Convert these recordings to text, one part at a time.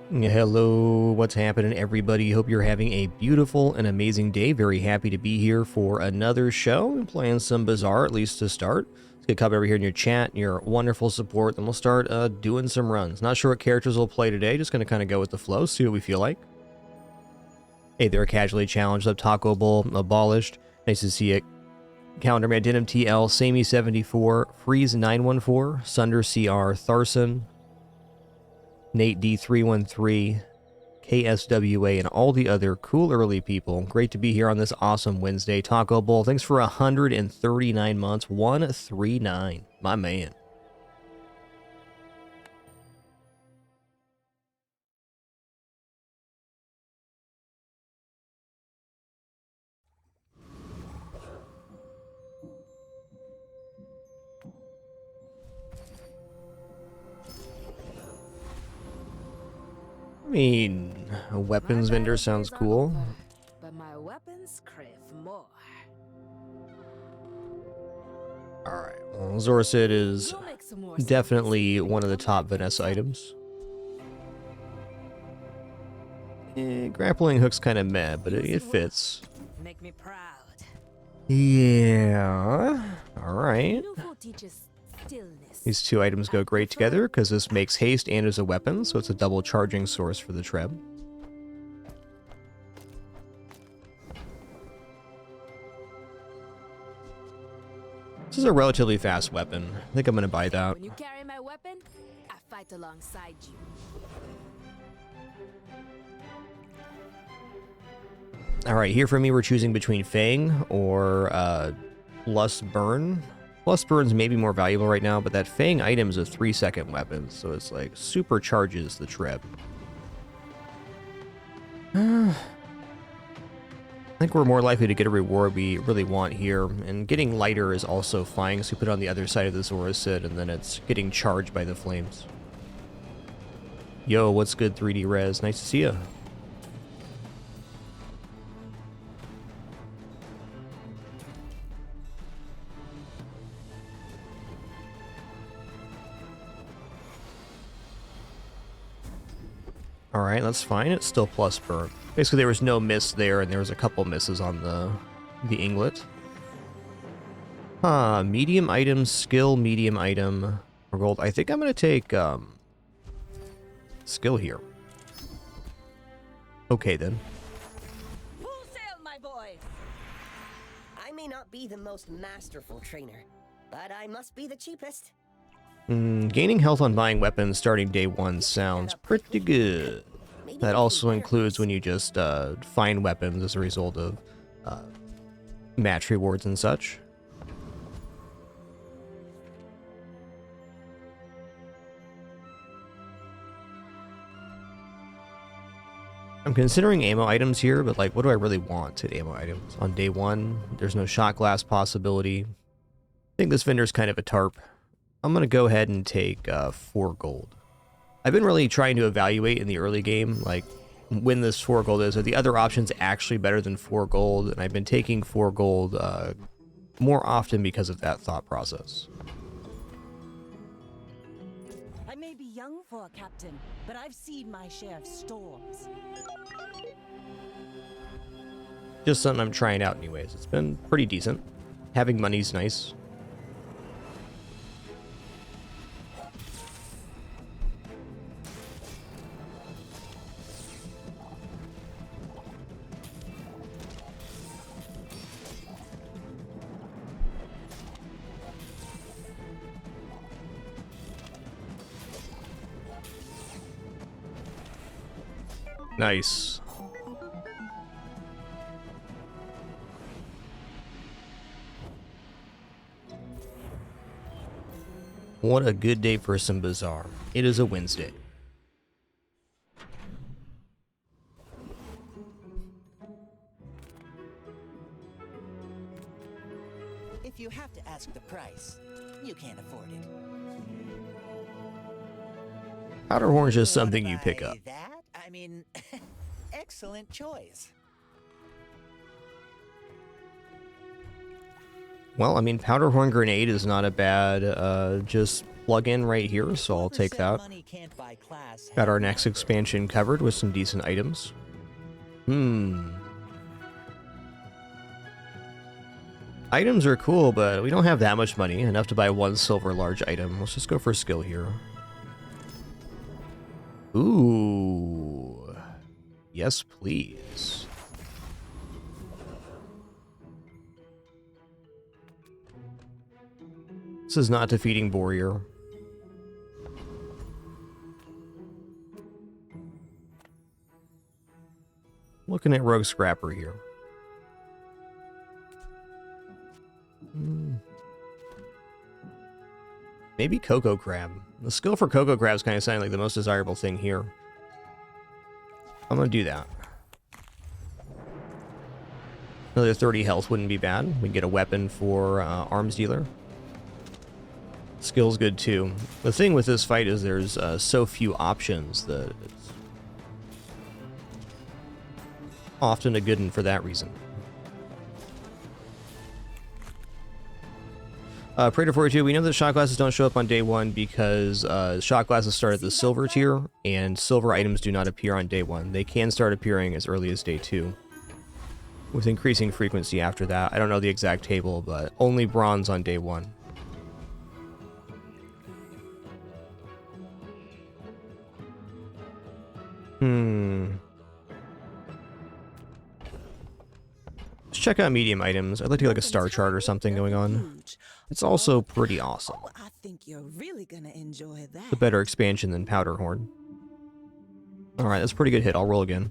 Hello, what's happening, everybody? Hope you're having a beautiful and amazing day. Very happy to be here for another show and playing some Bazaar, at least to start. Let's get Cub over here in your chat, your wonderful support, then we'll start doing some runs. Not sure what characters we'll play today, just going to kind of go with the flow, see what we feel like. Hey there, Casually Challenged, up Taco Bowl, abolished. Nice to see you. Calendar Man, Denim TL, Samey74, Freeze914, Sunder CR, Tharson, Nate D313, KSWA, and all the other cool early people. Great to be here on this awesome Wednesday. Taco Bowl, thanks for 139 months. 139. My man. I mean, a weapons vendor sounds cool. But my weapons crave more. Alright, well, Zorcid is definitely one of the top Vanessa items. Grappling hook's kind of meh, but it fits. Make me proud. Yeah. Alright. These two items go great together because this makes haste and is a weapon, so it's a double charging source for the Treb. This is a relatively fast weapon. I think I'm going to buy that. When you carry my weapon, I fight alongside you. Alright, here for me we're choosing between Fang or Lust Burn. Lust Burn's maybe more valuable right now, but that Fang item is a 3-second weapon, so it's like supercharges the Treb. I think we're more likely to get a reward we really want here, and getting lighter is also fine, so we put it on the other side of the Zorcid, and then it's getting charged by the flames. Yo, what's good, 3D Res? Nice to see ya. Alright, that's fine. It's still plus burn. Basically, there was no miss there, and there was a couple misses on the Inglet. Medium item, skill, medium item, or gold. I think I'm going to take skill here. Okay, then. Full sail, my boy! I may not be the most masterful trainer, but I must be the cheapest. Gaining health on buying weapons starting day 1 sounds pretty good. That also includes when you just find weapons as a result of match rewards and such. I'm considering ammo items here, but like, what do I really want at ammo items? On day 1, there's no shot glass possibility. I think this vendor's kind of a tarp. I'm going to go ahead and take 4 gold. I've been really trying to evaluate in the early game, like, when this 4 gold is. Are the other options actually better than 4 gold? And I've been taking 4 gold more often because of that thought process. I may be young for a captain, but I've seen my share of storms. Just something I'm trying out anyways. It's been pretty decent. Having money's nice. Nice. What a good day for some Bazaar. It is a Wednesday. If you have to ask the price, you can't afford it. Powder horn's just something you pick up. That? I mean, excellent choice. Well, I mean, powder horn grenade is not a bad, just plug-in right here, so I'll take that. Money can't buy class. Got our next expansion covered with some decent items. Items are cool, but we don't have that much money, enough to buy one silver large item. Let's just go for skill here. Ooh. Yes, please. This is not defeating Warrior. Looking at Rogue Scrapper here. Maybe Cocoa Crab. The skill for Cocoa Crab is kind of sounding like the most desirable thing here. I'm going to do that. Another 30 health wouldn't be bad. We can get a weapon for Arms Dealer. Skill's good too. The thing with this fight is there's so few options that it's often a good one for that reason. Praetor 42, we know that shot glasses don't show up on day one because shot glasses start at the silver tier, and silver items do not appear on day one. They can start appearing as early as day 2, with increasing frequency after that. I don't know the exact table, but only bronze on day 1. Let's check out medium items. I'd like to get like a star chart or something going on. It's also pretty awesome. Oh, I think you're really gonna enjoy that. It's a better expansion than Powderhorn. Alright, that's a pretty good hit. I'll roll again.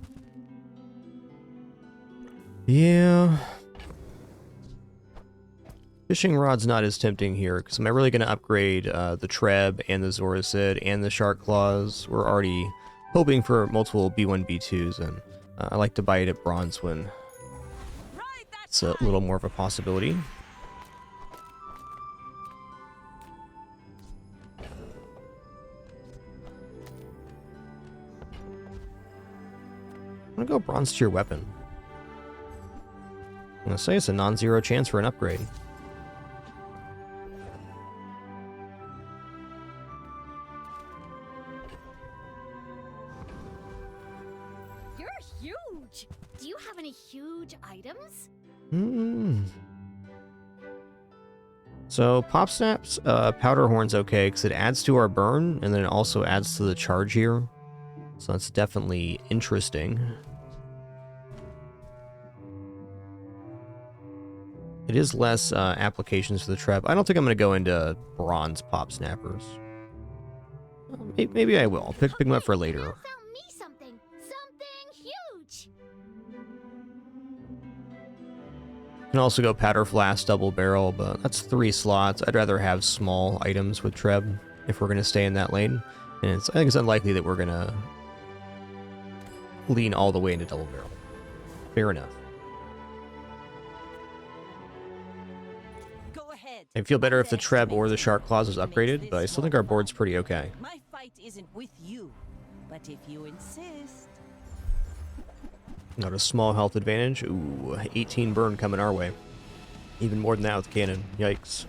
Yeah. Fishing rod's not as tempting here, because am I really going to upgrade the Treb and the Zoricid and the Shark Claws? We're already hoping for multiple B1, B2s, and I like to buy it at bronze when it's a little more of a possibility. I'm going to go bronze tier weapon. I'm going to say it's a non-zero chance for an upgrade. You're huge. Do you have any huge items? So Pop Snaps, Powderhorn's okay because it adds to our burn and then it also adds to the charge here. So that's definitely interesting. It is less applications for the trap. I don't think I'm going to go into bronze Pop Snappers. Maybe I will. I'll pick them up for later. Found me something huge. You can also go Powder Flask, Double Barrel, but that's 3 slots. I'd rather have small items with Treb if we're going to stay in that lane. And I think it's unlikely that we're going to lean all the way into Double Barrel. Fair enough. I feel better if the Treb or the Shark Claws is upgraded, but I still think our board's pretty okay. My fight isn't with you, but if you insist. Not a small health advantage. Ooh, 18 burn coming our way. Even more than that with cannon. Yikes.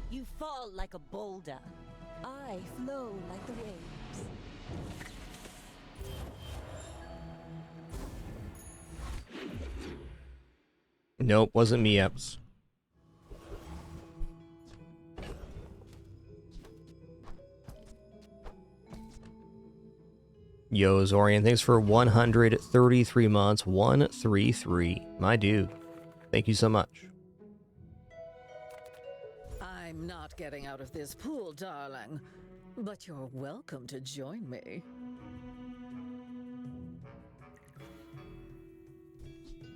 You fall like a boulder. I flow like the waves. Nope, wasn't me, Eps. Yo, Zorian, thanks for 133 months. 133. My dude. Thank you so much. I'm not getting out of this pool, darling, but you're welcome to join me.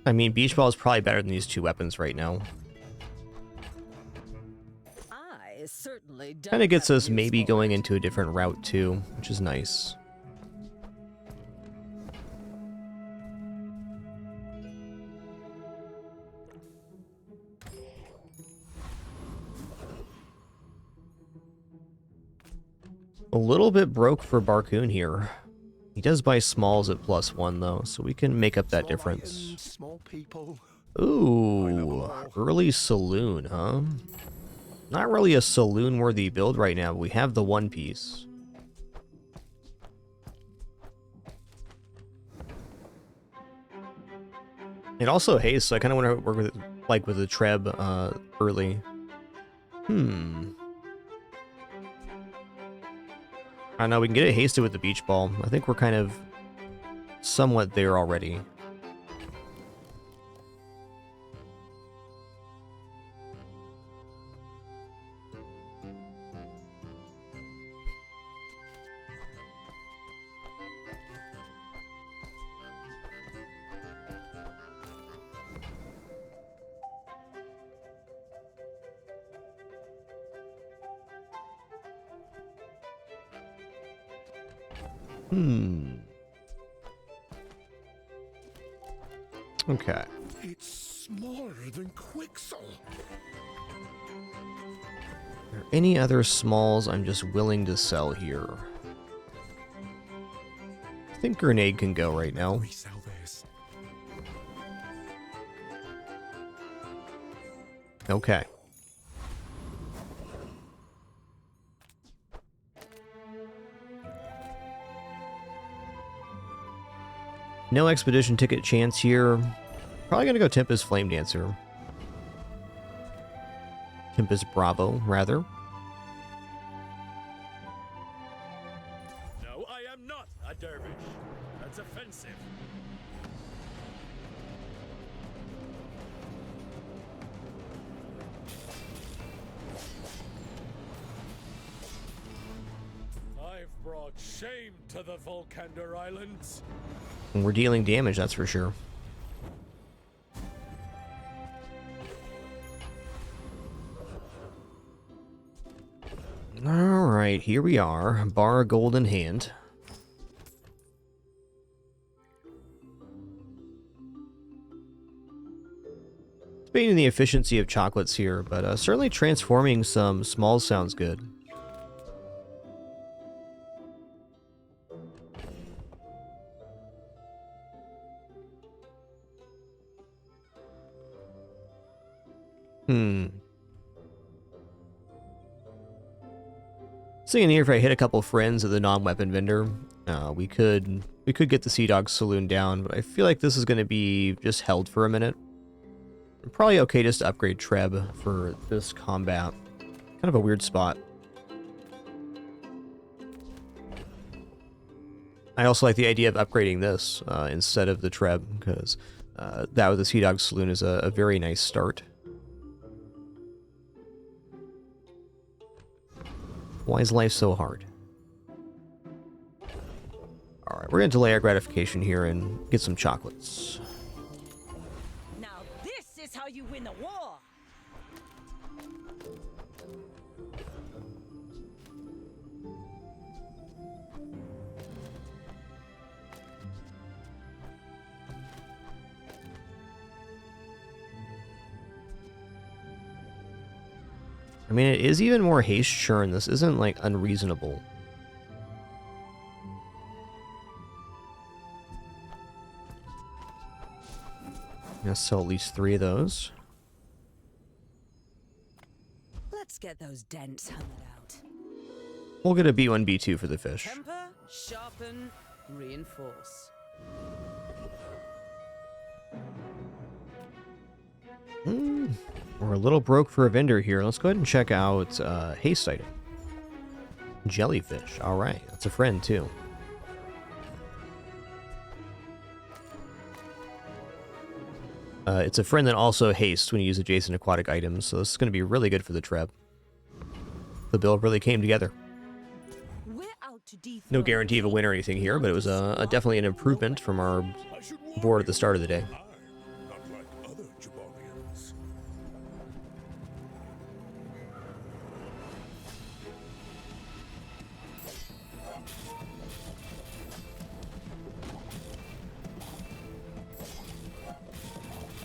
I mean, Beach Ball is probably better than these 2 weapons right now. I certainly don't. Kind of gets have us use maybe for going it. into a different route too, which is nice. A little bit broke for Barcoon here. He He does buy smalls at +1 though, so we can make up that difference. Small people. Ooh, early saloon, huh? Not really a saloon-worthy build right now, but we have the one piece. It also haste, so I kind of want to work with it, like with the Treb early. I don't know, we can get it hasted with the beach ball. I think we're kind of somewhat there already. Okay. It's smaller than Quixel. Are there any other smalls I'm just willing to sell here? I think grenade can go right now. We sell this. Okay. No expedition ticket chance here. Probably gonna go Tempest Flame Dancer. Tempest Bravo, rather. No, I am not a dervish. That's offensive. I've brought shame to the Volcander Islands. And we're dealing damage, that's for sure. Alright, here we are. Bar gold in hand. Debating the efficiency of chocolates here, but certainly transforming some smalls sounds good. Seeing here, if I hit a couple friends at the non-weapon vendor, we could get the Sea Dog Saloon down, but I feel like this is going to be just held for a minute. Probably okay just to upgrade Treb for this combat. Kind of a weird spot. I also like the idea of upgrading this instead of the Treb, because that with the Sea Dog Saloon is a very nice start. Why is life so hard? Alright, we're going to delay our gratification here and get some chocolates. Now this is how you win the war. I mean, it is even more haste churn. This isn't, like, unreasonable. Gonna sell at least 3 of those. Let's get those dents hammered out. We'll get a B1, B2 for the fish. Temper, sharpen, reinforce. We're a little broke for a vendor here. Let's go ahead and check out haste item. Jellyfish. All right, that's a friend too. It's a friend that also hastes when you use adjacent aquatic items, so this is going to be really good for the Treb. The build really came together. We're out to dethrone. No guarantee of a win or anything here, but it was definitely an improvement from our board at the start of the day. Not like other Jabarians.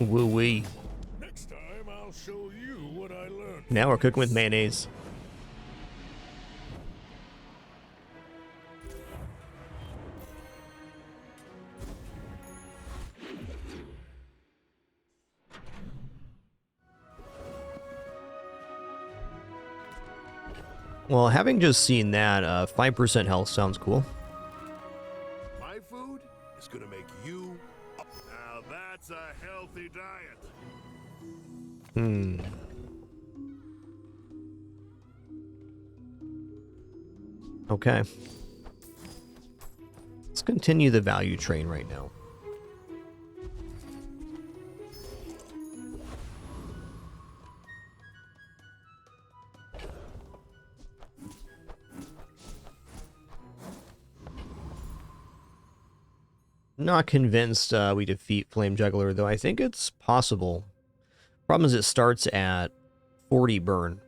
Woo-wee. Next time I'll show you what I learned. Now we're cooking with mayonnaise. Well, having just seen that, 5% health sounds cool. My food is gonna make you up. Now that's a healthy diet. Okay. Let's continue the value train right now. Not convinced we defeat Flame Juggler, though I think it's possible. Problem is it starts at 40 burn.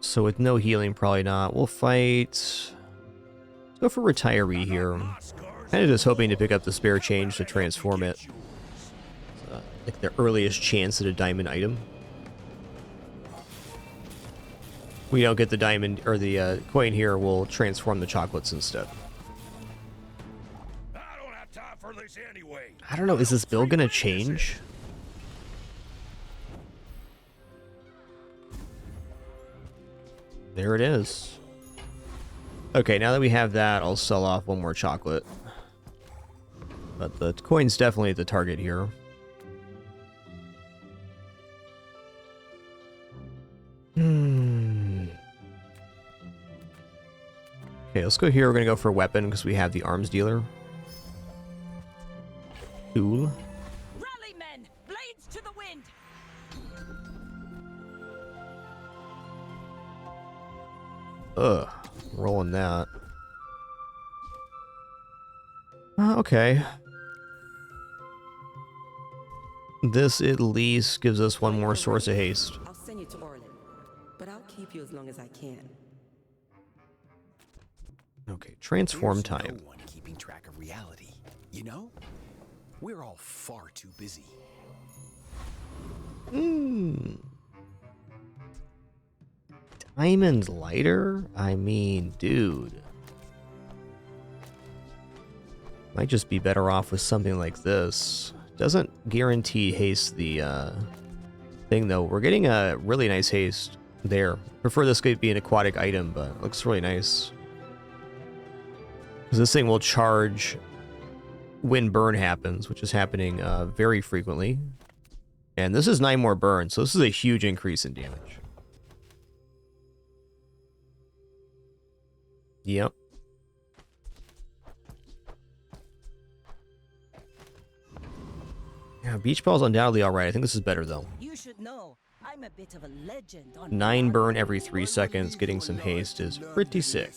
So with no healing, probably not. We'll fight... Let's go for Retiree here. Kind of just hoping to pick up the spare change to transform it. Like the earliest chance at a diamond item. We don't get the diamond or the coin here, we'll transform the chocolates instead. I don't have time for this anyway. I don't know, is this bill gonna change? There it is. Okay, now that we have that, I'll sell off one more chocolate. But the coin's definitely the target here. Okay, let's go here. We're gonna go for a weapon because we have the arms dealer. Cool. Rally, men! Blades to the wind! Ugh, rolling that. Okay. This at least gives us one more source of haste. I'll send you to Orlin, but I'll keep you as long as I can. Okay, transform There's time. No one keeping track of reality. You know, we're all far too busy. Diamond lighter? I mean, dude. Might just be better off with something like this. Doesn't guarantee haste the thing though. We're getting a really nice haste there. Prefer this could be an aquatic item, but it looks really nice. Because this thing will charge when burn happens, which is happening very frequently. And this is 9 more burn, so this is a huge increase in damage. Yep. Yeah, beach ball's undoubtedly alright. I think this is better though. You should know, I'm a bit of a legend on 9 burn every 3 seconds, getting some haste is pretty sick.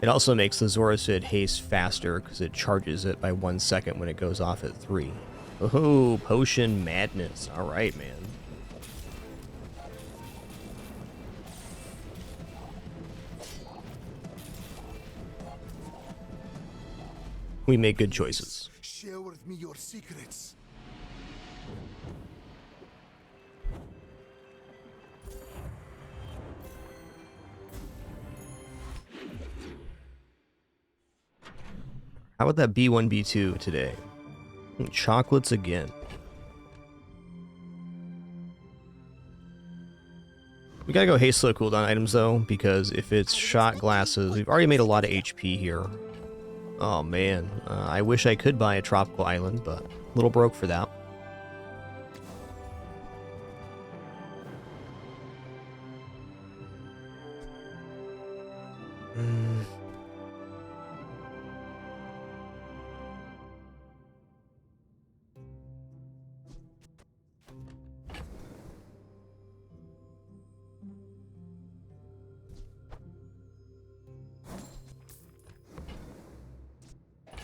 It also makes the Zorasid haste faster because it charges it by 1 second when it goes off at 3. Oh, potion madness. Alright, man. We make good choices. Share with me your secrets. How about that B1, B2 today? Chocolates again. We gotta go haste slow cooldown items though, because if it's shot glasses, we've already made a lot of HP here. Oh man, I wish I could buy a tropical island, but a little broke for that.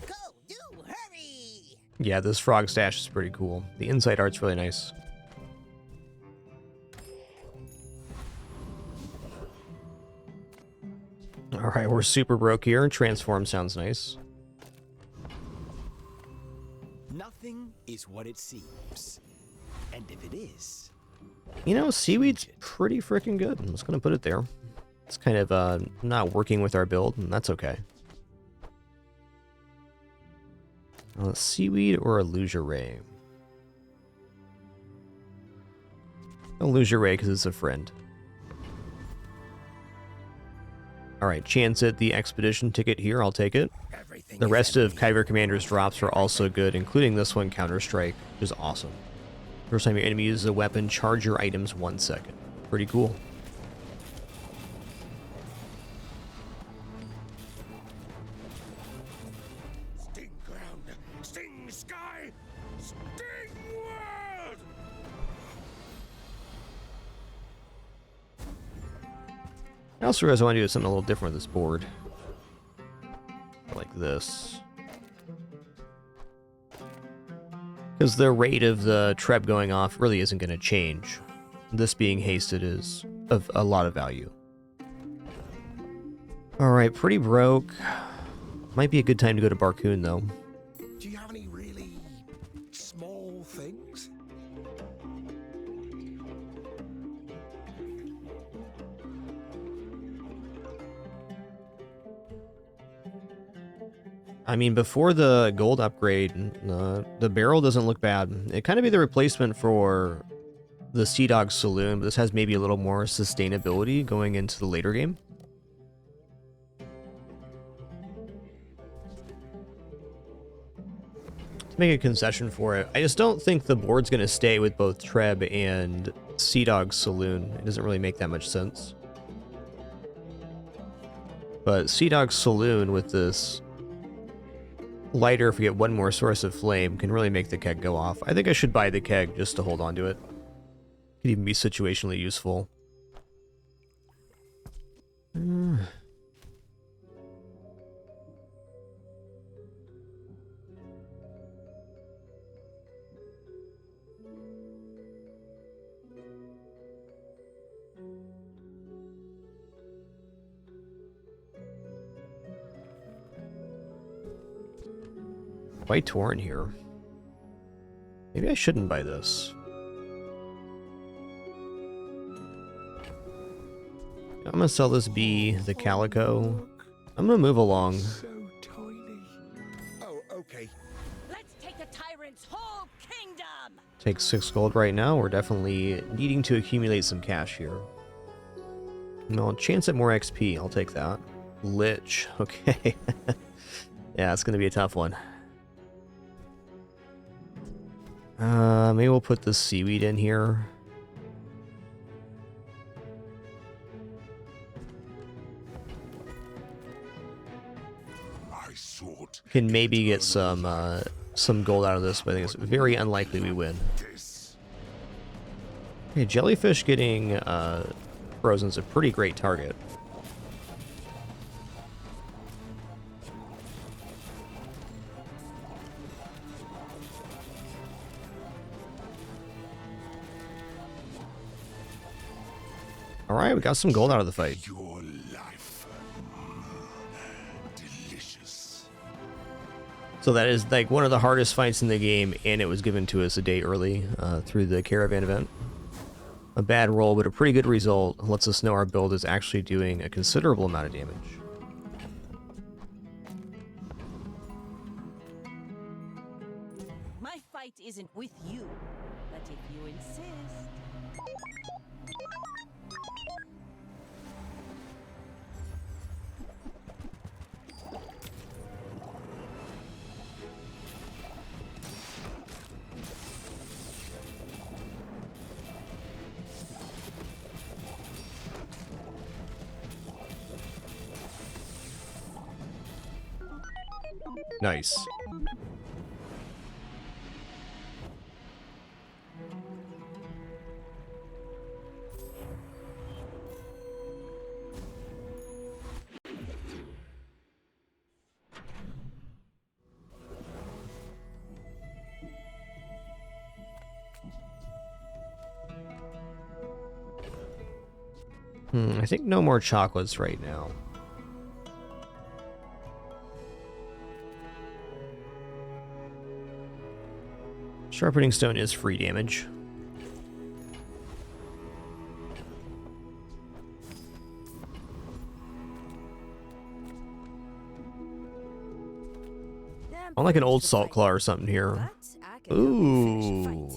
Go, do, hurry! Yeah, this frog stash is pretty cool. The inside art's really nice. Alright, we're super broke here. Transform sounds nice. Nothing is what it seems. And if it is, You know, seaweed's pretty freaking good. I'm just gonna put it there. It's kind of not working with our build, and that's okay. Seaweed or illusion ray? Don't lose your way because it's a friend. Alright, chance at the expedition ticket here, I'll take it. The rest of Kyber Commander's drops are also good, including this one, Counter-Strike, which is awesome. First time your enemy uses a weapon, charge your items 1 second. Pretty cool. Sting ground, sting sky, sting world! I also realized I want to do something a little different with this board. Like this. Because the rate of the Treb going off really isn't going to change. This being hasted is of a lot of value. Alright, pretty broke. Might be a good time to go to Barcoon, though. Do you have any really small things? I mean, before the gold upgrade, the barrel doesn't look bad. It kind of be the replacement for the Sea Dog Saloon, but this has maybe a little more sustainability going into the later game. To make a concession for it, I just don't think the board's going to stay with both Treb and Sea Dog Saloon. It doesn't really make that much sense. But Sea Dog Saloon with this lighter, if we get one more source of flame, can really make the keg go off. I think I should buy the keg just to hold on to it. Could even be situationally useful. Quite torn here. Maybe I shouldn't buy this. I'm gonna sell this bee, the calico. I'm gonna move along. So tiny. Oh, okay. Let's take the tyrant's whole kingdom! Take 6 gold right now. We're definitely needing to accumulate some cash here. No, chance at more XP. I'll take that. Lich. Okay. Yeah, it's gonna be a tough one. Maybe we'll put the seaweed in here. My sword. Can maybe get some gold out of this, but I think it's very unlikely we win. This. Okay, jellyfish getting frozen's a pretty great target. Alright, we got some gold out of the fight. Your life. Delicious. So that is like one of the hardest fights in the game, and it was given to us a day early through the caravan event. A bad roll, but a pretty good result. Lets us know our build is actually doing a considerable amount of damage. My fight isn't with you, but if you insist. Nice. I think no more chocolates right now. Sharpening stone is free damage. I want like an old salt claw or something here. Ooh.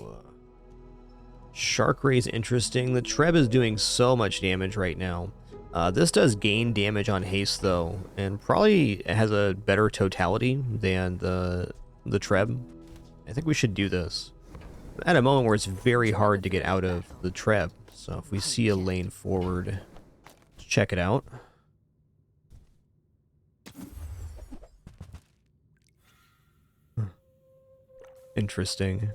Shark Ray is interesting. The Treb is doing so much damage right now. This does gain damage on haste though, and probably has a better totality than the Treb. I think we should do this. At a moment where it's very hard to get out of the Treb. So if we see a lane forward, let's check it out. Interesting.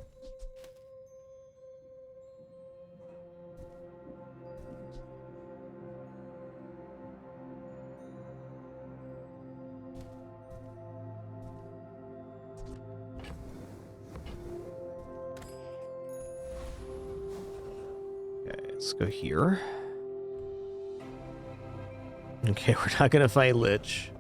Let's go here. Okay, we're not gonna fight Lich.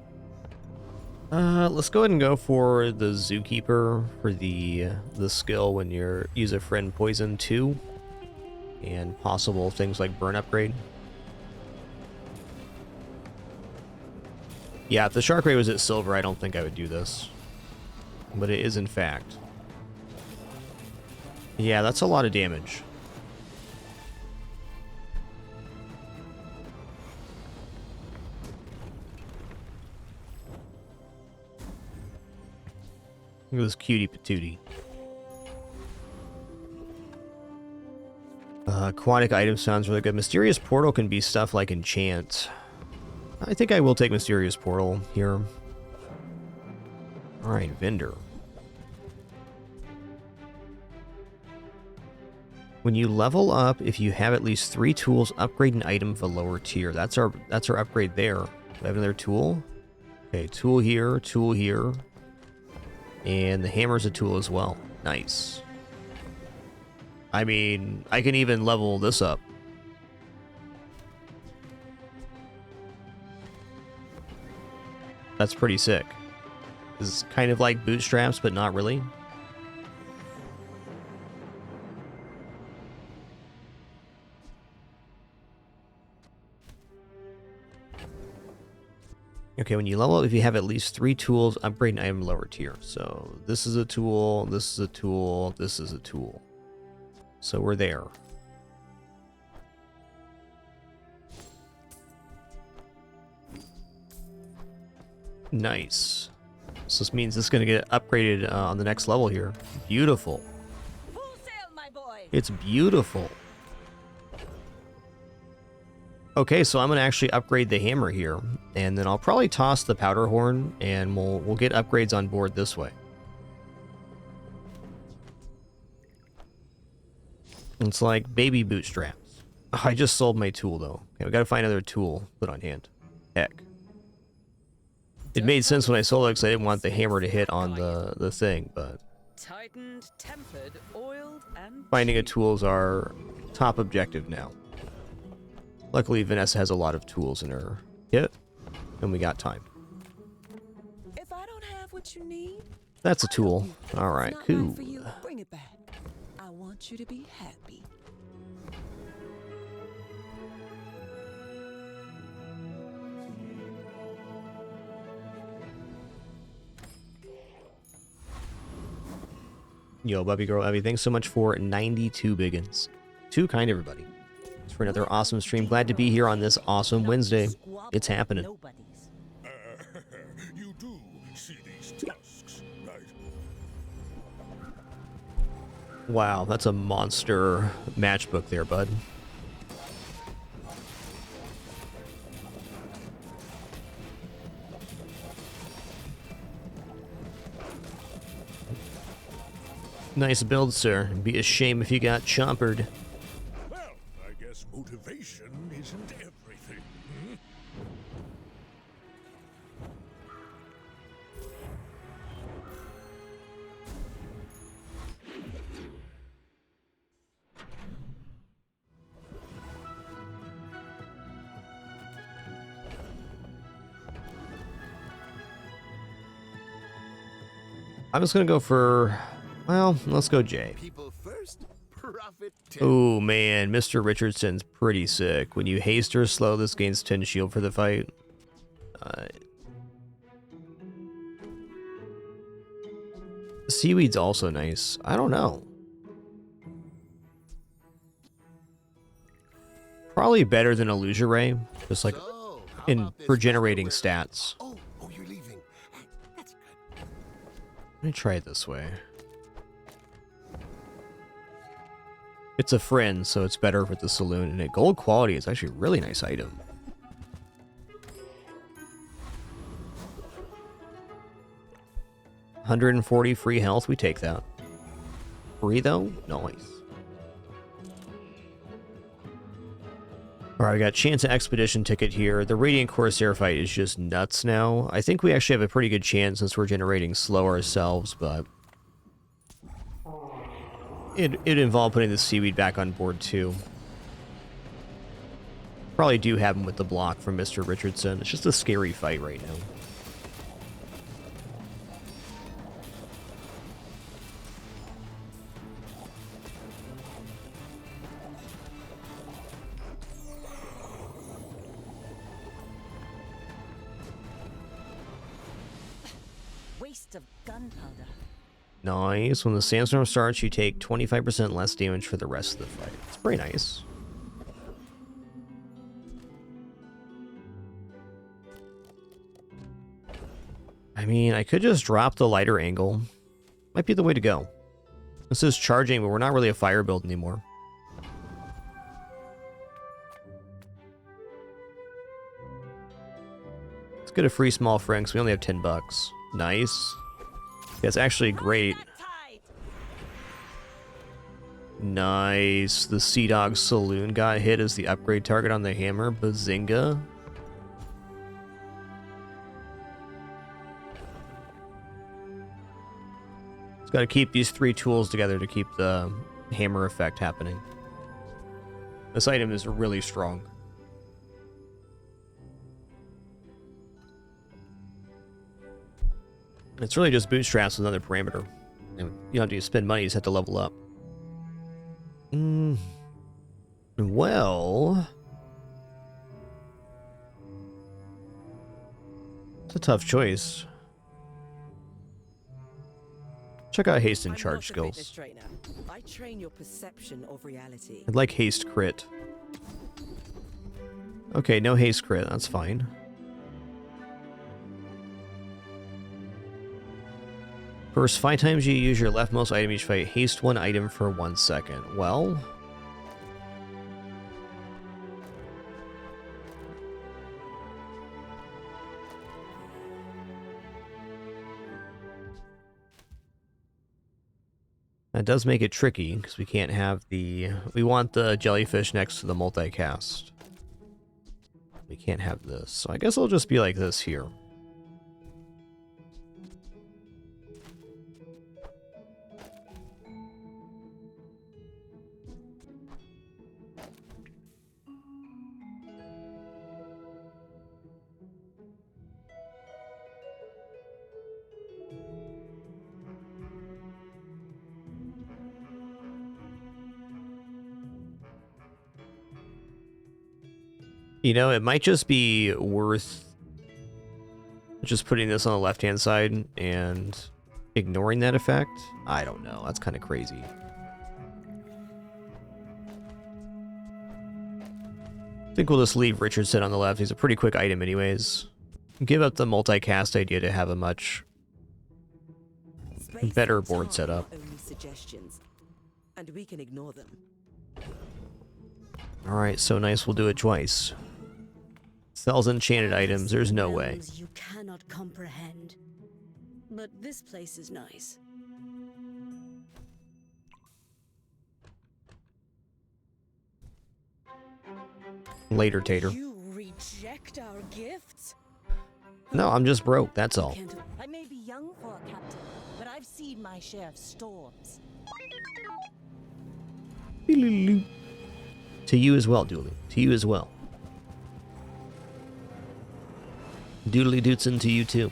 Let's go ahead and go for the Zookeeper for the skill when you use a friend poison 2 and possible things like burn upgrade. Yeah, if the Shark Ray was at silver, I don't think I would do this, but it is in fact. Yeah, that's a lot of damage. Look at this cutie patootie. Aquatic item sounds really good. Mysterious Portal can be stuff like enchant. I think I will take Mysterious Portal here. Alright, vendor. When you level up, if you have at least 3 tools, upgrade an item of a lower tier. That's our upgrade there. Do I have another tool? Okay, tool here, and the hammer's a tool as well. Nice. I mean, I can even level this up. That's pretty sick. This is kind of like bootstraps, but not really. Okay, when you level up, if you have at least 3 tools, upgrade an item lower tier. So this is a tool, this is a tool, this is a tool. So we're there. Nice. So this means this is going to get upgraded on the next level here. Beautiful. Full sail, my boy. It's beautiful. Okay, so I'm going to actually upgrade the hammer here, and then I'll probably toss the powder horn, and we'll get upgrades on board this way. It's like baby bootstraps. Oh, I just sold my tool, though. Okay, we got to find another tool to put on hand. Heck. It made sense when I sold it because I didn't want the hammer to hit on the thing, but Tightened, tempered, oiled, and finding a tool is our top objective now. Luckily, Vanessa has a lot of tools in her kit, and we got time. If I don't have what you need, That's a tool. All right, it's not cool. right for you, bring it back. I want you to be happy. Yo, Bubby Girl Evie, thanks so much for 92 biggins. Too kind, everybody. Thanks for another awesome stream. Glad to be here on this awesome Wednesday. It's happening. Nobody's. You do see these tusks, right? Wow, that's a monster matchbook there, bud. Nice build, sir. It'd be a shame if you got chompered. Well, I guess motivation isn't everything. Hmm? I'm just gonna go for, well, let's go Jay. People first, profit 10. Oh man, Mr. Richardson's pretty sick. When you haste or slow, this gains 10 shield for the fight. Seaweed's also nice. I don't know. Probably better than Illusion Ray, just like So, how in about this for generating festival stats. where- Oh, you're leaving. That's good. Let me try it this way. It's a friend, so it's better with the saloon, and at gold quality, it's actually a really nice item. $140 free health, we take that. Free though? Nice. Alright, we got Chance of Expedition ticket here. The Radiant Corsair fight is just nuts now. I think we actually have a pretty good chance since we're generating slow ourselves, but it involved putting the seaweed back on board too. Probably do have him with the block from Mr. Richardson. It's just a scary fight right now. Waste of gunpowder. Nice. When the sandstorm starts, you take 25% less damage for the rest of the fight. It's pretty nice. I mean, I could just drop the lighter angle. Might be the way to go. This is charging, but we're not really a fire build anymore. Let's get a free small friend because we only have $10. Nice. That's actually great. Nice. The Sea Dog Saloon got hit as the upgrade target on the hammer. Bazinga. It's got to keep these three tools together to keep the hammer effect happening. This item is really strong. It's really just bootstraps with another parameter. You don't have to spend money, you just have to level up. Well, it's a tough choice. Check out haste and charge skills. I train your perception of reality. I'd like haste crit. Okay, no haste crit, that's fine. First 5 times you use your leftmost item each fight, haste one item for 1 second. Well, that does make it tricky because we can't have the. We want the jellyfish next to the multicast. We can't have this, so I guess it'll just be like this here. You know, it might just be worth just putting this on the left-hand side and ignoring that effect. I don't know. That's kind of crazy. I think we'll just leave Richardson on the left. He's a pretty quick item anyways. Give up the multicast idea to have a much better board setup. Only suggestions, and we can ignore them. Alright, so nice, we'll do it twice. Sells enchanted items, there's no way. You cannot comprehend. But this place is nice. Later, Tater. You reject our gifts? No, I'm just broke, that's all. I may be young for a captain, but I've seen my share of storms. To you as well, Dooley. To you as well. Doodly Dootson to you too.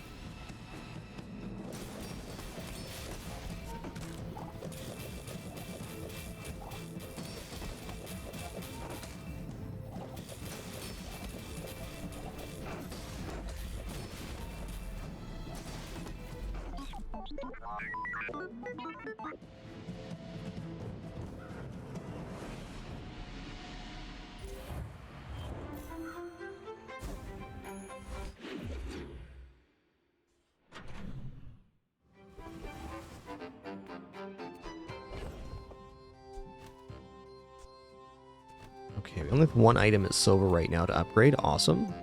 Okay, we only have one item at silver right now to upgrade. Awesome.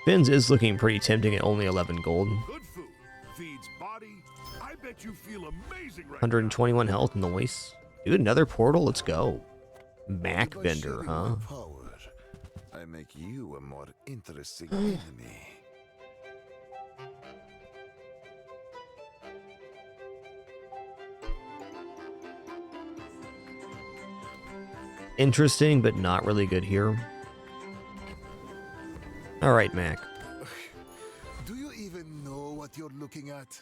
Finn's is looking pretty tempting at only 11 gold. Good food feeds body. I bet you feel amazing right 121 health, noise. Dude, another portal, let's go. Mac By vendor, sharing huh? my power, I make you a more interesting enemy. Interesting, but not really good here. Alright, Mac. Do you even know what you're looking at?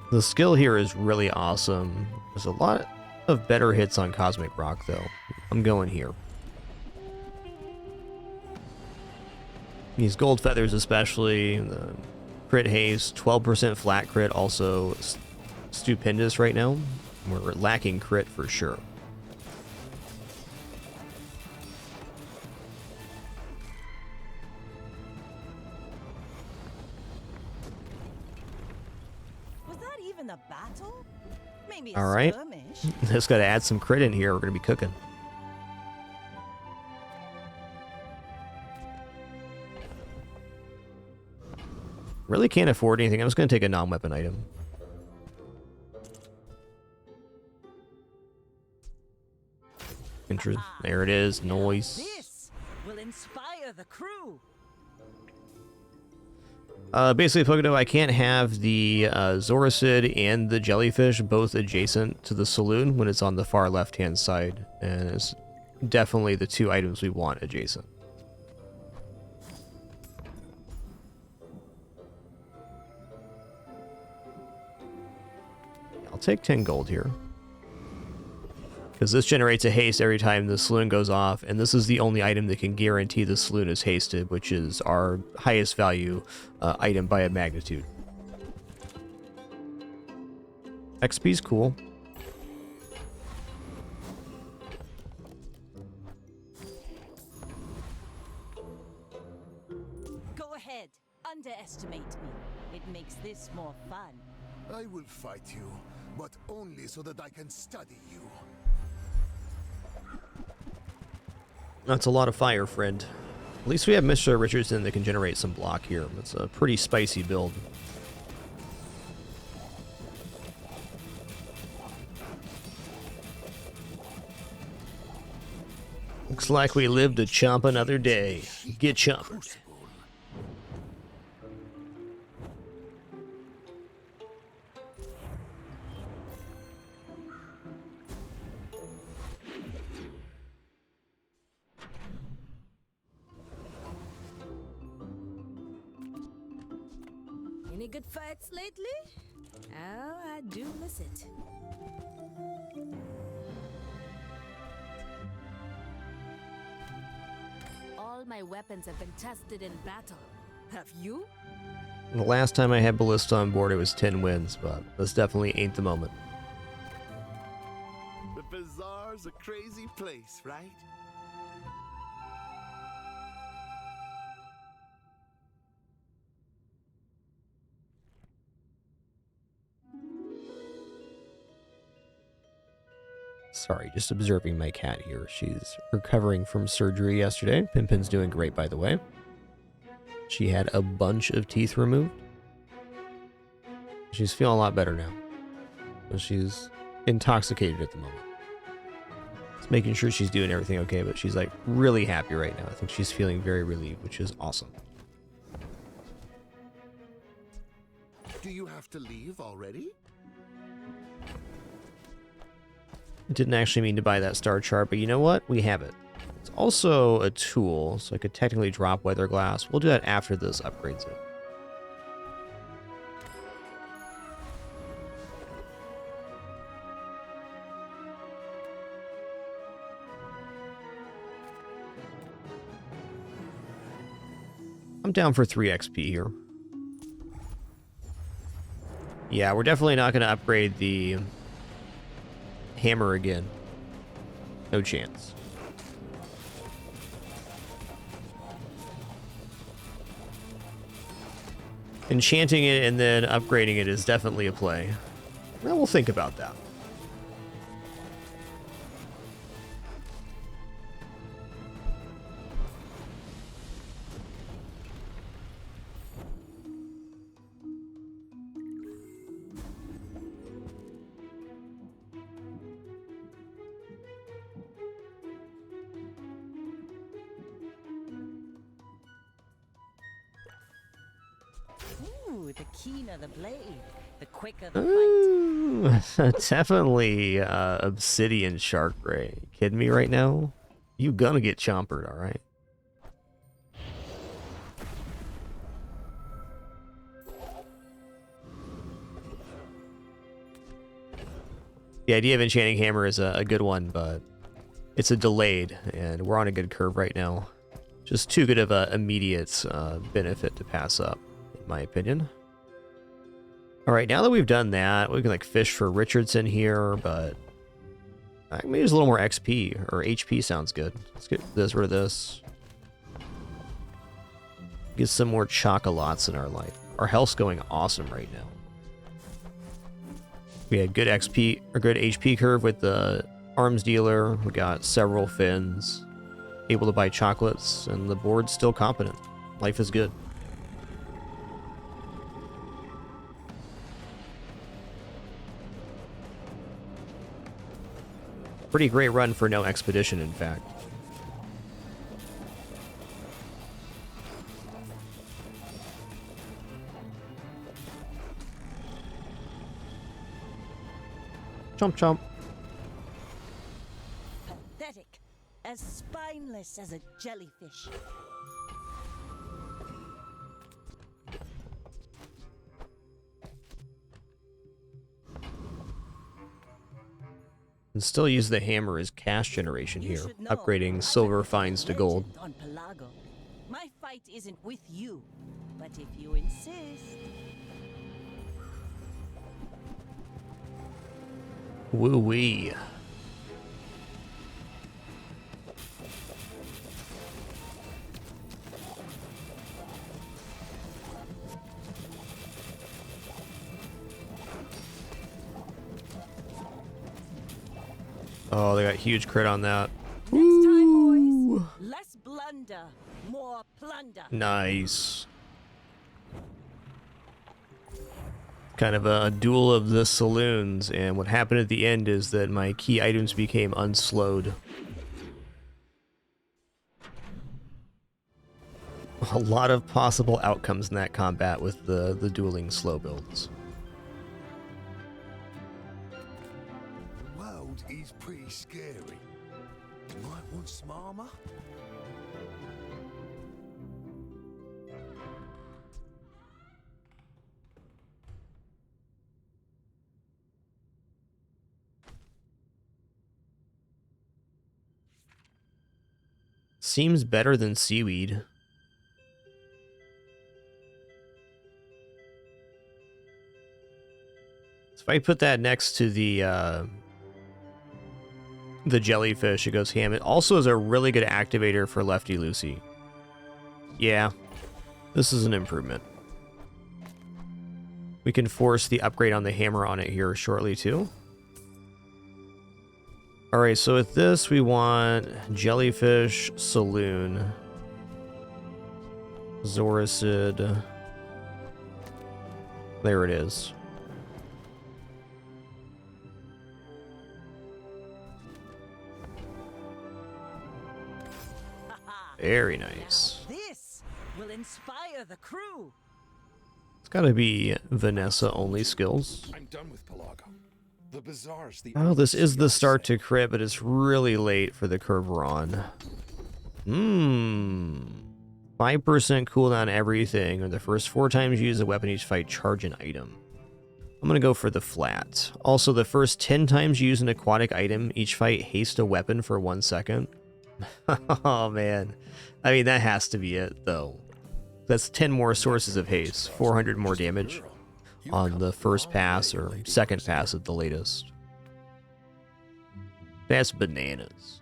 The skill here is really awesome. There's a lot of better hits on Cosmic Rock, though. I'm going here. These gold feathers especially, the crit haste, 12% flat crit, also stupendous right now. We're lacking crit for sure. Was that even a battle? Maybe a All right. skirmish. Just got to add some crit in here. We're going to be cooking. Really can't afford anything. I'm just going to take a non-weapon item. There it is. Noise. This will inspire the crew. Basically, Pokedo, I can't have the Zoracid and the Jellyfish both adjacent to the saloon when it's on the far left-hand side. And it's definitely the two items we want adjacent. I'll take 10 gold here. Because this generates a haste every time the saloon goes off, and this is the only item that can guarantee the saloon is hasted, which is our highest value item by a magnitude. XP's cool. Go ahead, underestimate me. It makes this more fun. I will fight you, but only so that I can study you. That's a lot of fire, friend. At least we have Mr. Richardson that can generate some block here. It's a pretty spicy build. Looks like we live to chomp another day. Get chomped. Any good fights lately? Oh, I do miss it. All my weapons have been tested in battle. Have you? The last time I had Ballista on board, it was 10 wins, but this definitely ain't the moment. The Bazaar's a crazy place, right? Sorry, just observing my cat here. She's recovering from surgery yesterday. Pinpin's doing great, by the way. She had a bunch of teeth removed. She's feeling a lot better now. But she's intoxicated at the moment. Just making sure she's doing everything okay, but she's like really happy right now. I think she's feeling very relieved, which is awesome. Do you have to leave already? Didn't actually mean to buy that star chart, but you know what? We have it. It's also a tool, so I could technically drop Weather Glass. We'll do that after this upgrades it. I'm down for 3 XP here. Yeah, we're definitely not going to upgrade the hammer again. No chance. Enchanting it and then upgrading it is definitely a play. Well, we'll think about that. Ooh, the keener the blade, the quicker the fight. Ooh, definitely obsidian shark ray. Kidding me right now? You gonna get chompered, all right? The idea of enchanting hammer is a good one, but it's a delayed, and we're on a good curve right now. Just too good of a immediate benefit to pass up, in my opinion. All right, now that we've done that, we can like fish for Richardson here, but maybe there's a little more XP or HP sounds good. Let's get this rid of this. Get some more chocolates in our life. Our health's going awesome right now. We had good XP or good HP curve with the arms dealer. We got several fins, able to buy chocolates, and the board's still competent. Life is good. Pretty great run for no expedition, in fact. Chomp chomp. Pathetic, as spineless as a jellyfish. And still use the hammer as cash generation here, upgrading silver fines to gold. On Pelago. My fight isn't with you, but if you insist. Woo-wee. Oh, they got huge crit on that. Next time, boys, less blunder, more plunder. Nice. Kind of a duel of the saloons, and what happened at the end is that my key items became unslowed. A lot of possible outcomes in that combat with the dueling slow builds. The world is pretty scary. Might want some armor? Seems better than seaweed. So if I put that next to the jellyfish, it goes ham. It also is a really good activator for Lefty Lucy. Yeah, this is an improvement. We can force the upgrade on the hammer on it here shortly too. Alright, so with this we want Jellyfish, Saloon, Zoricid. There it is. Very nice. Now this will inspire the crew. It's gotta be Vanessa only skills. I'm done with Pelago. The Bazaar's the Oh, this is the start to crit, but it's really late for the curve we're on. 5% cooldown everything, or the first 4 times you use a weapon each fight, charge an item. I'm gonna go for the flat. Also, the first 10 times you use an aquatic item each fight, haste a weapon for 1 second. Oh man. I mean, that has to be it, though. That's 10 more sources of haste, 400 more damage on the first pass or second pass at the latest. That's bananas.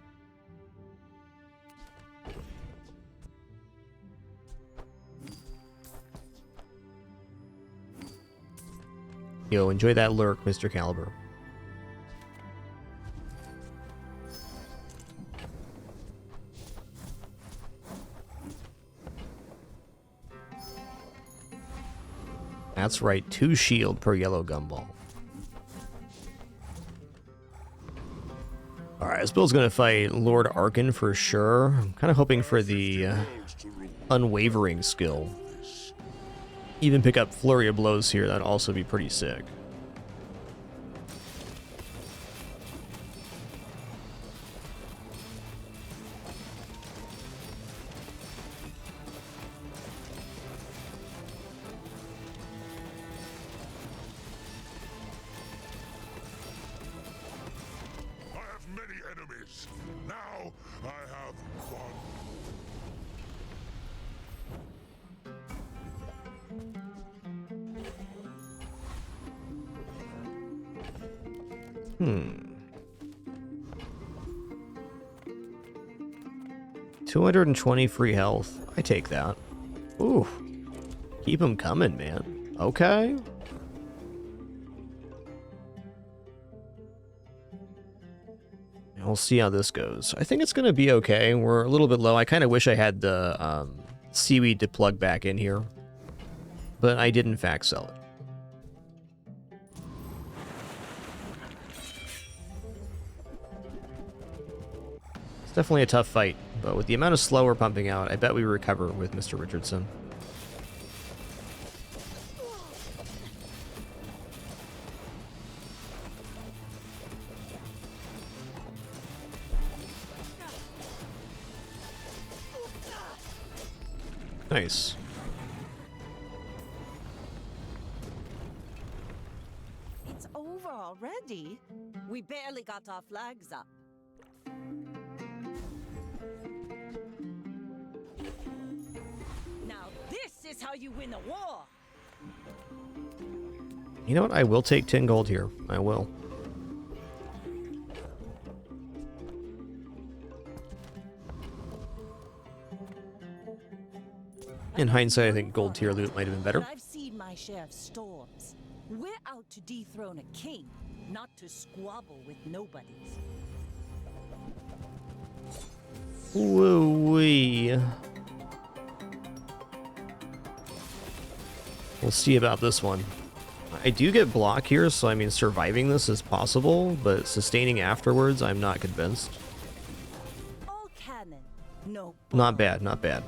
Yo, enjoy that lurk, Mr. Caliber. That's right, 2 shield per yellow gumball. Alright, this build's gonna fight Lord Arkin for sure. I'm kind of hoping for the unwavering skill. Even pick up Flurry of Blows here, that'd also be pretty sick. I have many enemies. Now I have one. Hmm. 220 free health. I take that. Ooh. Keep them coming, man. Okay. We'll see how this goes. I think it's going to be okay. We're a little bit low. I kind of wish I had the seaweed to plug back in here. But I did in fact sell it. It's definitely a tough fight, but with the amount of slow we're pumping out, I bet we recover with Mr. Richardson. Nice. It's over already. We barely got our flags up. Now this is how you win a war. You know what? I will take 10 gold here. I will. In hindsight, I think gold tier loot might have been better. But I've seen my share of storms. We're out to dethrone a king, not to squabble with nobodies. Woo-wee. We'll see about this one. I do get block here, so I mean surviving this is possible, but sustaining afterwards, I'm not convinced. All cannon, no. Not bad, not bad.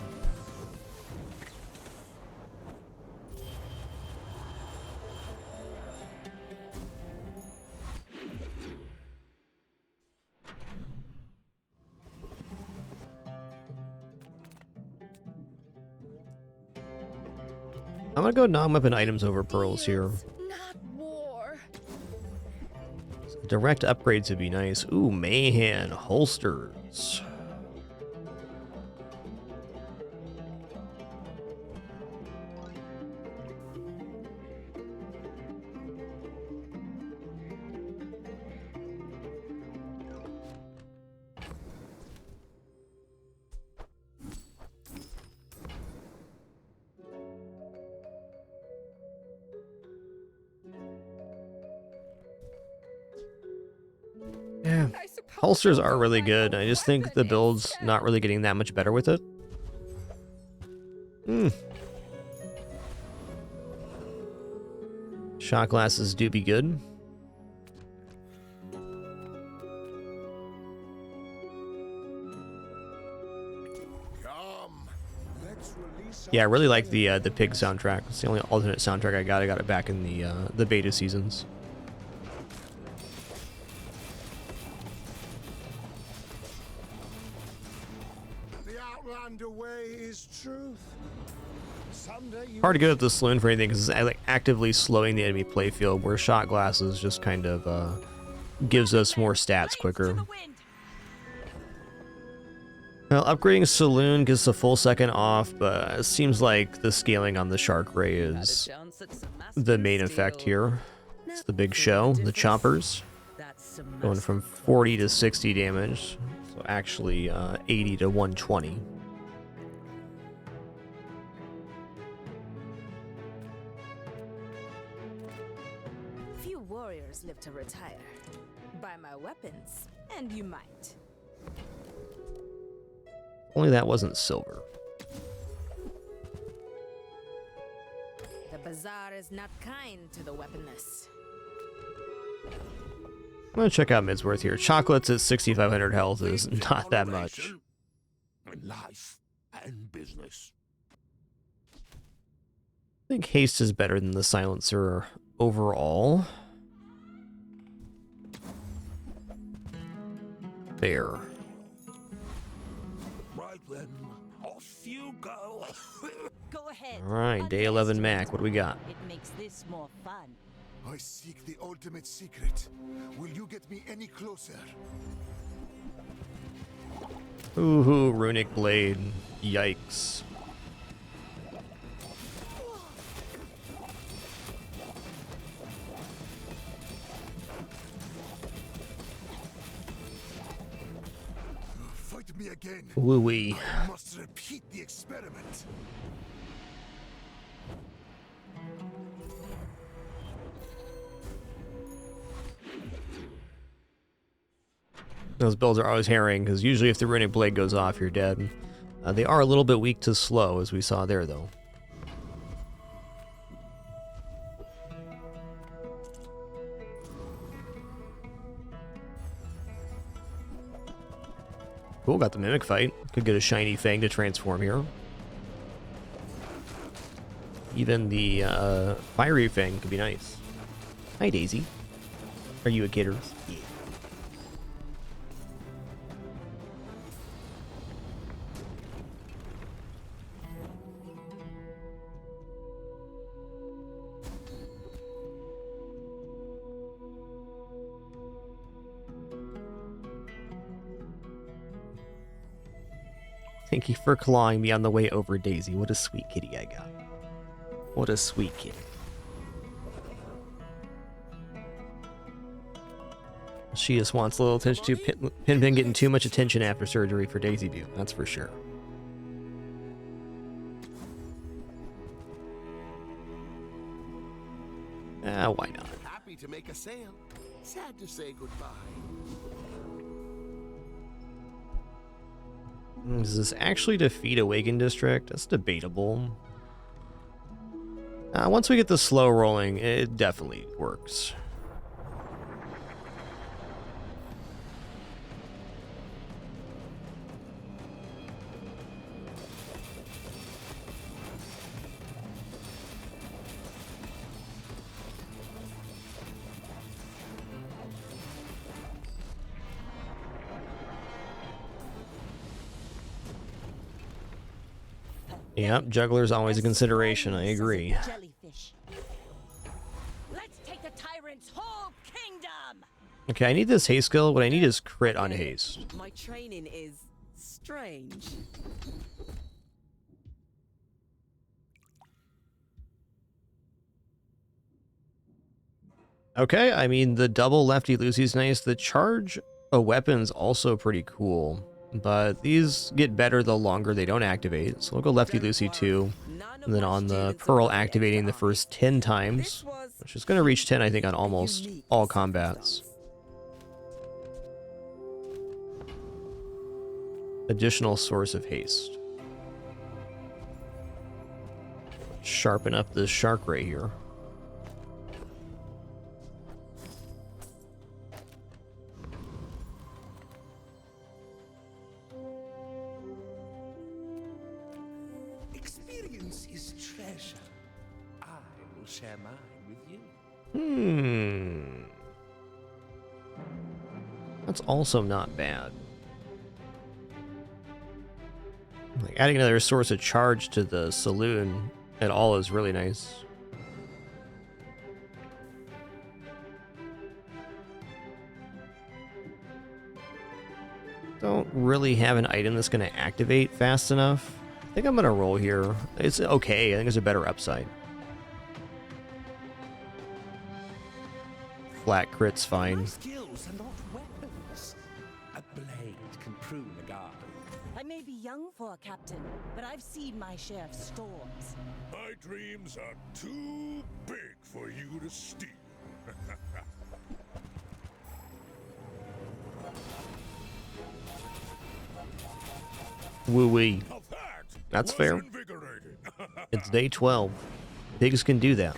I'm gonna go non-weapon items over pearls here. Not war. Direct upgrades would be nice. Ooh, Mayhan holsters. Yeah, holsters are really good. I just think the build's not really getting that much better with it. Shot glasses do be good. Yeah, I really like the Pig soundtrack. It's the only alternate soundtrack I got. I got it back in the beta seasons. Hard to go at the saloon for anything because it's like actively slowing the enemy playfield, where shot glasses just kind of gives us more stats quicker. Well, upgrading saloon gives a full second off, but it seems like the scaling on the shark ray is the main effect here. It's the big show, the choppers, going from 40 to 60 damage, so actually 80 to 120. Few warriors live to retire. Buy my weapons, and you might. Only that wasn't silver. The Bazaar is not kind to the weaponless. I'm gonna check out Midsworth here. Chocolates at 6,500 health is not that much. Life and business. I think haste is better than the silencer overall. There. Right then, off you go. Go ahead. All right, day 11 Mac. What do we got? It makes this more fun. I seek the ultimate secret. Will you get me any closer? Ooh, runic blade. Yikes. Fight me again. Woo-wee. I must repeat the experiment. Those builds are always harrowing, because usually if the runic blade goes off, you're dead. They are a little bit weak to slow, as we saw there, though. Cool, got the Mimic fight. Could get a shiny Fang to transform here. Even the Fiery Fang could be nice. Hi, Daisy. Are you a kidder? Yeah. Thank you for clawing me on the way over, Daisy. What a sweet kitty I got. What a sweet kitty. She just wants a little attention too. Pin getting too much attention after surgery for Daisy do. That's for sure. Why not? Happy to make a sale. Sad to say goodbye. Does this actually defeat Awakened District? That's debatable. Once we get the slow rolling, it definitely works. Yep, juggler's always a consideration, I agree. Jellyfish. Let's take the tyrant's whole kingdom. Okay, I need this haste skill. What I need is crit on haste. My training is strange. Okay, I mean, the double lefty Lucy's nice. The charge of weapons also pretty cool. But these get better the longer they don't activate. So we'll go lefty Lucy 2. And then on the Pearl activating the first 10 times. Which is going to reach 10, I think, on almost all combats. Additional source of haste. Sharpen up this shark ray here. Experience is treasure. I will share mine with you. That's also not bad. Like adding another source of charge to the saloon at all is really nice. Don't really have an item that's going to activate fast enough. I think I'm going to roll here. It's okay. I think there's a better upside. Flat crit's fine. My skills are not weapons. A blade can prune a garden. I may be young for a captain, but I've seen my share of storms. My dreams are too big for you to steal. Woo-wee. Now that That's was fair. invigorating. It's day 12. Pigs can do that.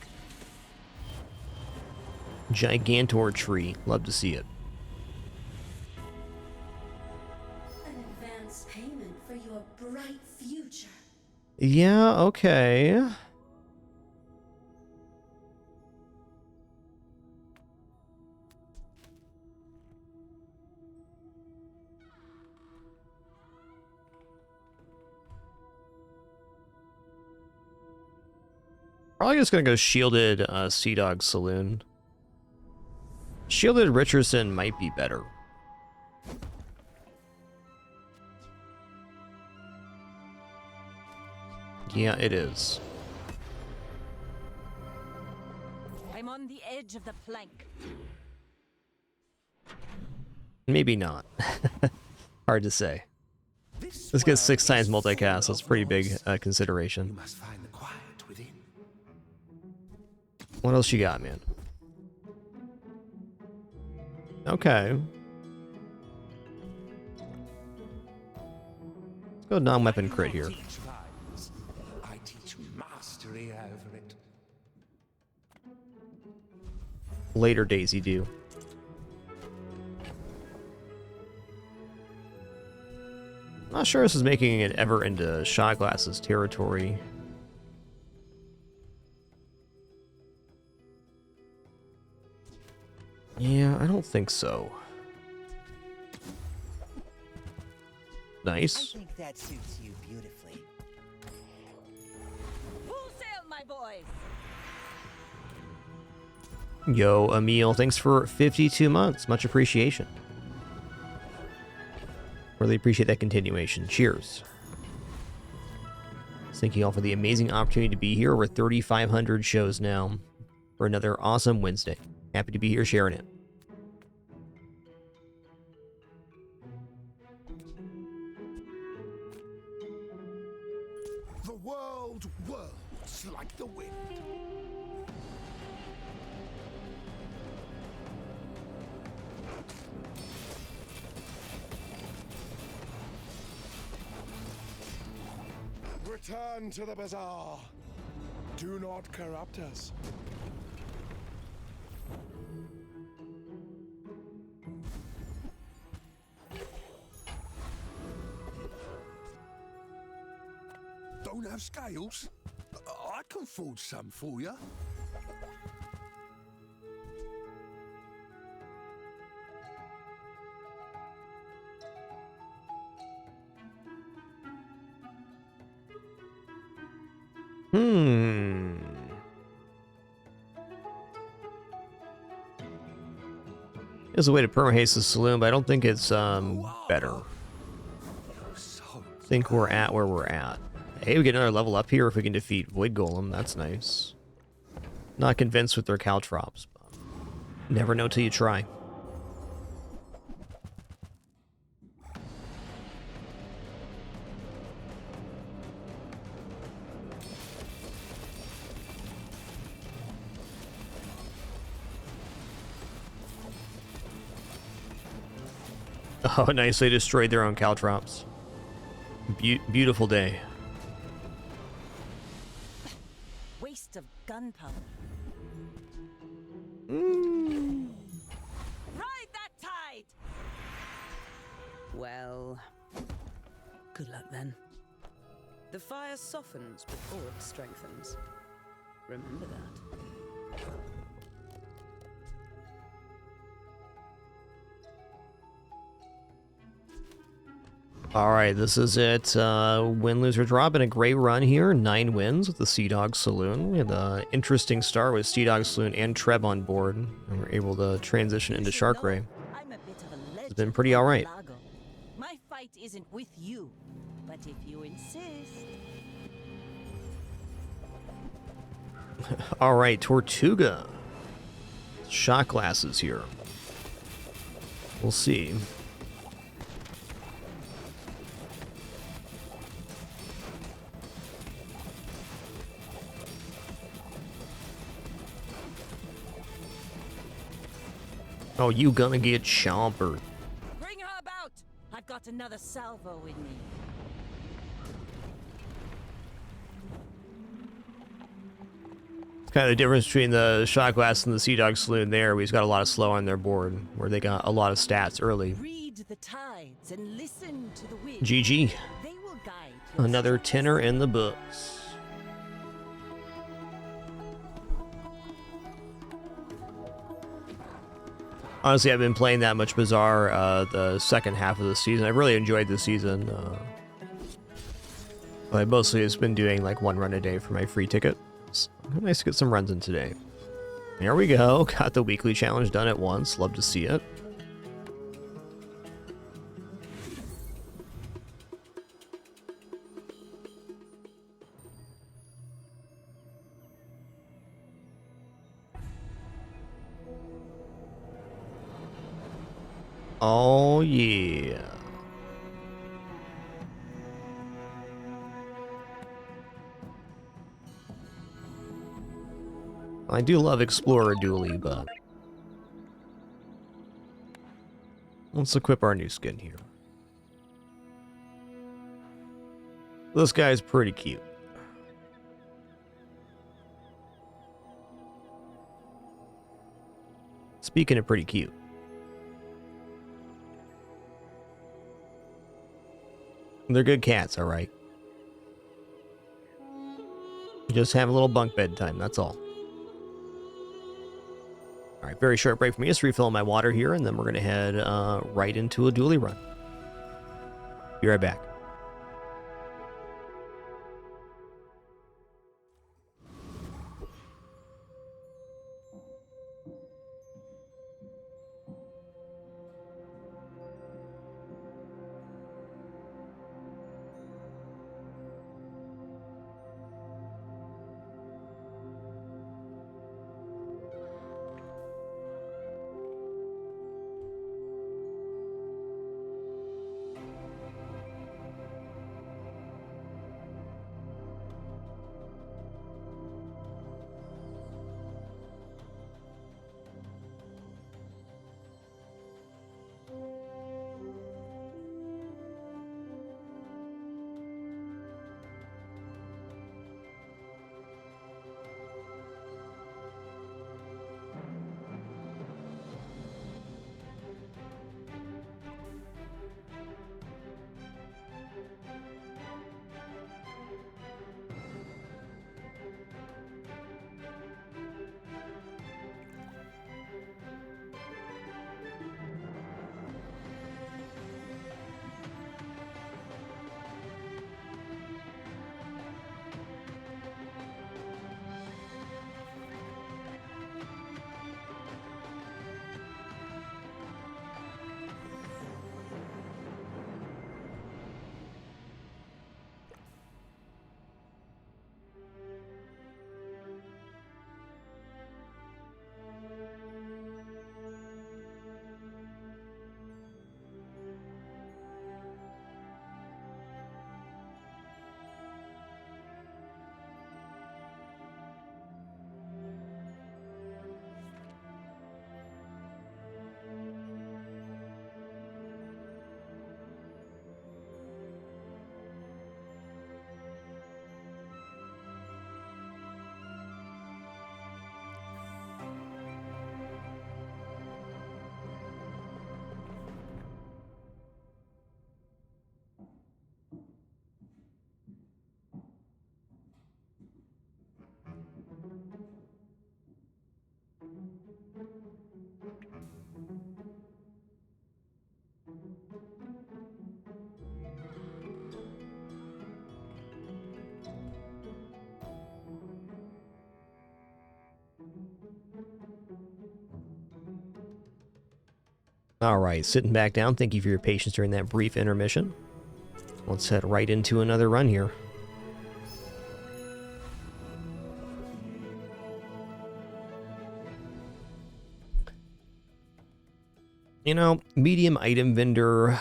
Gigantor tree. Love to see it. An advance payment for your bright future. Yeah, okay. Probably just gonna go shielded Sea Dog Saloon. Shielded Richardson might be better. Yeah, it is. I'm on the edge of the plank. Maybe not. Hard to say. Let's get 6 times multicast. That's a pretty big consideration. Must find the quiet within. What else you got, man? Okay. Let's go non-weapon crit here. I teach mastery over it. Later Daisy do. Not sure this is making it ever into shot glasses territory. Yeah, I don't think so. Nice. I think that suits you beautifully. Full sail, my boys! Yo, Emil, thanks for 52 months. Much appreciation. Really appreciate that continuation. Cheers. Thank you all for the amazing opportunity to be here. We're 3,500 shows now for another awesome Wednesday. Happy to be here sharing it. The world whirls like the wind. Return to the Bazaar. Do not corrupt us. Don't have scales? I can forge some for you. There's a way to perma-haste the saloon, but I don't think it's better. I think we're at where we're at. Hey, we get another level up here if we can defeat Void Golem. That's nice. Not convinced with their caltrops, but never know till you try. Oh, nice. They destroyed their own caltrops. Beautiful day. Waste of gunpowder. Mm. Ride that tide! Well, good luck then. The fire softens before it strengthens. Remember that. All right, this is it. Win, lose, or draw. Been a great run here. 9 wins with the Sea Dog Saloon. We had an interesting start with Sea Dog Saloon and Treb on board, and we're able to transition into Shark Ray. I'm a bit of a legend. It's been pretty all right. Lago. My fight isn't with you, but if you insist. All right, Tortuga. Shot glasses here. We'll see. Oh, you gonna get chompered. Bring her about! I've got another salvo in me. It's kind of the difference between the Shot Glass and the Sea Dog Saloon there, where he's got a lot of slow on their board, where they got a lot of stats early. Read the tides and listen to the wind. GG. They will guide your Another steps. tenner in the books. Honestly, I've been playing that much Bazaar the second half of the season. I've really enjoyed the season. I mostly has been doing like 1 run a day for my free ticket. It's nice to get some runs in today. There we go. Got the weekly challenge done at once. Love to see it. Oh, yeah. I do love Explorer Dually, but let's equip our new skin here. This guy's pretty cute. Speaking of pretty cute. They're good cats, alright. Just have a little bunk bed time, that's all. Alright, very short break for me. Just refilling my water here, and then we're going to head right into a dually run. Be right back. Alright, sitting back down. Thank you for your patience during that brief intermission. Let's head right into another run here. You know, medium item vendor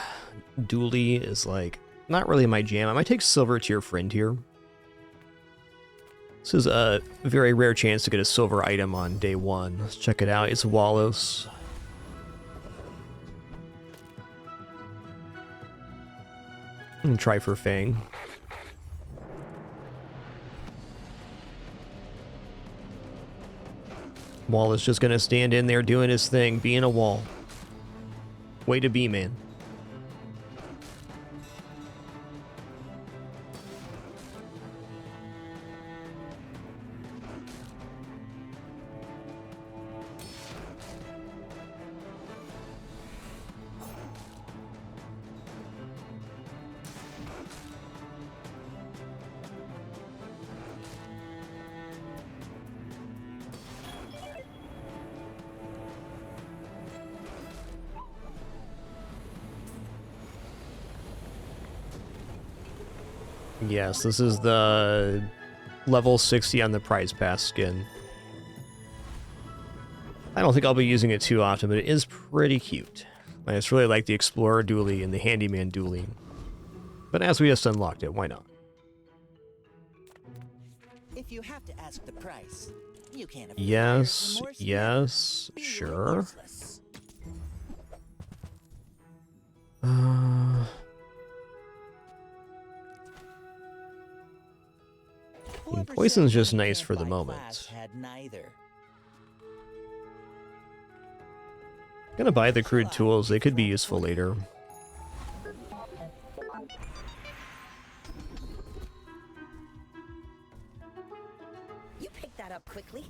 dually is like not really my jam. I might take silver to your friend here. This is a very rare chance to get a silver item on day 1. Let's check it out. It's Wallos. And try for Fang. Wallace just gonna stand in there doing his thing, being a wall. Way to be, man. Yes, this is the level 60 on the prize pass skin. I don't think I'll be using it too often, but it is pretty cute. I just really like the Explorer dually and the Handyman dually. But as we just unlocked it, why not? If you have to ask the price, you can't afford Yes, remorse yes, never. Be sure. remorseless. Whoever Poison's said just you nice can't for the buy moment. class had neither. Gonna buy the crude tools, they could be useful later. You picked that up quickly.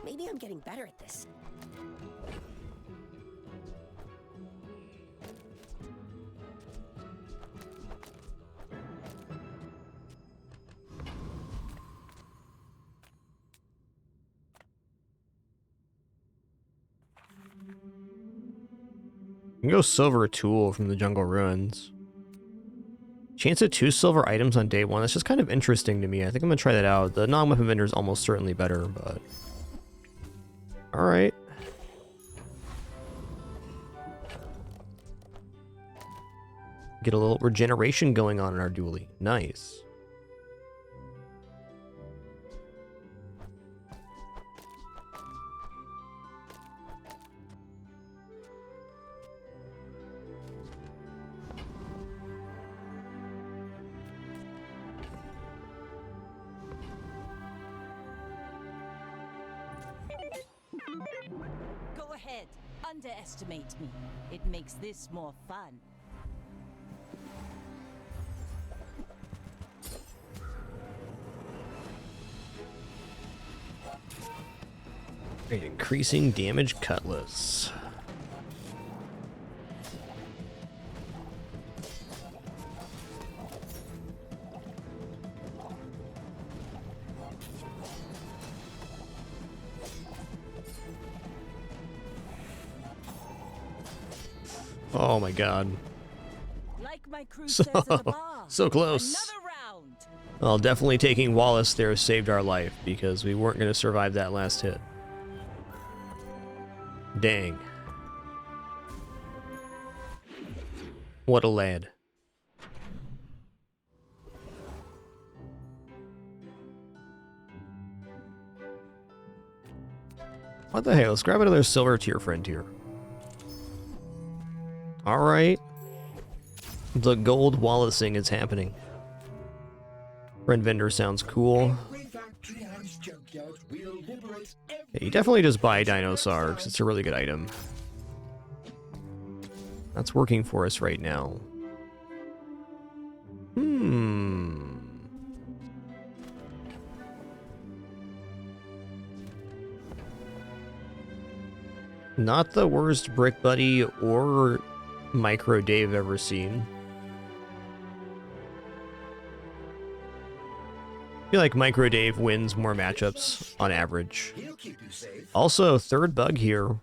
Maybe I'm getting better at this. You can go silver tool from the Jungle Ruins. Chance at 2 silver items on day 1. That's just kind of interesting to me. I think I'm gonna try that out. The non-weapon vendor is almost certainly better, but... Alright. Get a little regeneration going on in our dually. Nice. Go ahead. Underestimate me. It makes this more fun. Great, increasing damage cutlass. Oh my god. Like my crew So, says at the bar. so close. Another round. Well, definitely taking Wallace there saved our life because we weren't going to survive that last hit. Dang. What a lad. What the hell? Let's grab another silver tier friend here. Alright. The gold Wallacing is happening. Friend vendor sounds cool. Yeah, you definitely just buy Dinosaur because it's a really good item. That's working for us right now. Not the worst Brick Buddy or Micro Dave I've ever seen. I feel like Micro Dave wins more matchups on average. Also, third bug here.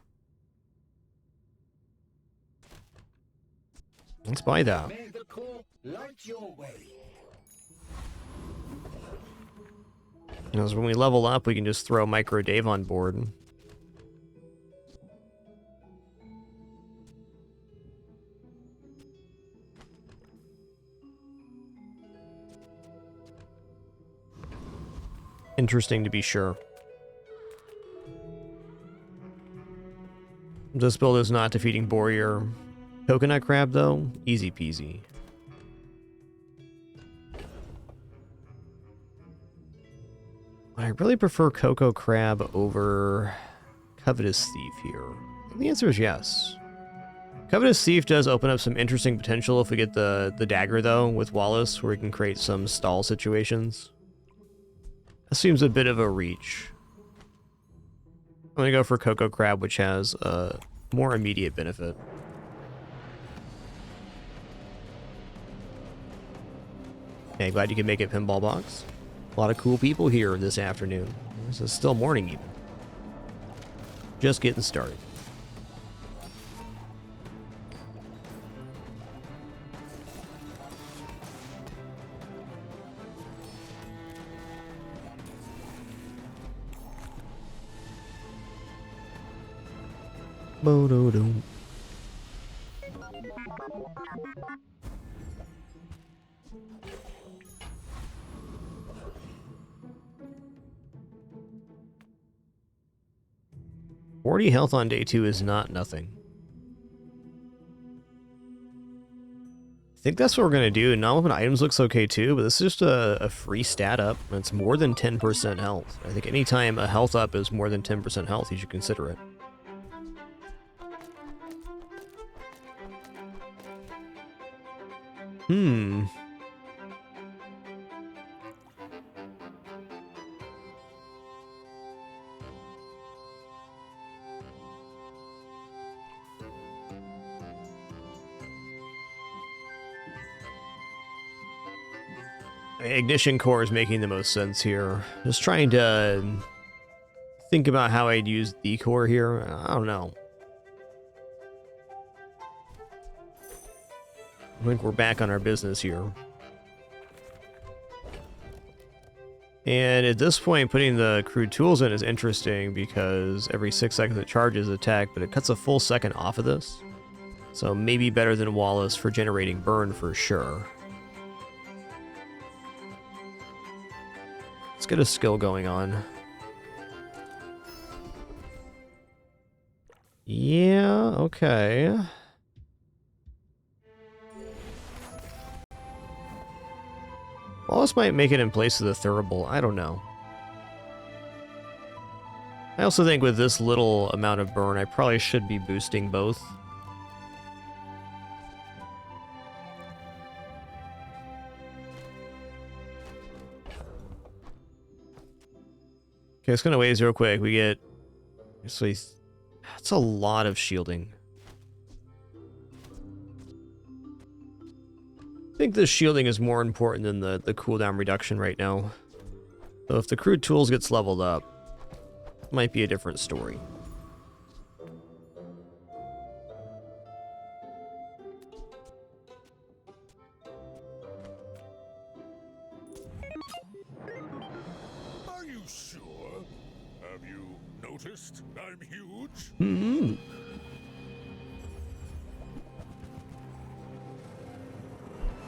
Let's buy that. Because when we level up, we can just throw Micro Dave on board. Interesting to be sure. This build is not defeating Borear. Coconut Crab, though, easy peasy. I really prefer Cocoa Crab over Covetous Thief here? The answer is yes. Covetous Thief does open up some interesting potential if we get the dagger, though, with Wallace, where we can create some stall situations. That seems a bit of a reach. I'm going to go for Cocoa Crab, which has a more immediate benefit. Okay, glad you can make it, Pinball Box. A lot of cool people here this afternoon. This is still morning even. Just getting started. Bo-do-dum. $40 health on day 2 is not nothing. I think that's what we're going to do. Non-weapon items looks okay too, but this is just a free stat up. It's more than 10% health. I think anytime a health up is more than 10% health, you should consider it. Ignition core is making the most sense here. Just trying to think about how I'd use the core here. I don't know. I think we're back on our business here. And at this point, putting the crude tools in is interesting because every 6 seconds it charges attack, but it cuts a full second off of this. So maybe better than Wallace for generating burn for sure. Let's get a skill going on. Yeah, okay. Wallace might make it in place of the Thurible. I don't know. I also think with this little amount of burn, I probably should be boosting both. Okay, let's go to waves real quick. We get... Actually, that's a lot of shielding. I think the shielding is more important than the cooldown reduction right now. So if the crude tools gets leveled up, it might be a different story. Are you sure? Have you noticed I'm huge? Hmm.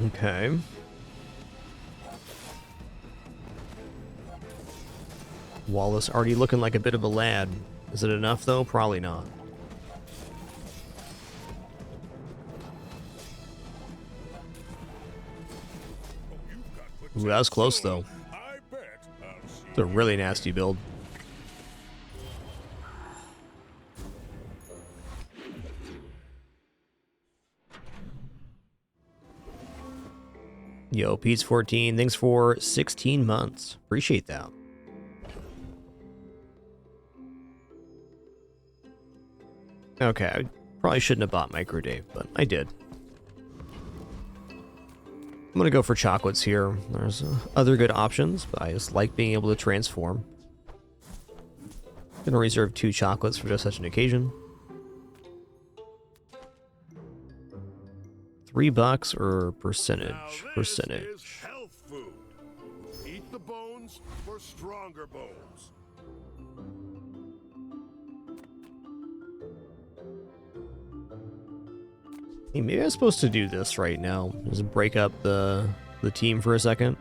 Okay. Wallace already looking like a bit of a lad. Is it enough though? Probably not. Ooh, that was close though. It's a really nasty build. Yo, Pete's 14, thanks for 16 months. Appreciate that. Okay, I probably shouldn't have bought Micro Dave, but I did. I'm gonna go for chocolates here. There's other good options, but I just like being able to transform. Gonna reserve 2 chocolates for just such an occasion. $3 or percentage? Percentage. Is health food. Eat the bones for stronger bones. Hey, maybe I'm supposed to do this right now. Just break up the team for a second.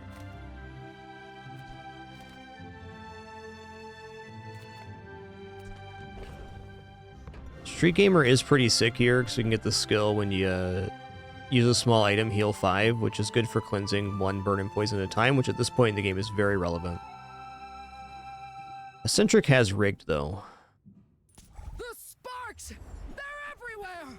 Street Gamer is pretty sick here because we can get the skill when you use a small item, heal 5, which is good for cleansing 1 burn and poison at a time, which at this point in the game is very relevant. Eccentric has rigged though. snakes! They're everywhere!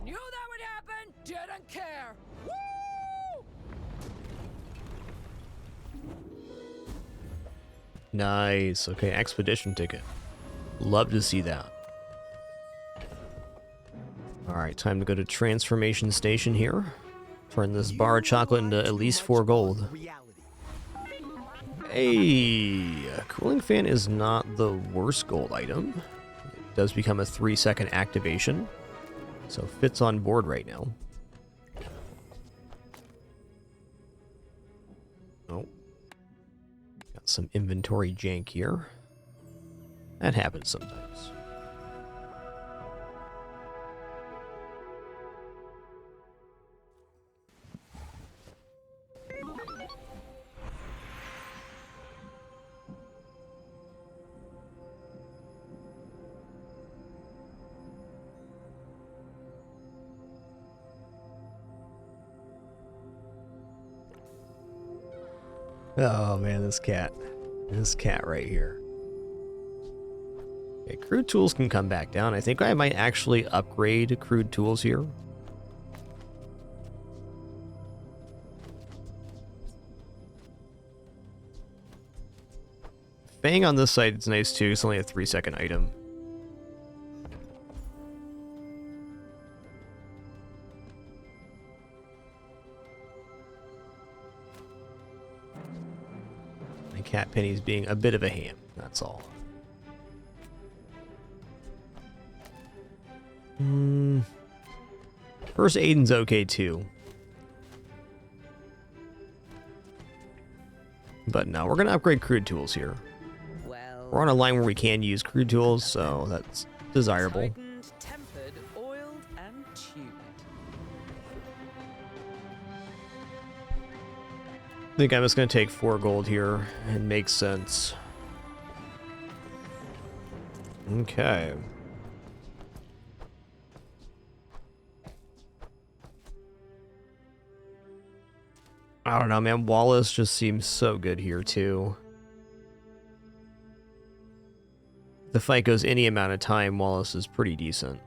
Knew that would happen! Didn't care! Woo! Nice. Okay, expedition ticket. Love to see that. Alright, time to go to transformation station here. Turn this bar of chocolate into at least 4 gold. Hey, cooling fan is not the worst gold item. It does become a 3-second activation. So fits on board right now. Oh. Got some inventory jank here. That happens sometimes. Oh man, this cat. This cat right here. Okay, crude tools can come back down. I think I might actually upgrade crude tools here. Fang on this side is nice too. It's only a 3-second item. Cat Penny's being a bit of a ham, that's all. First Aiden's okay too. But no, we're gonna upgrade crude tools here. Well, We're on a line where we can use crude tools, so that's desirable. Tightened, tempered, oiled, and tuned. I think I'm just going to take 4 gold here. It makes sense. Okay. I don't know, man. Wallace just seems so good here, too. If the fight goes any amount of time, Wallace is pretty decent.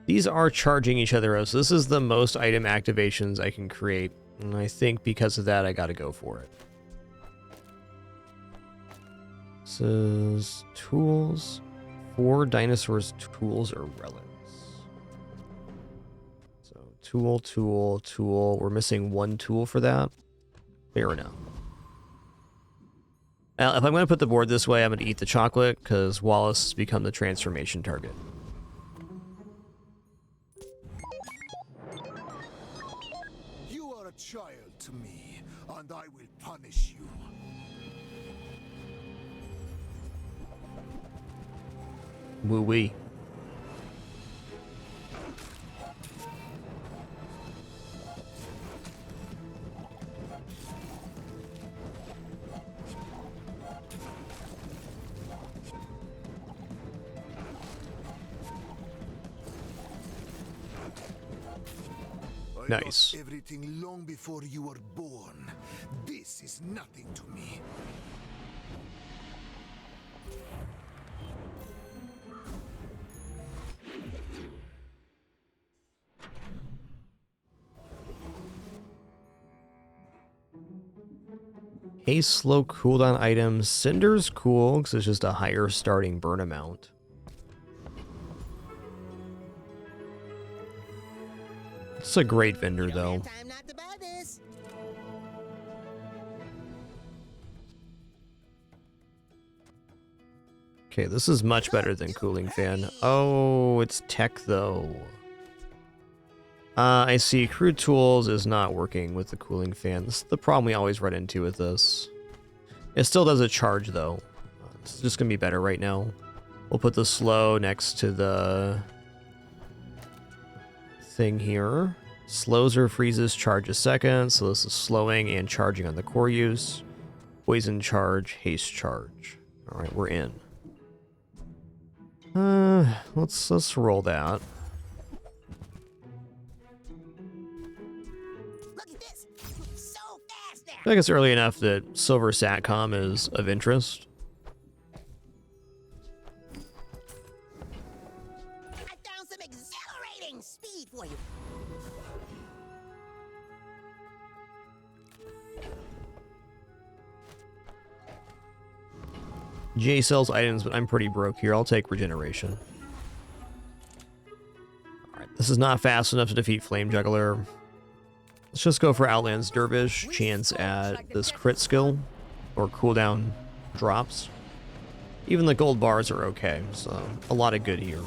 These are charging each other up, so this is the most item activations I can create, and I think because of that I gotta go for it. This is tools. 4 dinosaurs tools or relics. So tool, tool, tool. We're missing 1 tool for that. Fair enough. Now, if I'm going to put the board this way, I'm going to eat the chocolate, because Wallace has become the transformation target. You are a child to me, and I will punish you. Woo-wee. Nice. Lost everything long before you were born. This is nothing to me. A slow cooldown item. Cinder's cool because it's just a higher starting burn amount. It's a great vendor though. Time not to buy this. Okay, this is much better than cooling fan. Oh, it's tech though. I see. Crude tools is not working with the cooling fan. This is the problem we always run into with this. It still does a charge though. It's just gonna be better right now. We'll put the slow next to the thing here. Slows or freezes charge a second, so this is slowing and charging on the core use. Poison charge, haste charge. All right, we're in. Let's roll that. Look at this! So fast now! I think it's early enough that Silver Satcom is of interest. I found some exhilarating speed for you. Jay sells items, but I'm pretty broke here. I'll take regeneration. Alright, this is not fast enough to defeat Flame Juggler. Let's just go for Outland's Dervish. Chance at this crit skill, or cooldown drops. Even the gold bars are okay, so a lot of good here.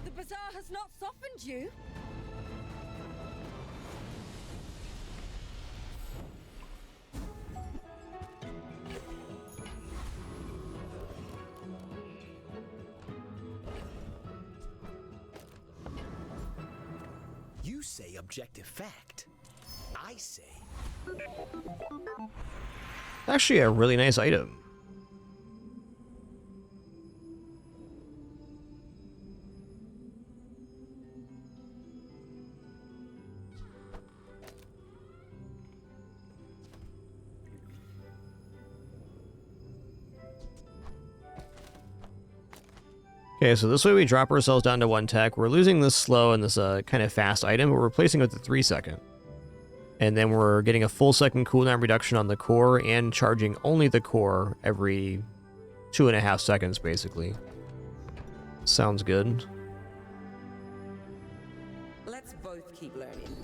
The Bazaar has not softened you. You say objective fact. I say Actually, a really nice item. Okay, so this way we drop ourselves down to 1 tech. We're losing this slow and this kind of fast item, but we're replacing it with the 3 second. And then we're getting a full second cooldown reduction on the core and charging only the core every 2.5 seconds, basically. Sounds good. Let's both keep learning.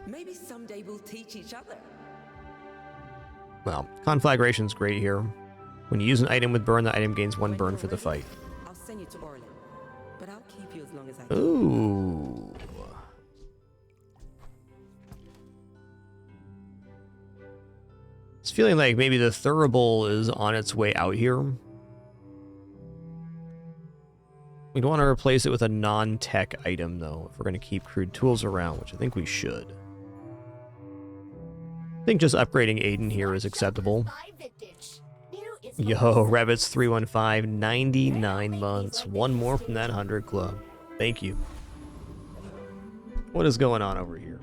Maybe someday we'll teach each other. Well, Conflagration's great here. When you use an item with burn, the item gains 1 burn for the fight. I'll send you to Orlin, but I'll keep you as long as I can. Ooh. It's feeling like maybe the Thurible is on its way out here. We'd want to replace it with a non-tech item, though, if we're going to keep crude tools around, which I think we should. I think just upgrading Aiden here is acceptable. Yo, Rabbits315, 99 months. One more from that 100 club. Thank you. What is going on over here?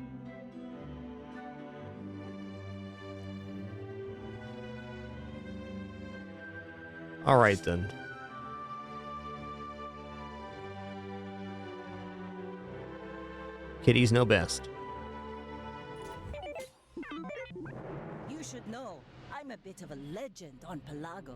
Alright then. Kitties know best. You should know, I'm a bit of a legend on Pelago.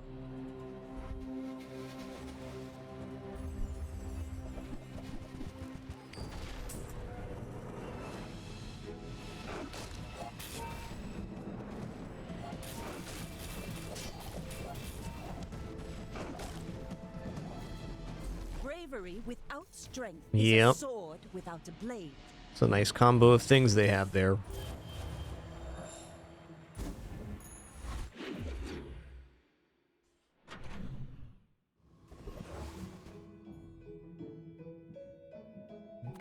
Bravery without strength is Yep. a sword without a blade. It's a nice combo of things they have there.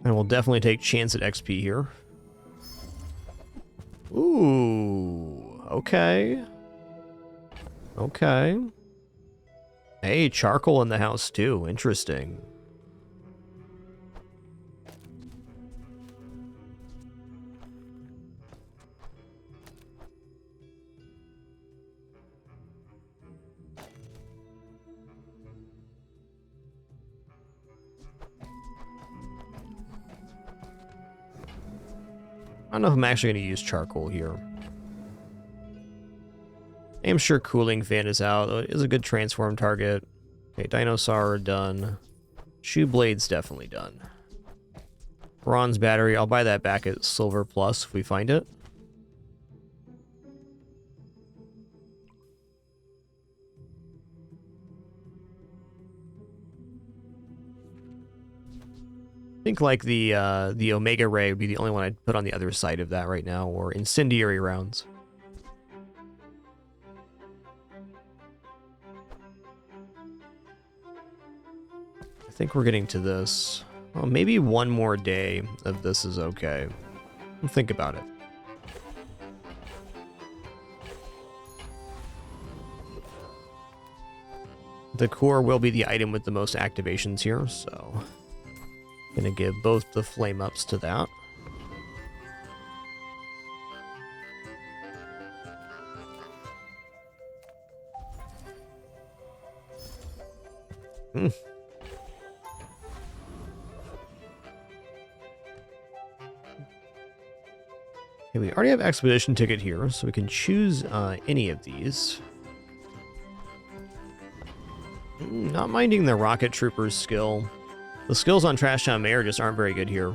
And we'll definitely take chance at XP here. Ooh, okay. Okay. Hey, charcoal in the house too. Interesting. I don't know if I'm actually going to use charcoal here. I am sure Cooling Fan is out. It is a good transform target. Okay, Dinosaur done. Shoe Blade's definitely done. Bronze Battery, I'll buy that back at Silver Plus if we find it. I think like the Omega Ray would be the only one I'd put on the other side of that right now, or incendiary rounds. I think we're getting to this. Well, maybe one more day of this is okay. Think about it. The core will be the item with the most activations here, so gonna give both the flame ups to that. Okay, we already have expedition ticket here, so we can choose any of these. Not minding the rocket trooper's skill. The skills on Trash Town Mayor just aren't very good here.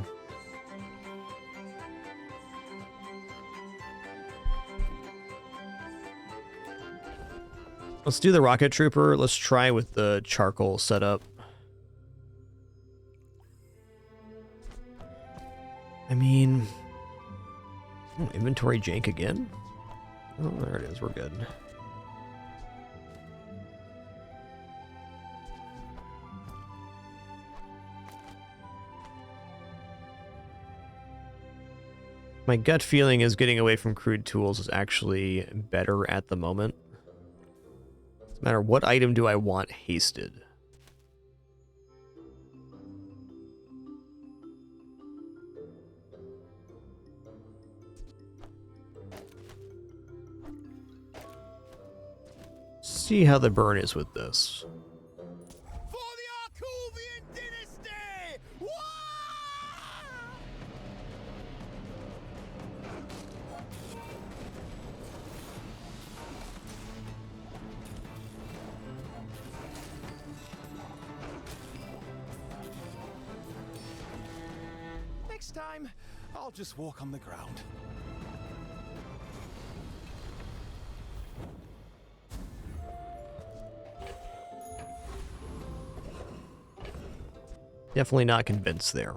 Let's do the rocket trooper. Let's try with the charcoal setup. I mean, inventory jank again? Oh, there it is. We're good. My gut feeling is getting away from crude tools is actually better at the moment. No matter what item do I want hasted. See how the burn is with this. Next time, I'll just walk on the ground. Definitely not convinced there.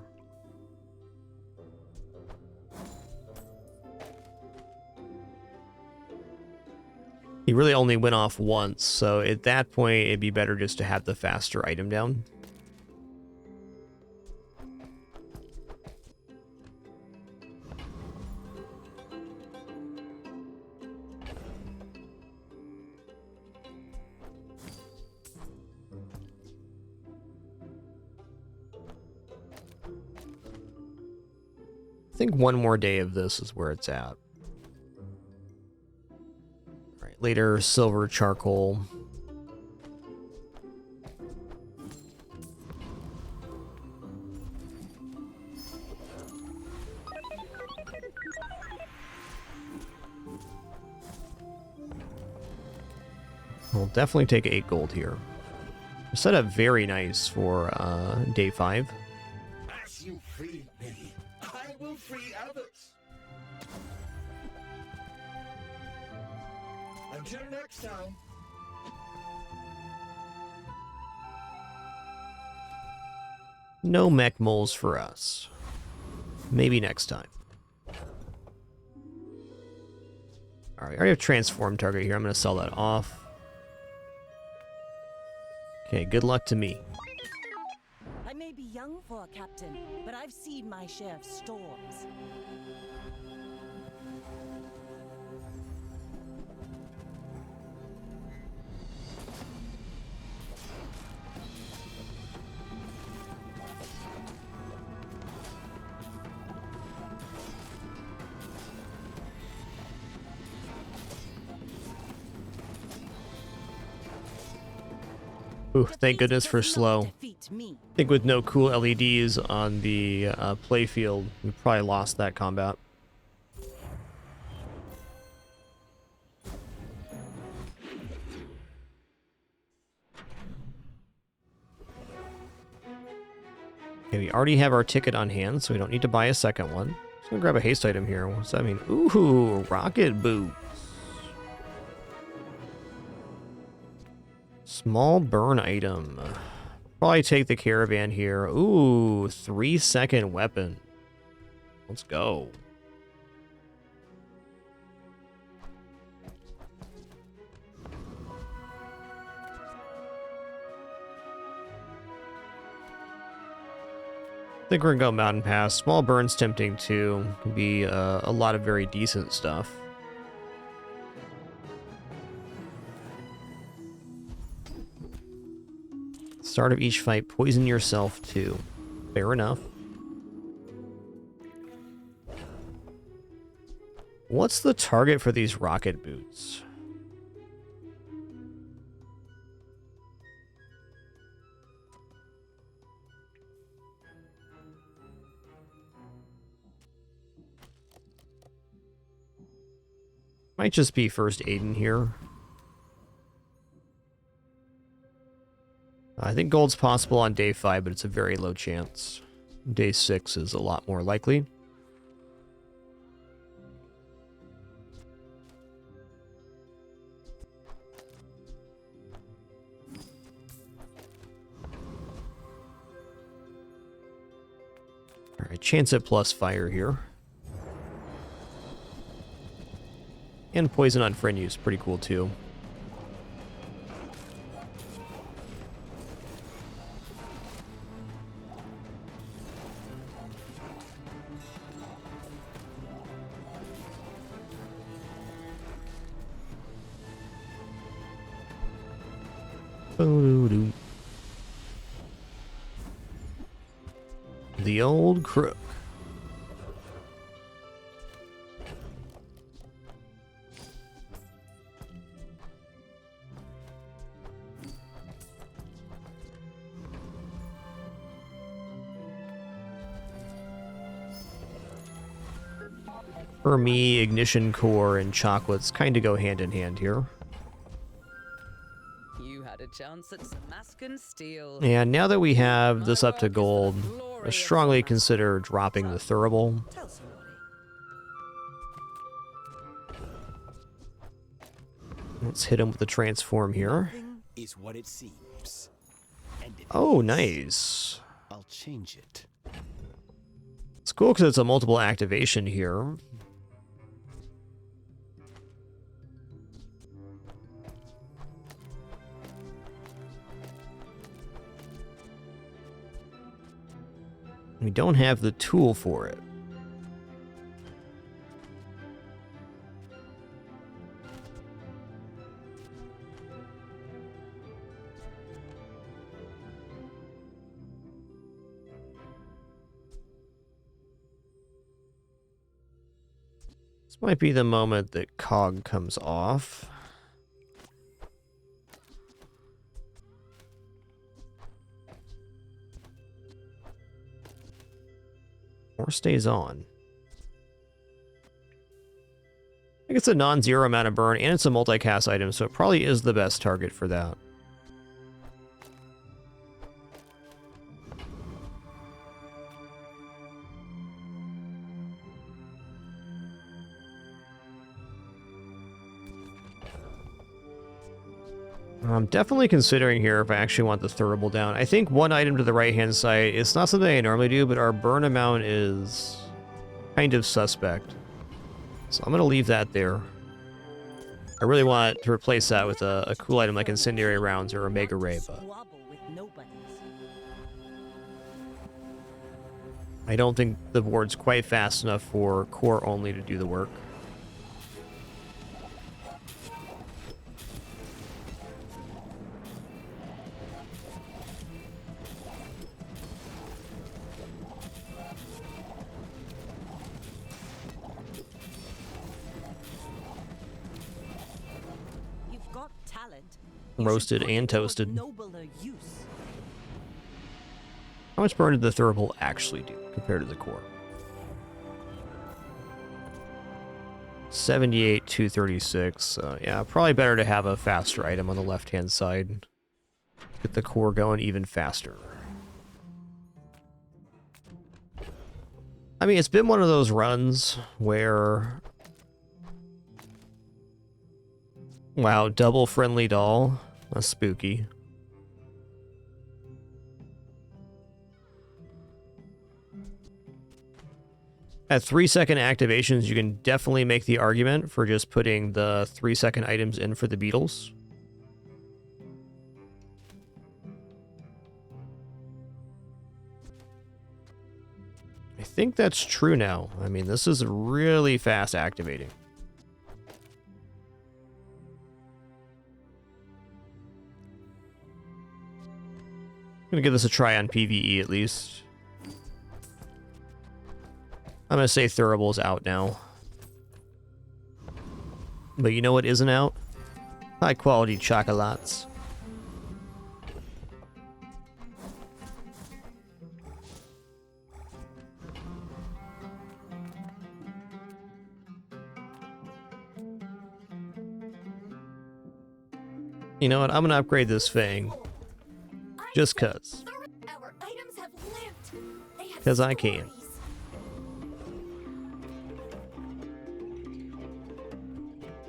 He really only went off once, so at that point it'd be better just to have the faster item down. I think one more day of this is where it's at. Right, later, silver charcoal. We'll definitely take 8 gold here. Set up very nice for day 5. As you free me, I will free others. Until next time. No mech moles for us. Maybe next time. Alright, I already have transform target here. I'm going to sell that off. Okay, good luck to me. I may be young for a captain, but I've seen my share of storms. Ooh, thank goodness for slow. I think with no cool LEDs on the playfield, we probably lost that combat. Okay, we already have our ticket on hand, so we don't need to buy a second one. Just gonna grab a haste item here. What's that mean? Ooh, rocket boots. Small burn item. Probably take the caravan here. Ooh, 3-second weapon. Let's go. I think we're gonna go Mountain Pass. Small Burn's tempting too. Can be a lot of very decent stuff. Start of each fight, poison yourself too. Fair enough. What's the target for these rocket boots? Might just be first aid in here. I think gold's possible on day 5, but it's a very low chance. Day 6 is a lot more likely. Alright, chance at plus fire here. And poison on friend use, pretty cool too. The old crook. For me, ignition core and chocolates kind of go hand in hand here. You had a chance at Samaskan steel. And now that we have this up to gold, I strongly consider dropping the Thurible. Let's hit him with the transform here. Is what it seems. And if Oh, it is, nice. I'll change it. It's cool because it's a multiple activation here. We don't have the tool for it. This might be the moment that Cog comes off. Or stays on. I think it's a non-zero amount of burn, and it's a multicast item, so it probably is the best target for that. I'm definitely considering here if I actually want the Thurible down. I think one item to the right-hand side, it's not something I normally do, but our burn amount is kind of suspect. So I'm going to leave that there. I really want to replace that with a cool item like Incendiary Rounds or Omega Ray, but I don't think the board's quite fast enough for core only to do the work. Roasted and toasted. How much burn did the Thurible actually do compared to the core? 78, 236. Yeah, probably better to have a faster item on the left-hand side. Get the core going even faster. I mean, it's been one of those runs where... Wow, double friendly doll. That's spooky. At 3-second activations, you can definitely make the argument for just putting the 3-second items in for the beetles. I think that's true now. I mean, this is really fast activating. I'm gonna give this a try on PvE at least. I'm gonna say Thurible's out now. But you know what isn't out? High quality chocolates. You know what? I'm gonna upgrade this Fang. Just cuz. Our items have lived. They have Cuz I can. stories.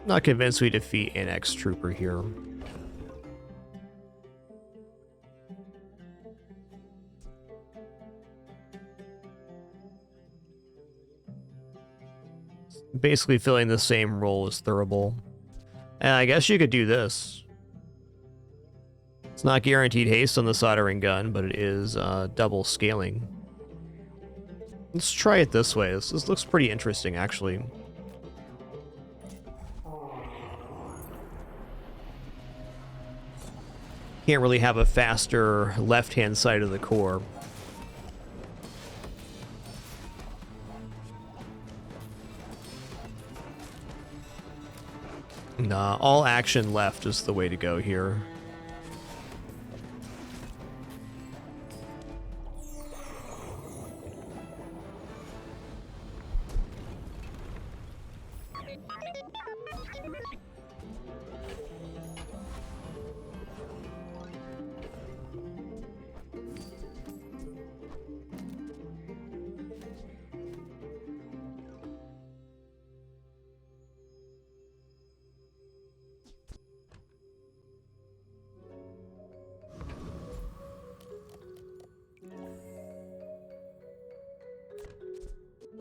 Not convinced we defeat an ex-trooper here. Basically filling the same role as Thurible. And I guess you could do this. It's not guaranteed haste on the soldering gun, but it is double scaling. Let's try it this way. This looks pretty interesting, actually. Can't really have a faster left-hand side of the core. Nah, all action left is the way to go here.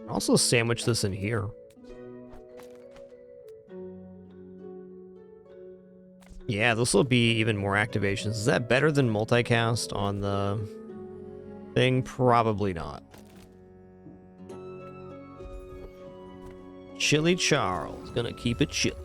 Also sandwich this in here. Yeah, this will be even more activations. Is that better than multicast on the thing? Probably not. Chilly Charles, gonna keep it chilly.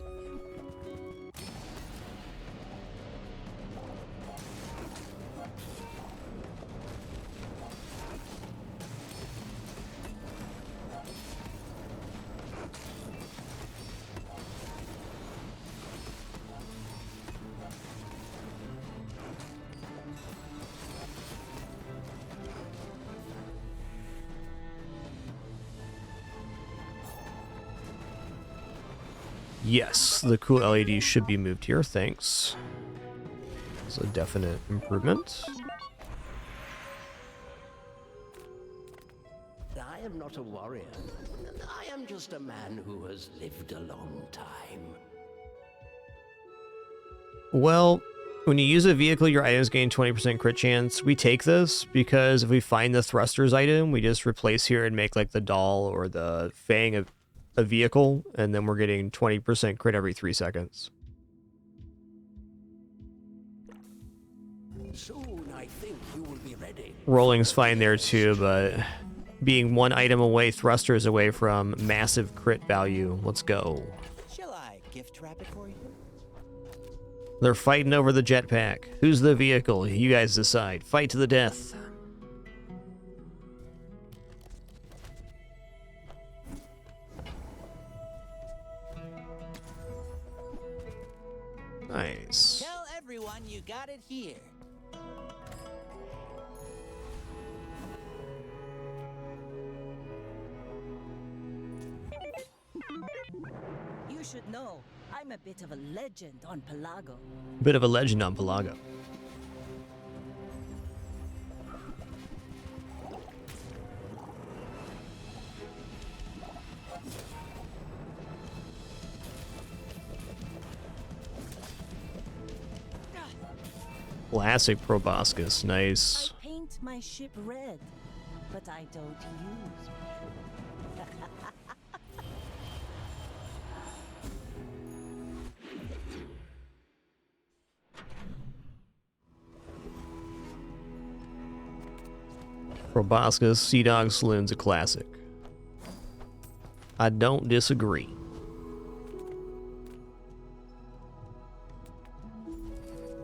Yes, the cool LED should be moved here, thanks. It's a definite improvement. I am not a warrior. I am just a man who has lived a long time. Well, when you use a vehicle, your items gain 20% crit chance. We take this because if we find the thrusters item, we just replace here and make like the doll or the fang a vehicle, and then we're getting 20% crit every 3 seconds. Soon I think you will be ready. Rolling's fine there too, but being one item away, thrusters away from massive crit value. Let's go. Shall I gift wrap it for you? They're fighting over the jetpack. Who's the vehicle? You guys decide. Fight to the death. Nice. Tell everyone you got it here. You should know, I'm a bit of a legend on Pelago. Bit of a legend on Pelago. Classic proboscis, nice. I paint my ship red, but I don't use red. Proboscis Sea Dog Saloon's a classic. I don't disagree.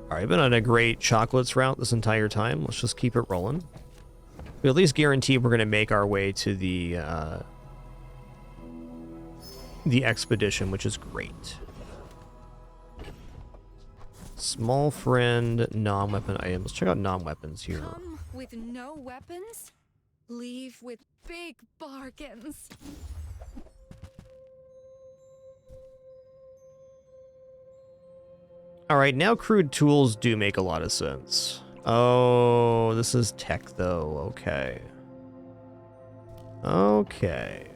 Alright, I've been on a great chocolates route this entire time. Let's just keep it rolling. We at least guarantee we're going to make our way to the expedition, which is great. Small friend, non-weapon items. Let's check out non-weapons here. Come with no weapons, leave with big bargains. Alright, now crude tools do make a lot of sense. Oh, this is tech though. Okay. Okay.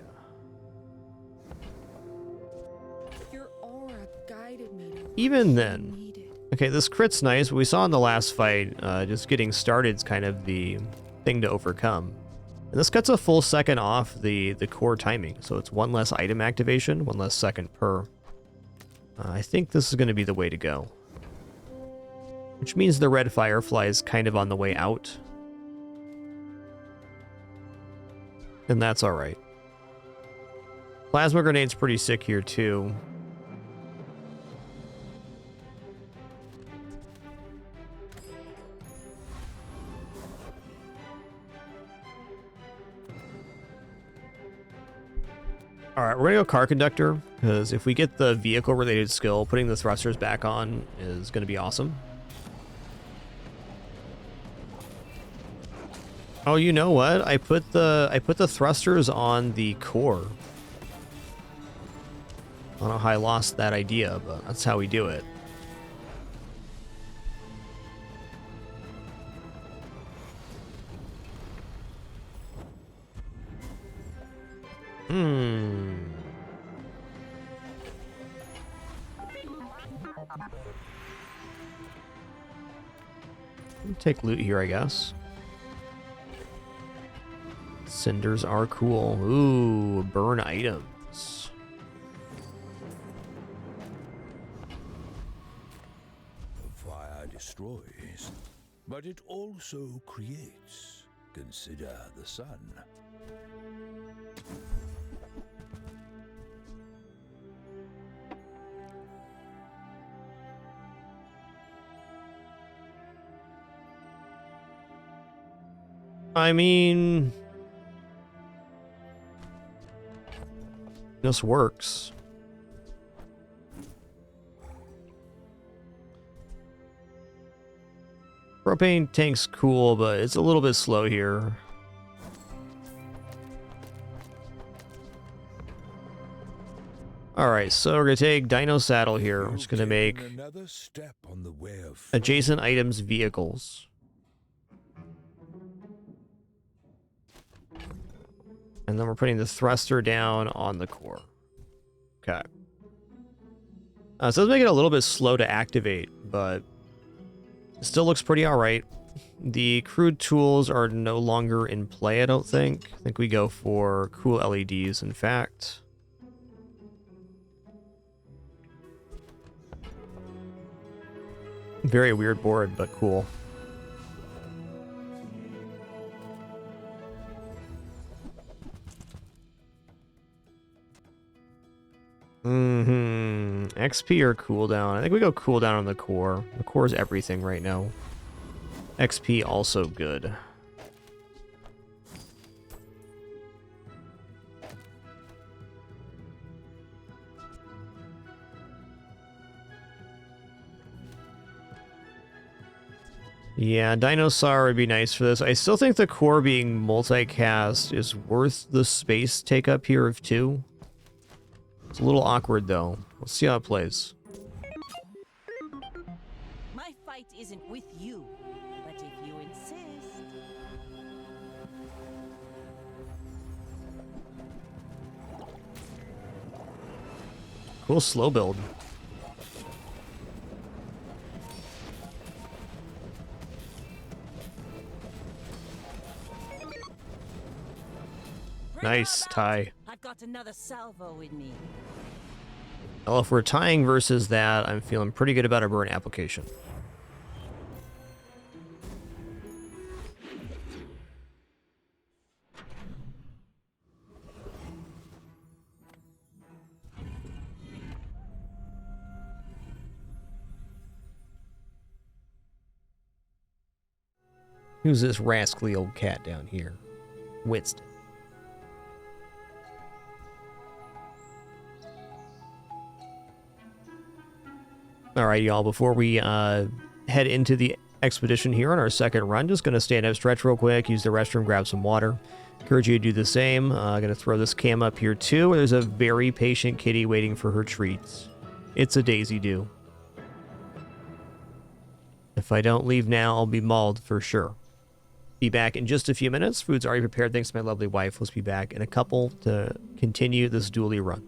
Your aura guided me to Even then. Okay, this crit's nice, but we saw in the last fight, just getting started is kind of the thing to overcome. And this cuts a full second off the core timing, so it's one less item activation, one less second per. I think this is going to be the way to go. Which means the red firefly is kind of on the way out. And that's alright. Plasma grenade's pretty sick here too. Alright, we're gonna go car conductor, because if we get the vehicle related skill, putting the thrusters back on is gonna be awesome. Oh, you know what? I put the thrusters on the core. I don't know how I lost that idea, but that's how we do it. Take loot here, I guess. Cinders are cool. Ooh, burn items. Fire destroys, but it also creates. Consider the sun. I mean, this works. Propane tank's cool, but it's a little bit slow here. Alright, so we're going to take Dino Saddle here. We're just going to make adjacent items vehicles. And then we're putting the thruster down on the core. Okay. So let's make it a little bit slow to activate, but it still looks pretty alright. The crude tools are no longer in play, I don't think. I think we go for cool LEDs, in fact. Very weird board, but cool. XP or cooldown? I think we go cooldown on the core. The core is everything right now. XP also good. Yeah, Dinosaur would be nice for this. I still think the core being multicast is worth the space take up here of 2. It's a little awkward though. Let's see how it plays. My fight isn't with you, but if you insist. Cool slow build. Nice tie. I've got another salvo in me. Well, if we're tying versus that, I'm feeling pretty good about our burn application. Who's this rascally old cat down here? Winston. All right, y'all, before we head into the expedition here on our second run, just going to stand up, stretch real quick, use the restroom, grab some water. Encourage you to do the same. I'm going to throw this cam up here too. There's a very patient kitty waiting for her treats. It's a Daisy Doo. If I don't leave now, I'll be mauled for sure. Be back in just a few minutes. Food's already prepared thanks to my lovely wife. Let's be back in a couple to continue this dually run.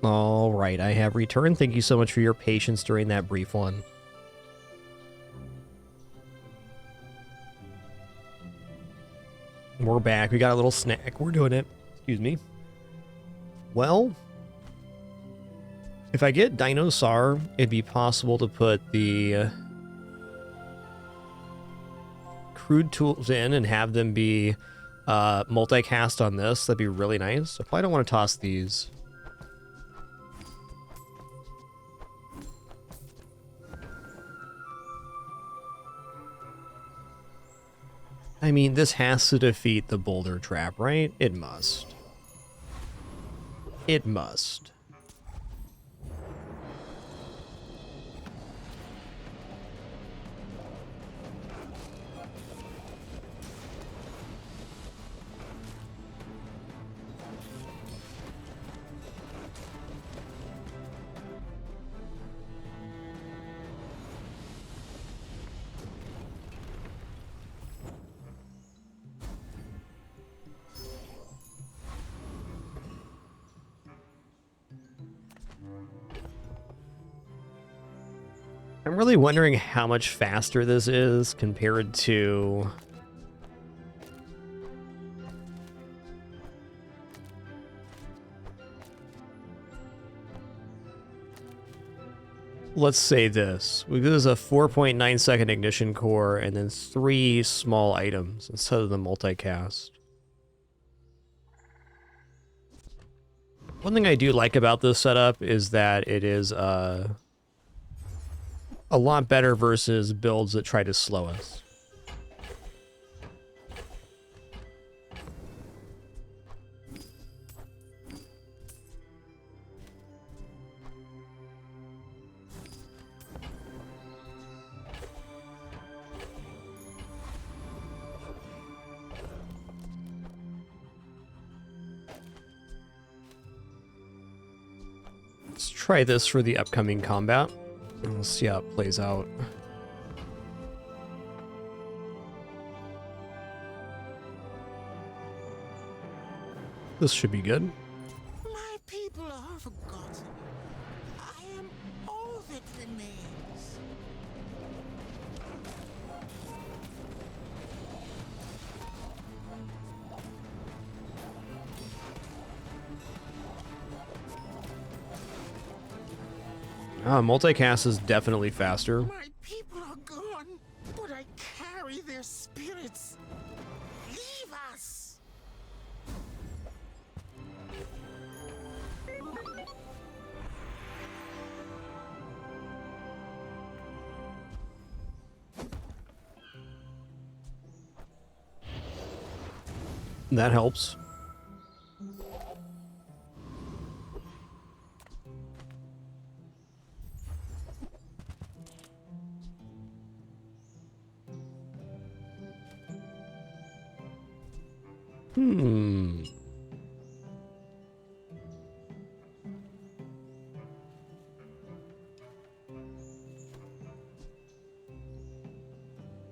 All right, I have returned. Thank you so much for your patience during that brief one. We're back. We got a little snack. We're doing it. Excuse me. Well, if I get Dinosaur, it'd be possible to put the crude tools in and have them be multicast on this. That'd be really nice. I probably don't want to toss these. I mean, this has to defeat the boulder trap, right? It must. It must. I'm really wondering how much faster this is compared to... Let's say this. We do a 4.9 second ignition core and then 3 small items instead of the multicast. One thing I do like about this setup is that it is a lot better versus builds that try to slow us. Let's try this for the upcoming combat. We'll see how it plays out. This should be good. My people are forgotten. I am all that remains. Multicast is definitely faster. My people are gone, but I carry their spirits. Leave us. That helps.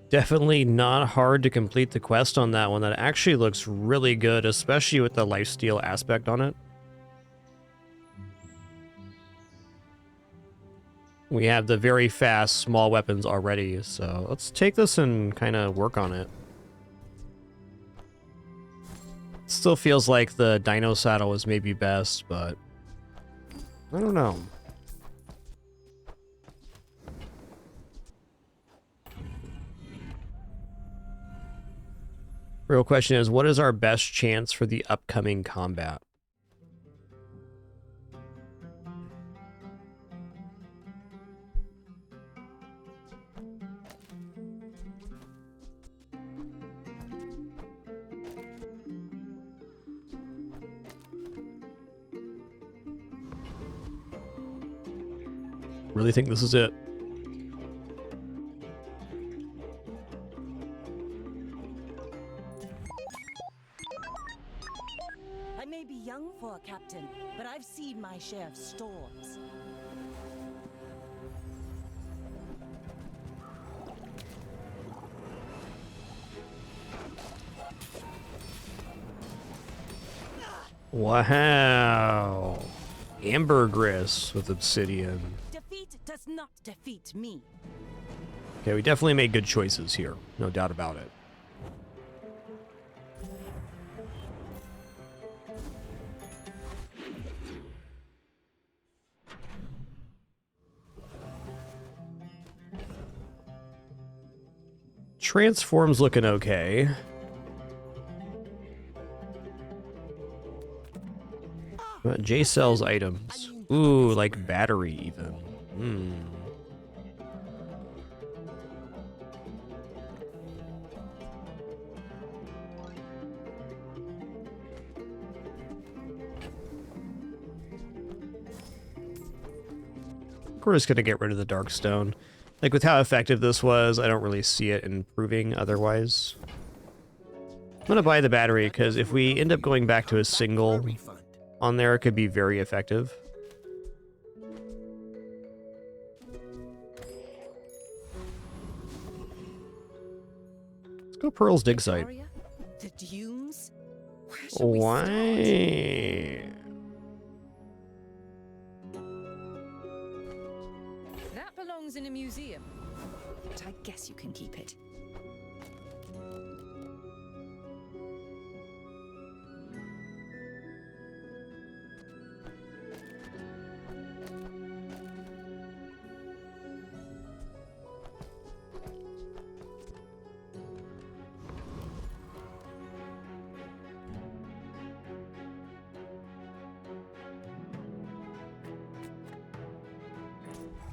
Definitely not hard to complete the quest on that one. That actually looks really good, especially with the lifesteal aspect on it. We have the very fast small weapons already, so let's take this and kind of work on it. Still feels like the Dino Saddle is maybe best, but I don't know. Real question is, what is our best chance for the upcoming combat? Really think this is it. I may be young for a captain, but I've seen my share of storms. Wow. Ambergris with obsidian. Defeat does not defeat me. Okay, we definitely made good choices here. No doubt about it. Transform's looking okay. J sells items. Ooh, like battery even. Hmm. We're just gonna get rid of the dark stone. Like, with how effective this was, I don't really see it improving otherwise. I'm gonna buy the battery, because if we end up going back to a single on there, it could be very effective. Let's go Pearl's dig site. The dunes? Why? That belongs in a museum. But I guess you can keep it.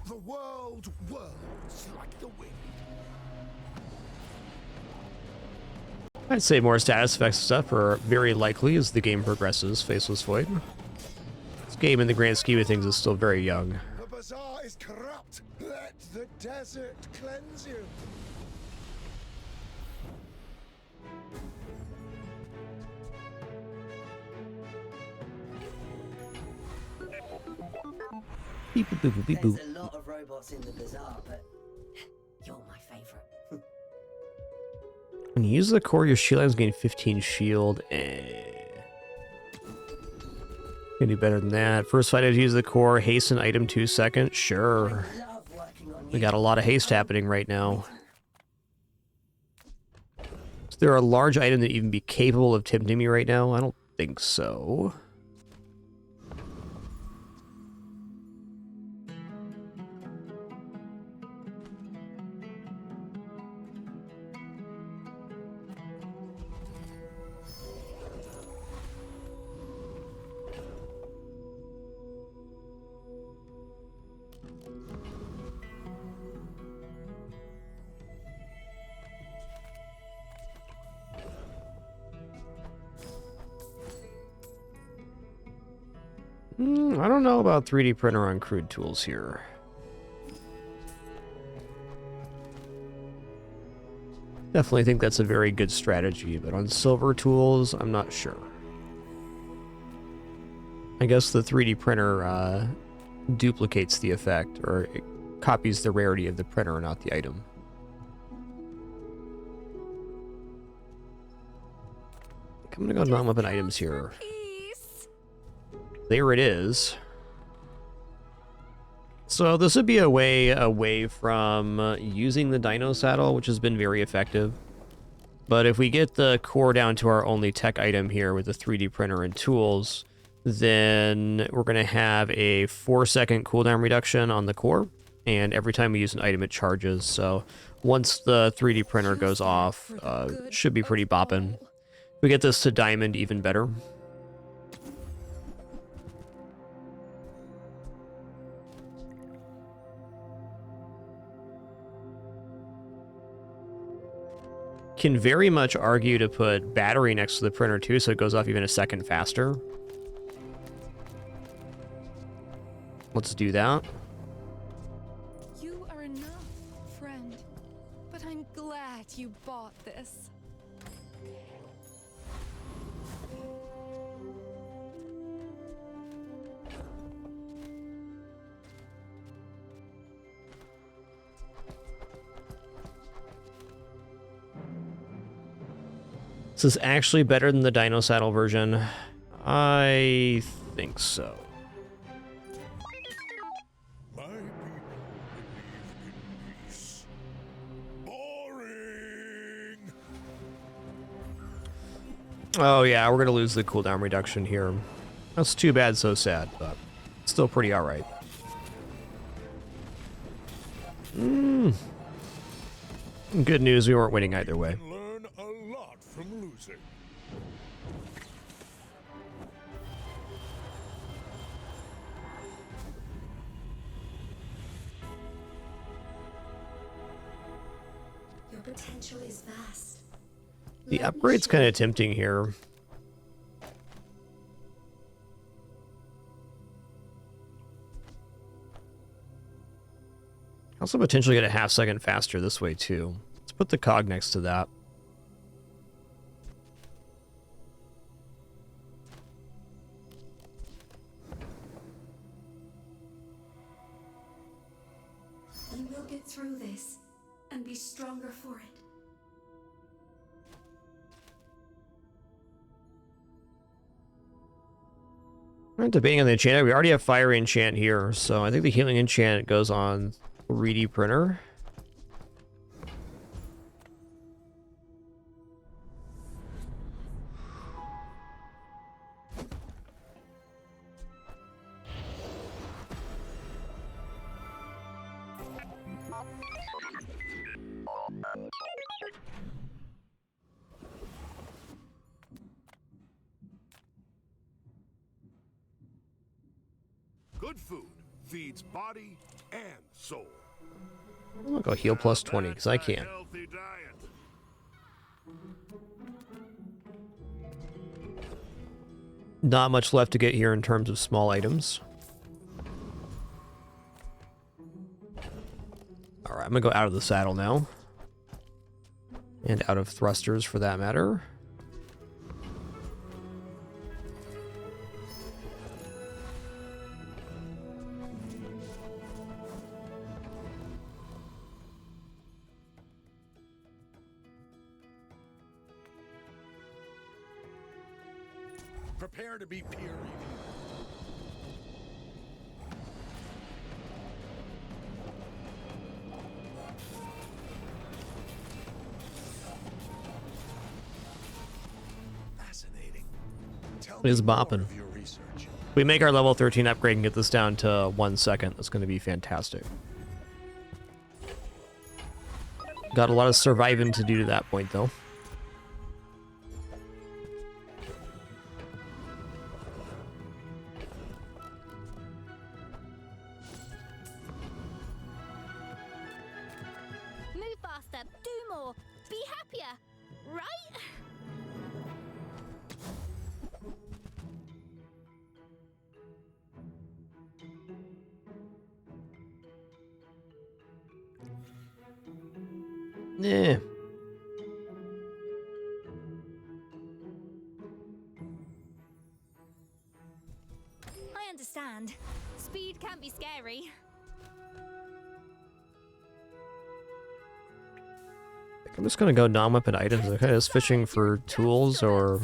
The world whirls like the wind. I'd say more status effects stuff are very likely as the game progresses, Faceless Void. This game, in the grand scheme of things, is still very young. The Bazaar is corrupt. Let the desert cleanse you. Beep, boop, boop, beep, boop. There's a lot of robots in the Bazaar, but you're my favorite. When you use the core, your shield items gain 15 shield. Can do better than that. First fight, I'd use the core. Hasten item 2 seconds. Sure. We got a lot of haste happening right now. Is there a large item that even be capable of tempting me right now? I don't think so. I don't know about 3D printer on crude tools here. Definitely think that's a very good strategy, but on silver tools, I'm not sure. I guess the 3D printer duplicates the effect, or it copies the rarity of the printer, not the item. I'm gonna go non-weapon items here. There it is. So this would be a way away from using the Dino Saddle, which has been very effective. But if we get the core down to our only tech item here with the 3D printer and tools, then we're going to have a 4-second cooldown reduction on the core. And every time we use an item, it charges. So once the 3D printer goes off, it should be pretty bopping. If we get this to diamond, even better. Can very much argue to put battery next to the printer too, so it goes off even a second faster. Let's do that. You are enough, friend. But I'm glad you bought this. This is actually better than the Dino Saddle version. I think so. Oh yeah, we're gonna lose the cooldown reduction here. That's too bad, so sad, but still pretty alright. Good news, we weren't winning either way. Learn a lot from losing. Your potential is vast. The upgrade's kind of tempting here. Also potentially get a half-second faster this way too. Let's put the cog next to that. You will get through this and be stronger for it. I'm debating on the enchant. We already have fire enchant here, so I think the healing enchant goes on 3D printer. Good food feeds body and soul. I'll go heal plus 20 because I can. Healthy diet. Not much left to get here in terms of small items. Alright, I'm gonna go out of the saddle now. And out of thrusters for that matter. Prepare to be peer reviewed. Fascinating. It is bopping. We make our level 13 upgrade and get this down to 1 second. That's going to be fantastic. Got a lot of surviving to do to that point, though. Move faster, do more, be happier, right? Eh. I understand. Speed can be scary. I'm just gonna go non-weapon items. I'm kind of just fishing for tools or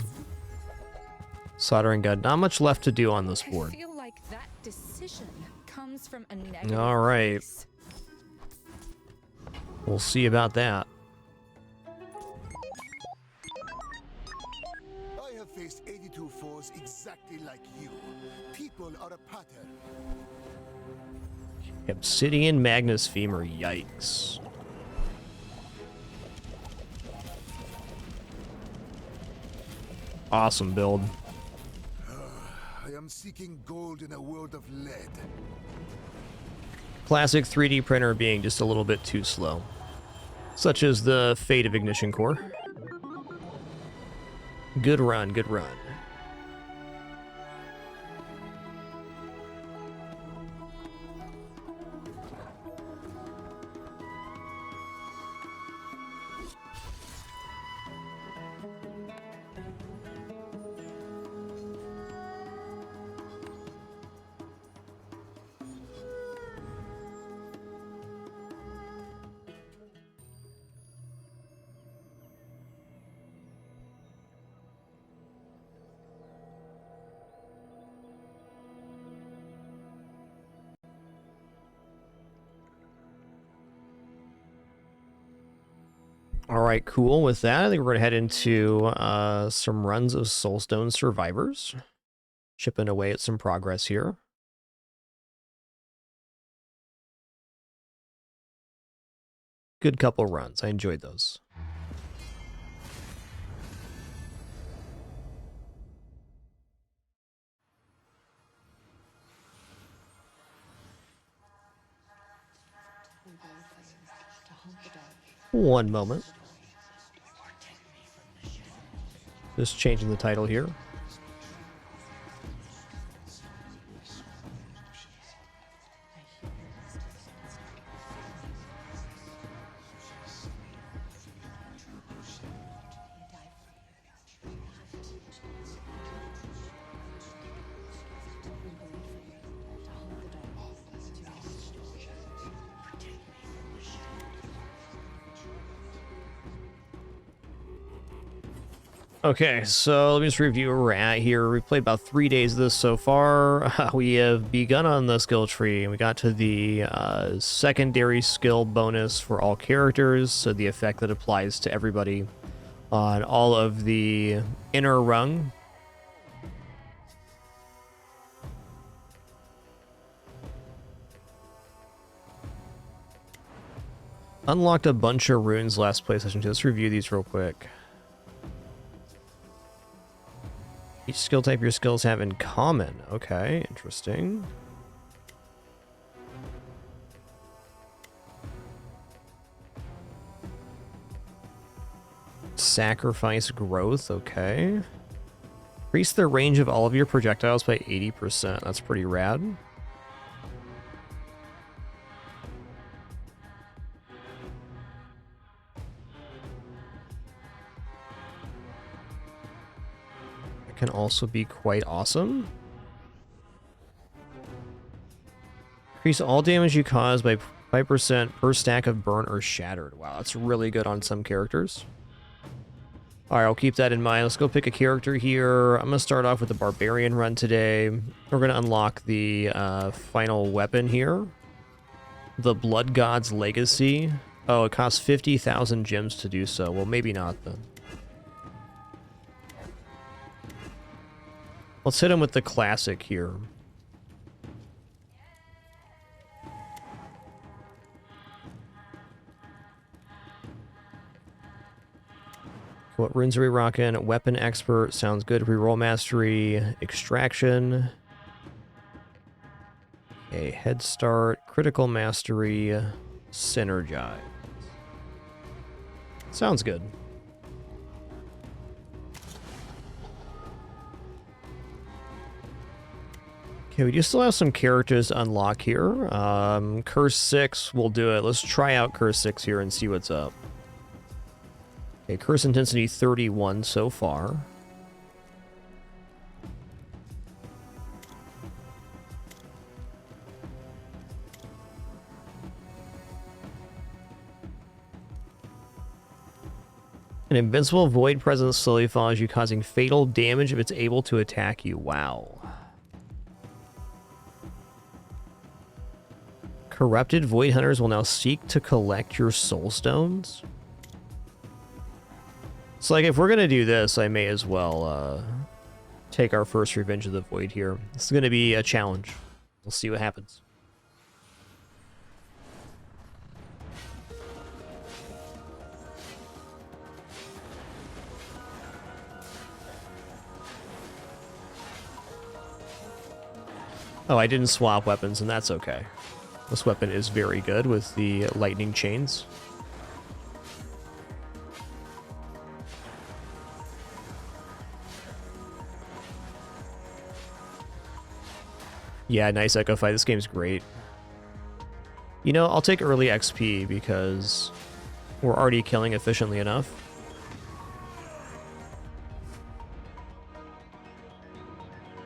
soldering gun. Not much left to do on this board. I feel like that decision comes from a negative All right. place. We'll see about that. I have faced 82 foes exactly like you. People are a pattern. Obsidian Magnus Femur. Yikes. Awesome build. I am seeking gold in a world of lead. Classic 3D printer being just a little bit too slow. Such as the fate of Ignition Core. Good run, good run. All right, cool. With that, I think we're going to head into some runs of Soulstone Survivors. Chipping away at some progress here. Good couple runs. I enjoyed those. One moment. Just changing the title here. Okay, so let me just review where we're at here. We've played about 3 days of this so far. We have begun on the skill tree, and we got to the secondary skill bonus for all characters, so the effect that applies to everybody on all of the inner rung. Unlocked a bunch of runes last play session too. Let's review these real quick. Each skill type your skills have in common. Okay, interesting. Sacrifice growth, okay. Increase the range of all of your projectiles by 80%. That's pretty rad. Can also be quite awesome. Increase all damage you cause by 5% per stack of burnt or shattered. Wow, that's really good on some characters. Alright, I'll keep that in mind. Let's go pick a character here. I'm going to start off with the Barbarian run today. We're going to unlock the final weapon here. The Blood God's Legacy. Oh, it costs 50,000 gems to do so. Well, maybe not then. Let's hit him with the classic here. What runes are we rocking? Weapon Expert sounds good. Reroll Mastery, Extraction. Okay, Head Start, Critical Mastery, Synergize. Sounds good. Okay, we do still have some characters to unlock here. Curse 6 will do it. Let's try out Curse 6 here and see what's up. Okay, Curse Intensity 31 so far. An invincible void presence slowly follows you, causing fatal damage if it's able to attack you. Wow. Corrupted Void Hunters will now seek to collect your soul stones. So, like, if we're going to do this, I may as well take our first Revenge of the Void here. This is going to be a challenge. We'll see what happens. Oh, I didn't swap weapons, and that's okay. This weapon is very good with the lightning chains. Yeah, nice Echo Fight. This game's great. You know, I'll take early XP because we're already killing efficiently enough.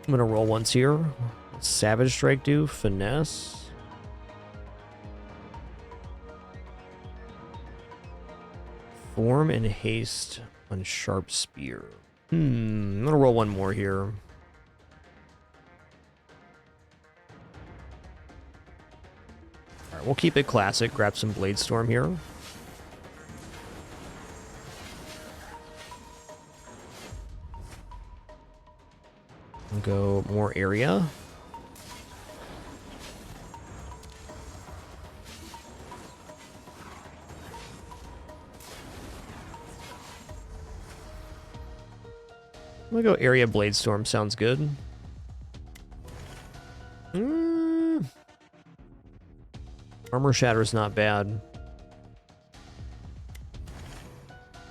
I'm gonna roll once here. Savage Strike do? Finesse. Form and haste on Sharp Spear. I'm gonna roll one more here. Alright, we'll keep it classic. Grab some Blade Storm here. Go more area. I'm gonna go area Blade Storm, sounds good. Armor Shatter's not bad.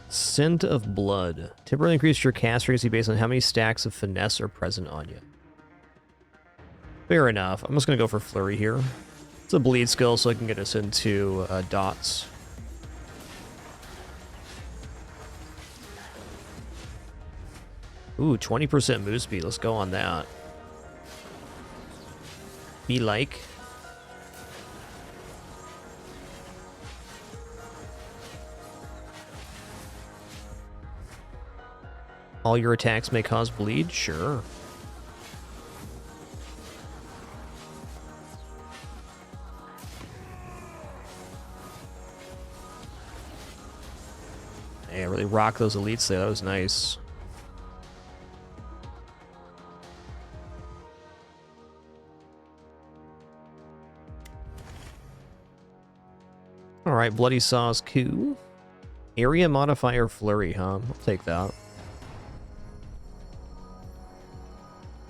Scent of Blood. Temporarily increase your cast frequency based on how many stacks of finesse are present on you. Fair enough. I'm just gonna go for Flurry here. It's a bleed skill, so I can get us into dots. Ooh, 20% move speed. Let's go on that. Be like. All your attacks may cause bleed? Sure. Hey, I really rocked those elites there. That was nice. Alright, Bloody Saw's cool. Area modifier Flurry, huh? I'll take that.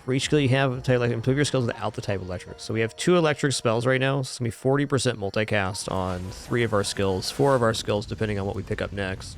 For each skill you have, improve your skills without the type electric. So we have 2 electric spells right now. So it's going to be 40% multicast on 3 of our skills, 4 of our skills, depending on what we pick up next.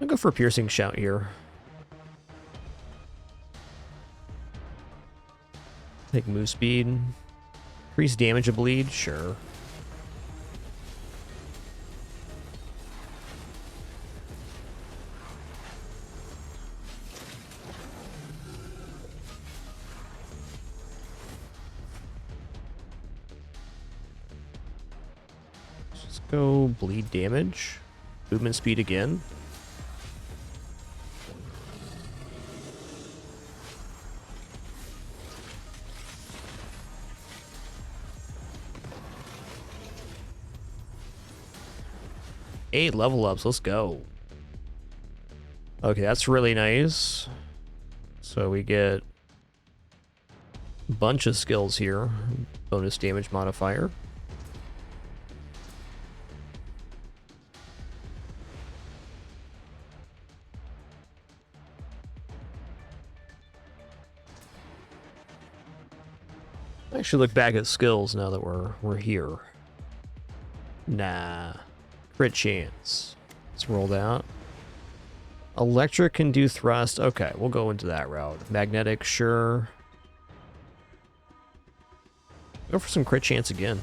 I'll go for a Piercing Shout here. Take move speed. Increase damage of bleed? Sure. Let's go bleed damage. Movement speed again. Eight level ups, let's go. Okay, that's really nice. So we get a bunch of skills here. Bonus damage modifier. I should look back at skills now that we're here. Nah. Crit chance. Let's roll that. Electric can do thrust. Okay, we'll go into that route. Magnetic, sure. Go for some crit chance again.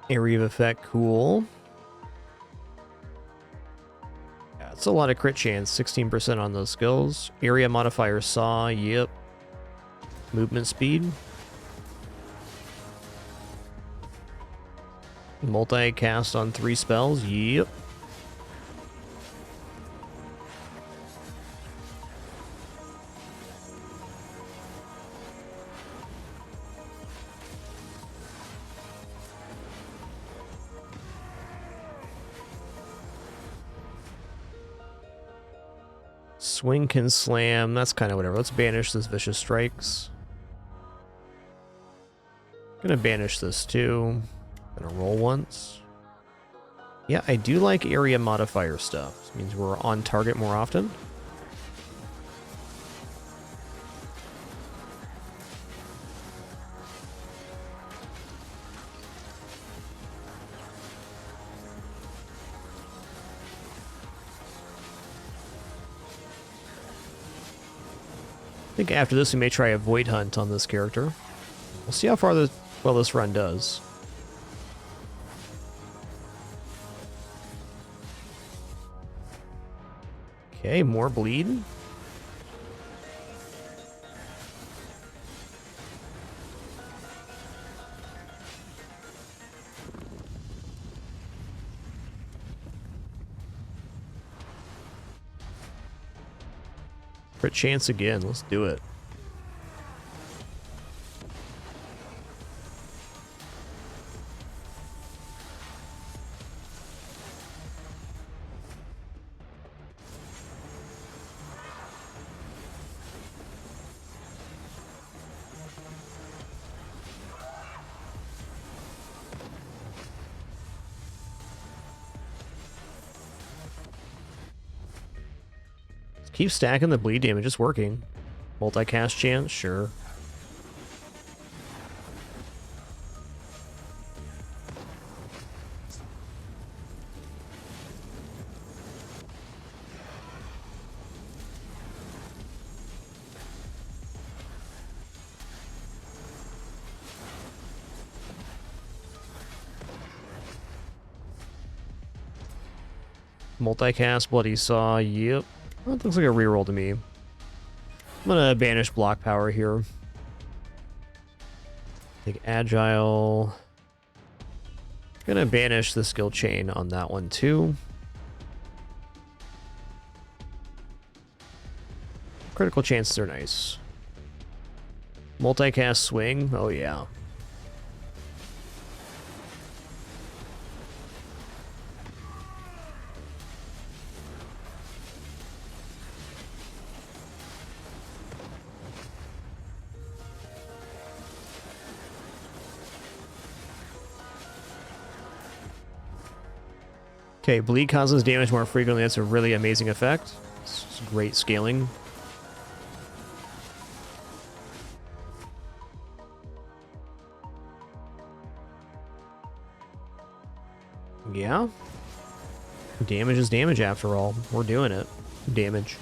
Area of effect, cool. Yeah, it's a lot of crit chance, 16% on those skills. Area modifier saw, yep. Movement speed. Multi-cast on 3 spells, yep. Swing can slam. That's kind of whatever. Let's banish this Vicious Strikes. Gonna banish this too. Gonna roll once. Yeah, I do like area modifier stuff. This means we're on target more often. think after this we may try a Void Hunt on this character. We'll see how far this run does. Okay, more bleed. Crit chance again, let's do it. Keep stacking the bleed damage, it's working. Multicast chance, sure. Multicast, Bloody Saw, yep. Well, it looks like a reroll to me. I'm gonna banish block power here. Take Agile. Gonna banish the skill chain on that one too. Critical chances are nice. Multicast swing, oh yeah. Okay, bleed causes damage more frequently. That's a really amazing effect. It's great scaling. Yeah. Damage is damage after all. We're doing it. Damage.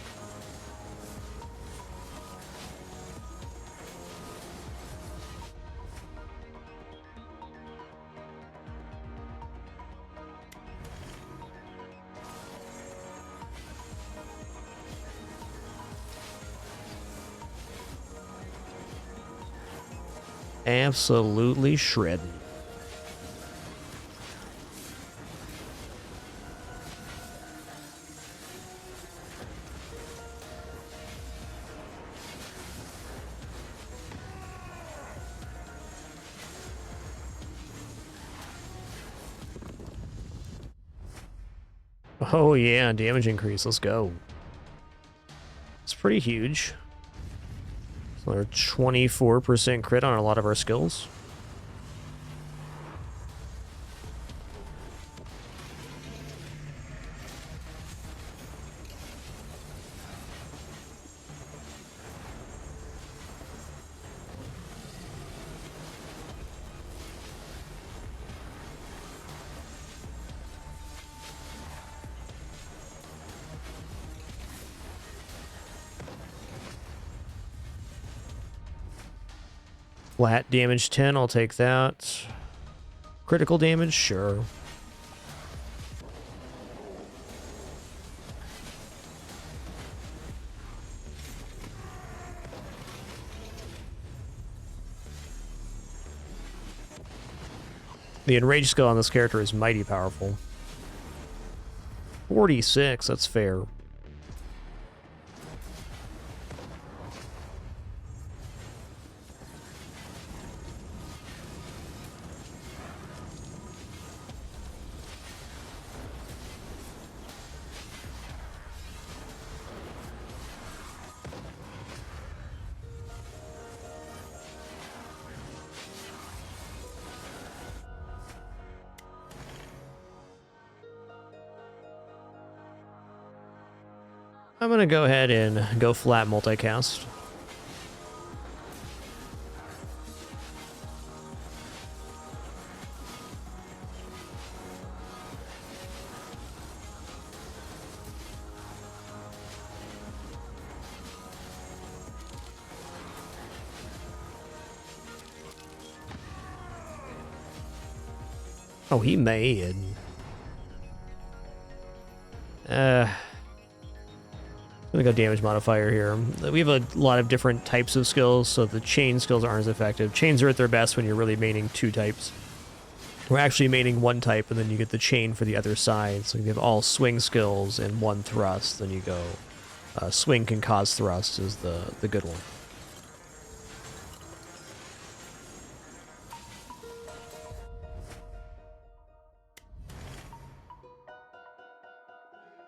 Absolutely shredding. Oh yeah, damage increase, let's go. It's pretty huge. So they're 24% crit on a lot of our skills. Flat damage 10, I'll take that. Critical damage, sure. The enrage skill on this character is mighty powerful. 46, that's fair. I'm gonna go ahead and go flat multicast. Oh, he made. I'm gonna go damage modifier here. We have a lot of different types of skills, so the chain skills aren't as effective. Chains are at their best when you're really maining 2 types. We're actually maining 1 type, and then you get the chain for the other side. So you have all swing skills and 1 thrust. Then you go swing can cause thrust is the good one.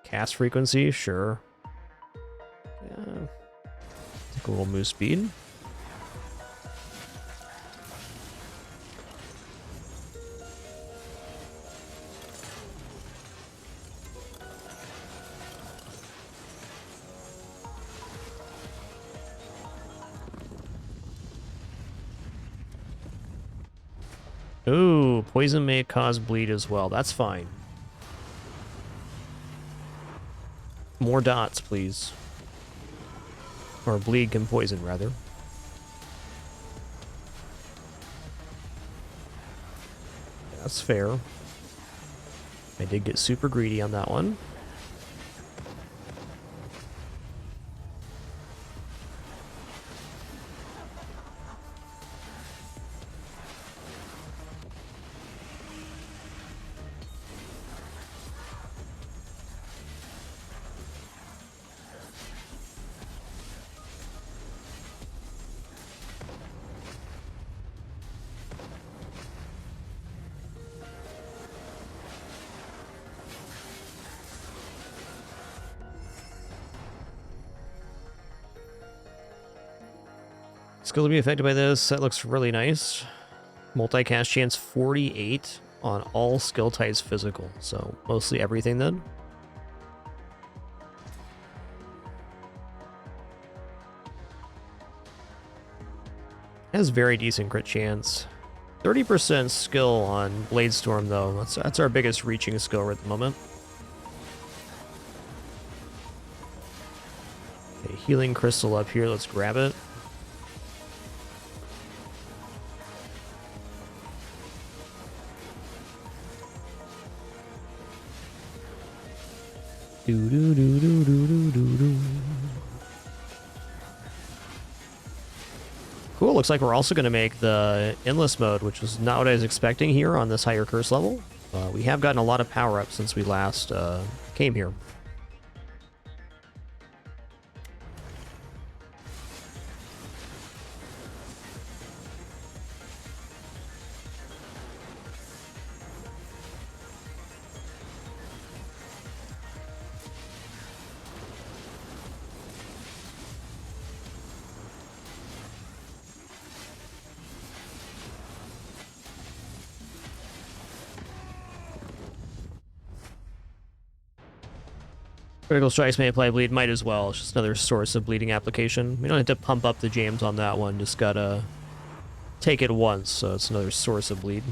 Cast frequency, sure. Yeah. Take a little move speed. Ooh, poison may cause bleed as well. That's fine. More dots, please. Or bleed can poison, rather. That's fair. I did get super greedy on that one. Skill to be affected by this. That looks really nice. Multicast chance 48 on all skill types physical. So mostly everything then. Has very decent crit chance. 30% skill on Blade Storm though. That's our biggest reaching skill right at the moment. Okay, healing crystal up here. Let's grab it. Cool, looks like we're also going to make the endless mode, which was not what I was expecting here on this higher curse level. We have gotten a lot of power-ups since we last came here. Critical strikes may apply bleed, might as well. It's just another source of bleeding application. We don't have to pump up the jams on that one, just gotta take it once, so it's another source of bleed.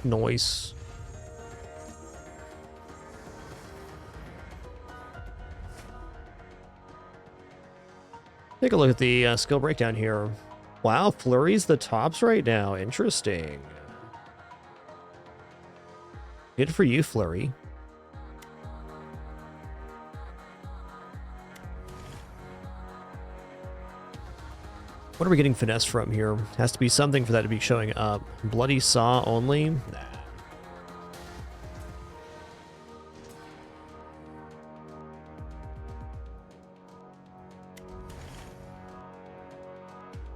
Noise. Take a look at the skill breakdown here. Wow, Flurry's the tops right now. Interesting. Good for you, Flurry. What are we getting finesse from here? Has to be something for that to be showing up. Bloody Saw only? Nah.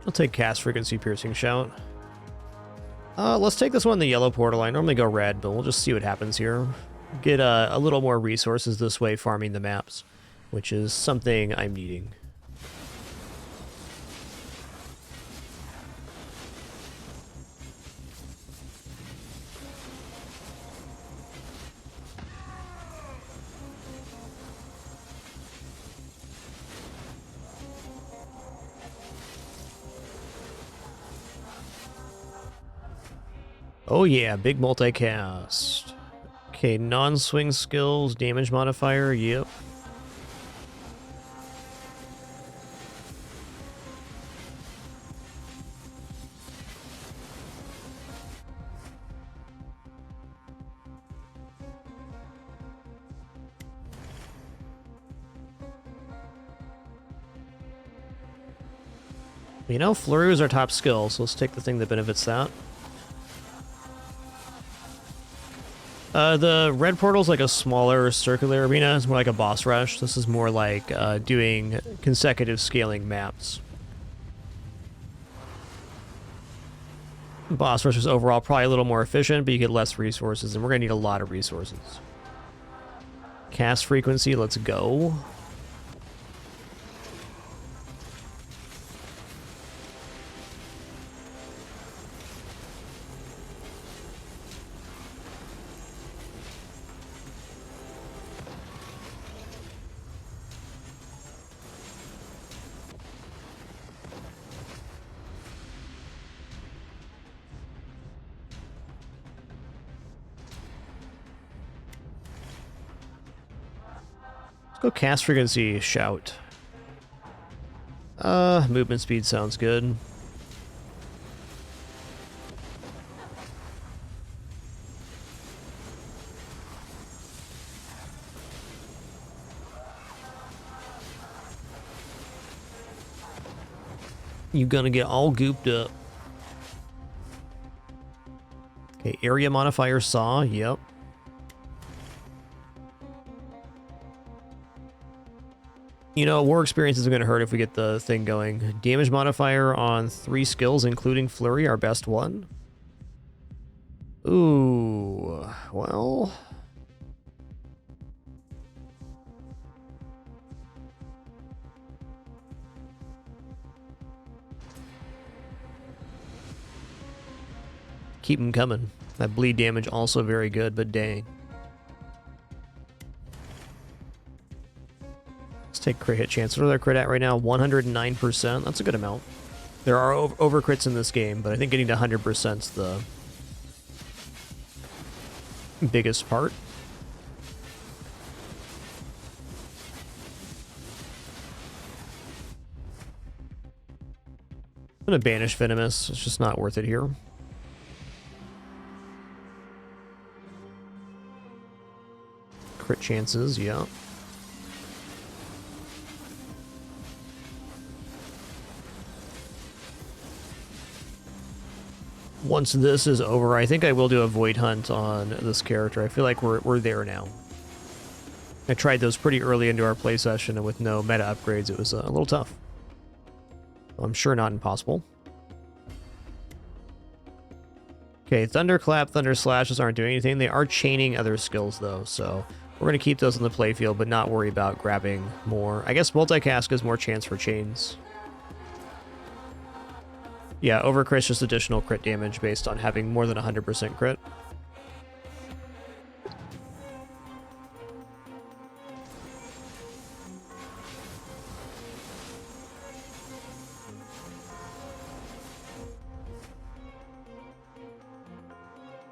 I'll take cast frequency piercing shout. Let's take this one in the yellow portal. I normally go red, but we'll just see what happens here. Get a little more resources this way farming the maps. which is something I'm needing. Oh yeah, big multicast. Okay, non-swing skills, damage modifier, yep. You know, Flurry was our top skill, so let's take the thing that benefits that. The red portal's like a smaller circular arena. It's more like a boss rush. This is more like doing consecutive scaling maps. Boss rush is overall probably a little more efficient, but you get less resources, and we're going to need a lot of resources. Cast frequency, let's go. Go cast frequency, shout. Movement speed sounds good. You gonna get all gooped up. Okay, area modifier saw, yep. You know, war experience isn't going to hurt if we get the thing going. Damage modifier on 3 skills, including Flurry, our best one. Ooh, well... Keep them coming. That bleed damage also very good, but dang. Let's take crit hit chance. What are their crit at right now? 109%. That's a good amount. There are over crits in this game, but I think getting to 100% is the biggest part. I'm gonna banish Venomous. It's just not worth it here. Crit chances, yeah. Once this is over, I think I will do a Void Hunt on this character. I feel like we're there now. I tried those pretty early into our play session, and with no meta upgrades, it was a little tough. I'm sure not impossible. Okay, Thunderclap, Thunder Slashes aren't doing anything. They are chaining other skills, though, so we're going to keep those in the playfield, but not worry about grabbing more. I guess Multicast gives more chance for chains. Yeah, over crit's just additional crit damage based on having more than 100% crit.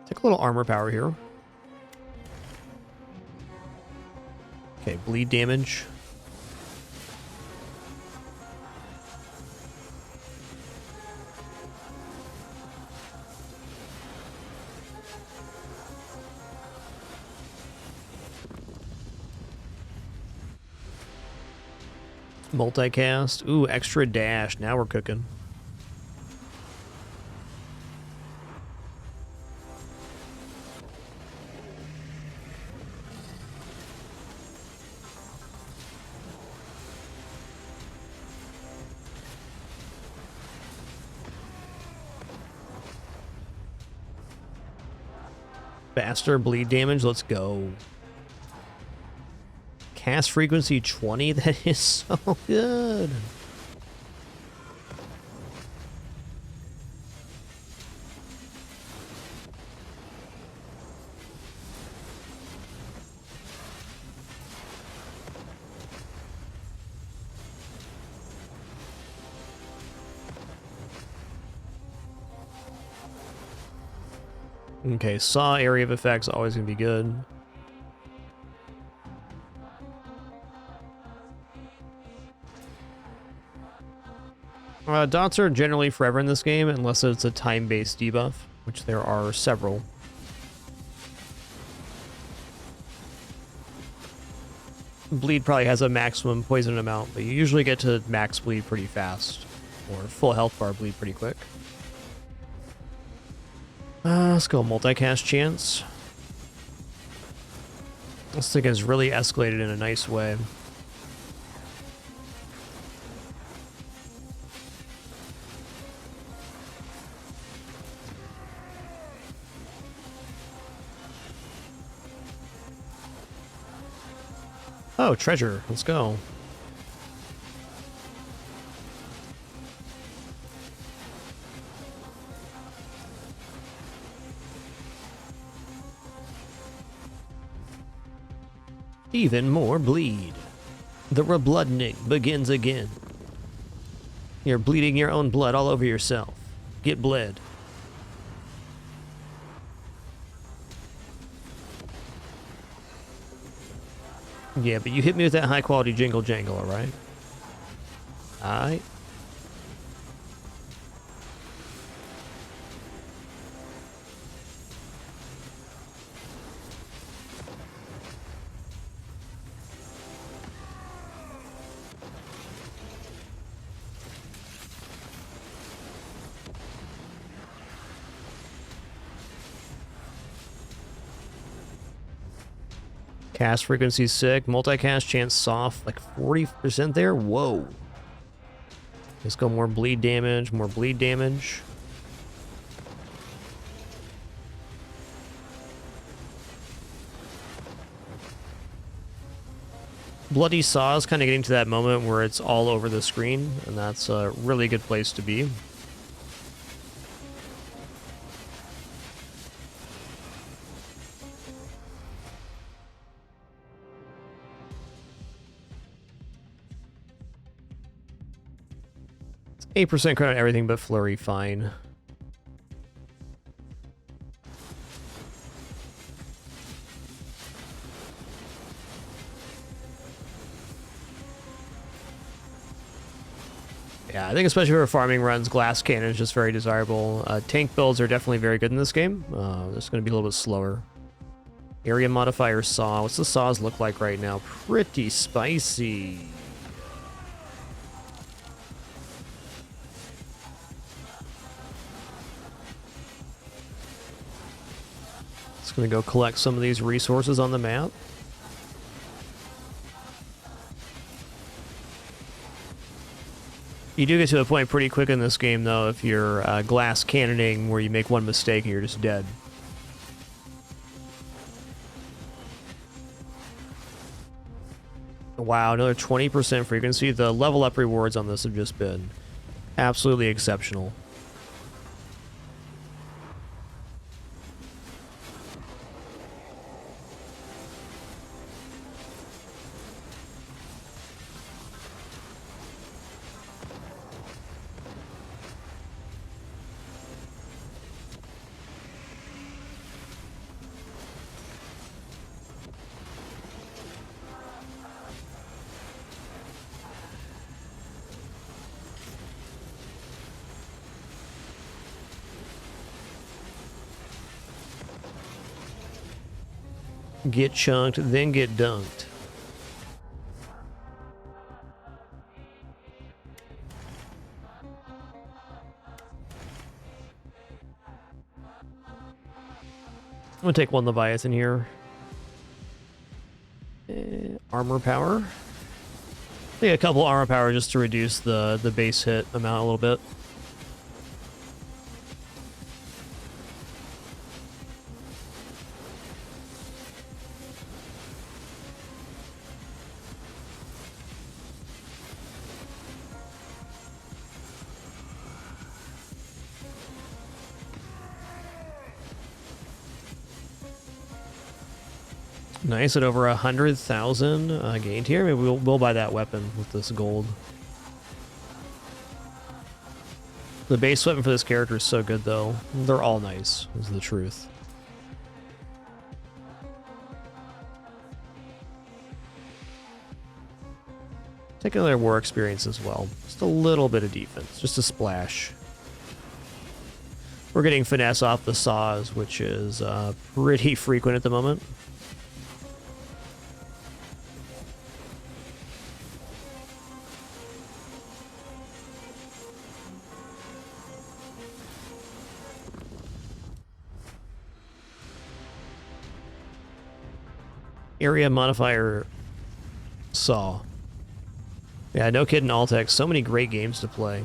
Take a little armor power here. Okay, bleed damage. Multicast. Ooh, extra dash. Now we're cooking. Faster bleed damage. Let's go. Cast frequency 20? That is so good. Okay, saw area of effects always gonna be good. Dots are generally forever in this game unless it's a time-based debuff, which there are several. Bleed probably has a maximum poison amount, but you usually get to max bleed pretty fast, or full health bar bleed pretty quick. Let's go multicast chance. This thing has really escalated in a nice way. Oh, treasure. Let's go. Even more bleed. The reblooding begins again. You're bleeding your own blood all over yourself. Get bled. Yeah, but you hit me with that high quality jingle jangle, alright? Alright. Cast frequency sick, multicast chance soft, like 40% there? Whoa. Let's go more bleed damage, more bleed damage. Bloody Saw is kind of getting to that moment where it's all over the screen, and that's a really good place to be. It's 8% credit on everything but Flurry, fine. Yeah, I think especially for farming runs, Glass Cannon is just very desirable. Tank builds are definitely very good in this game. Just going to be a little bit slower. Area modifier Saw. What's the Saws look like right now? Pretty spicy. Just going to go collect some of these resources on the map. You do get to a point pretty quick in this game, though, if you're glass cannoning, where you make one mistake and you're just dead. Wow, another 20% frequency. The level up rewards on this have just been absolutely exceptional. Get chunked, then get dunked. I'm gonna take one Leviathan here. Armor power. Take a couple armor power just to reduce the base hit amount a little bit. Nice, at over 100,000 gained here. Maybe we'll buy that weapon with this gold. The base weapon for this character is so good, though. They're all nice, is the truth. Take another war experience as well. Just a little bit of defense, just a splash. We're getting finesse off the saws, which is pretty frequent at the moment. Area modifier saw. Yeah, no kidding, Altex. So many great games to play.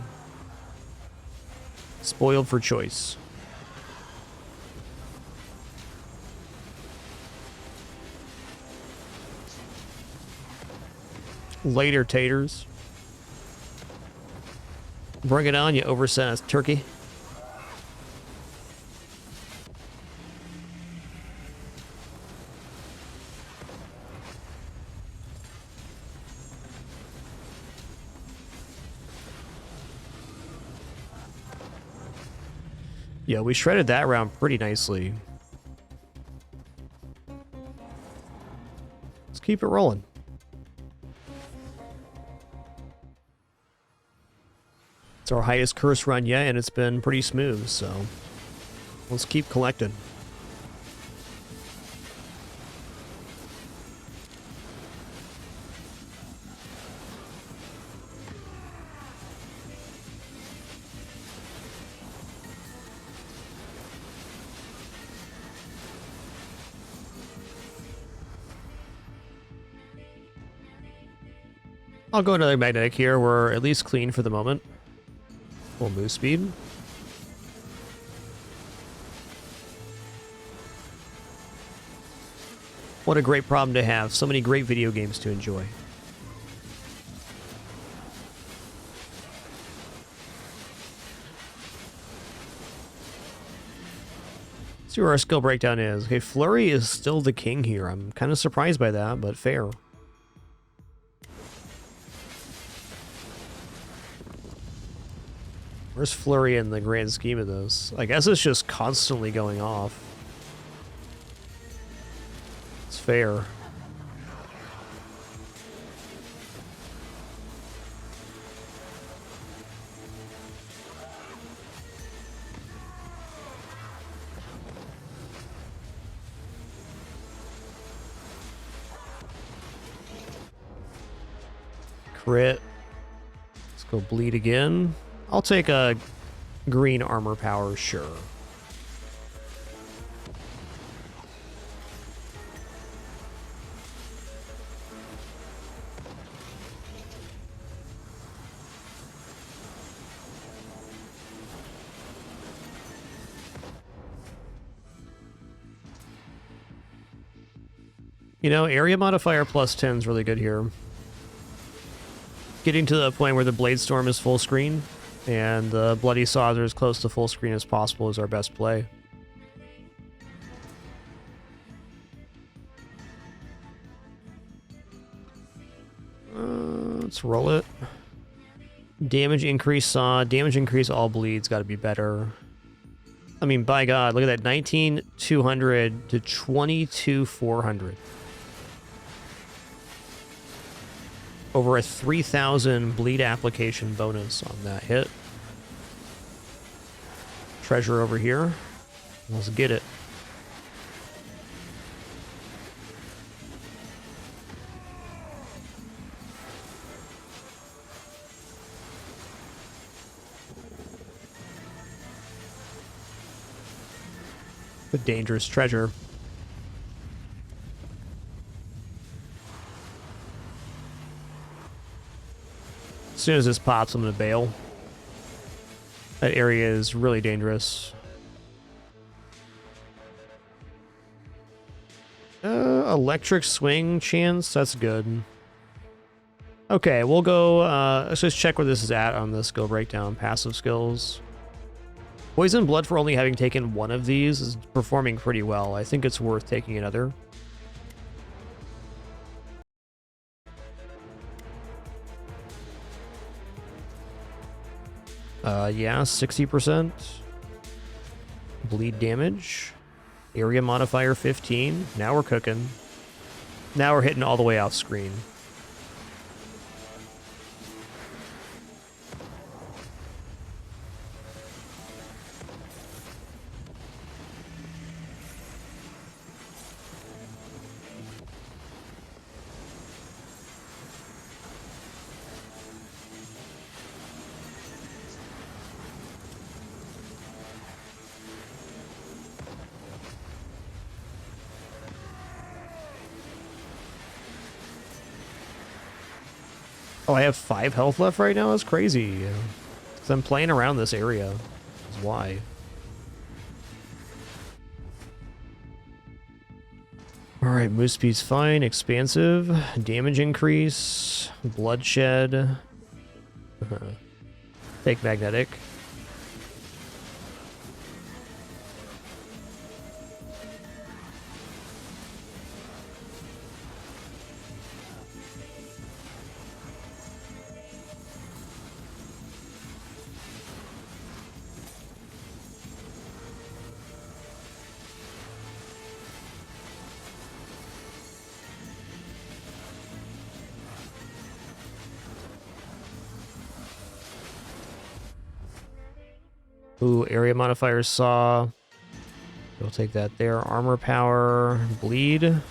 Spoiled for choice. Later, taters. Bring it on, you oversized turkey. Yeah, we shredded that round pretty nicely. Let's keep it rolling. It's our highest curse run yet, and it's been pretty smooth, so let's keep collecting. I'll go another magnetic here. We're at least clean for the moment. Full move speed. What a great problem to have. So many great video games to enjoy. See where our skill breakdown is. Okay, Flurry is still the king here. I'm kind of surprised by that, but fair. Where's Flurry in the grand scheme of this? I guess it's just constantly going off. It's fair. Crit. Let's go bleed again. I'll take a green armor power, sure. You know, area modifier plus 10 is really good here. Getting to the point where the Blade Storm is full screen and the Bloody Saws are as close to full screen as possible is our best play. Let's roll it. Damage increase saw. Damage increase all bleeds. Got to be better. I mean, by God, look at that. 19,200 to 22,400. Over a 3,000 bleed application bonus on that hit. Treasure over here. Let's get it. The dangerous treasure. As soon as this pops, I'm going to bail. That area is really dangerous. Electric swing chance? That's good. Okay, we'll go... let's just check where this is at on the skill breakdown. Passive skills. Poison Blood, for only having taken one of these, is performing pretty well. I think it's worth taking another. Yeah, 60%. Bleed damage. Area modifier 15. Now we're cooking. Now we're hitting all the way off screen. Oh, I have 5 health left right now? That's crazy. Because I'm playing around this area. That's why. Alright, move speed's fine. Expansive. Damage increase. Bloodshed. Take magnetic. Ooh, area modifiers saw. We'll take that there. Armor power, bleed.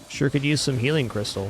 Sure could use some healing crystal.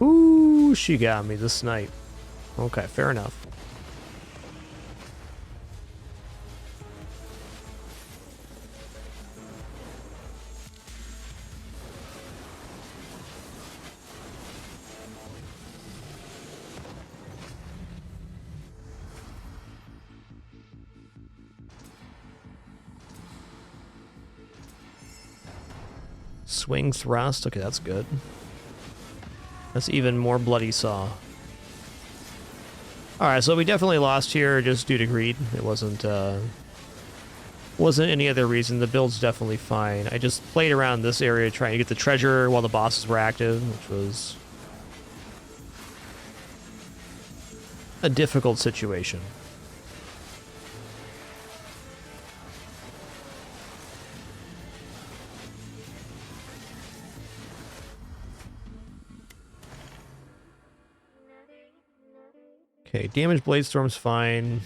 Ooh, she got me, the snipe. Okay, fair enough. Swing thrust. Okay, that's good. That's even more bloody saw. Alright, so we definitely lost here just due to greed. It wasn't any other reason. The build's definitely fine. I just played around this area trying to get the treasure while the bosses were active, which was a difficult situation. Okay, damage blade storm's fine.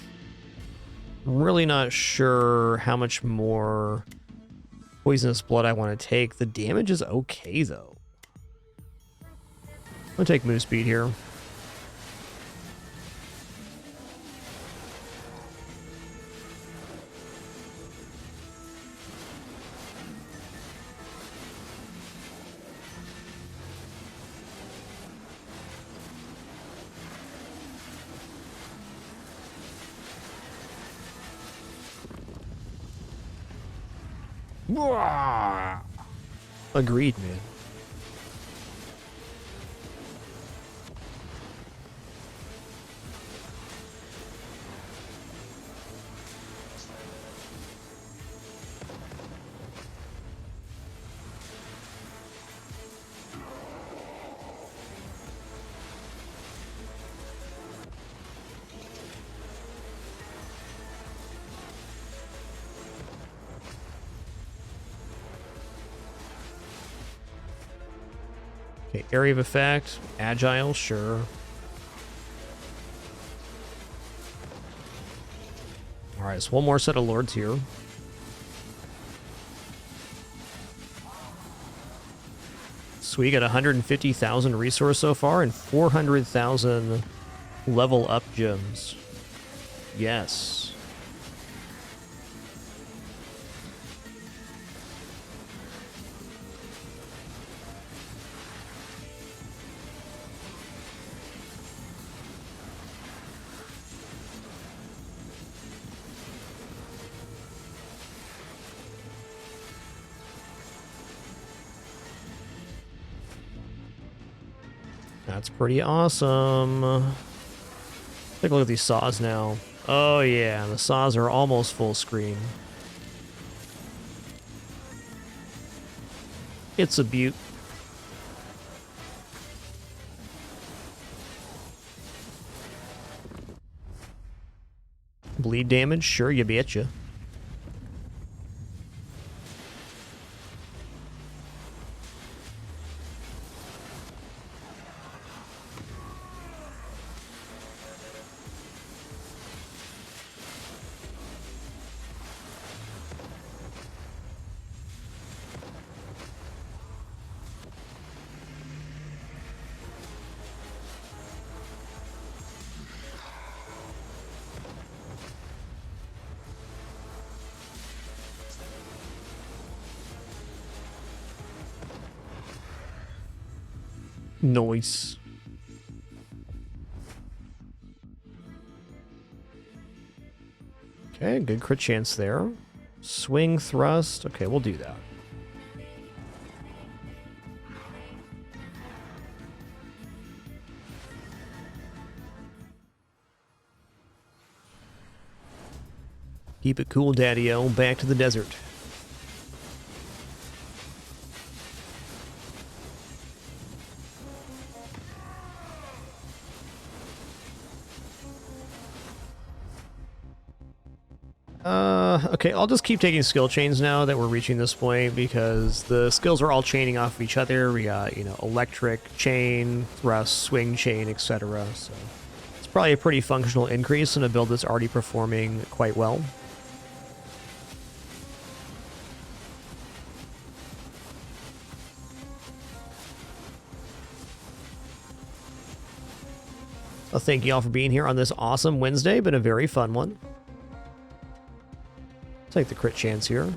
I'm really not sure how much more poisonous blood I want to take. The damage is okay though. I'm gonna take move speed here. Agreed, man. Okay, area of effect, agile, sure. Alright, so one more set of lords here. So we got 150,000 resource so far and 400,000 level up gems. Yes. That's pretty awesome. Take a look at these saws now. Oh yeah, the saws are almost full screen. It's a beaut. Bleed damage? Sure, you betcha. Nice. Okay, good crit chance there. Swing, thrust. Okay, we'll do that. Keep it cool, Daddy-O. Back to the desert. Okay, I'll just keep taking skill chains now that we're reaching this point because the skills are all chaining off of each other. We got, you know, electric chain, thrust, swing chain, etc. So it's probably a pretty functional increase in a build that's already performing quite well. Well, thank you all for being here on this awesome Wednesday. Been a very fun one. Take the crit chance here.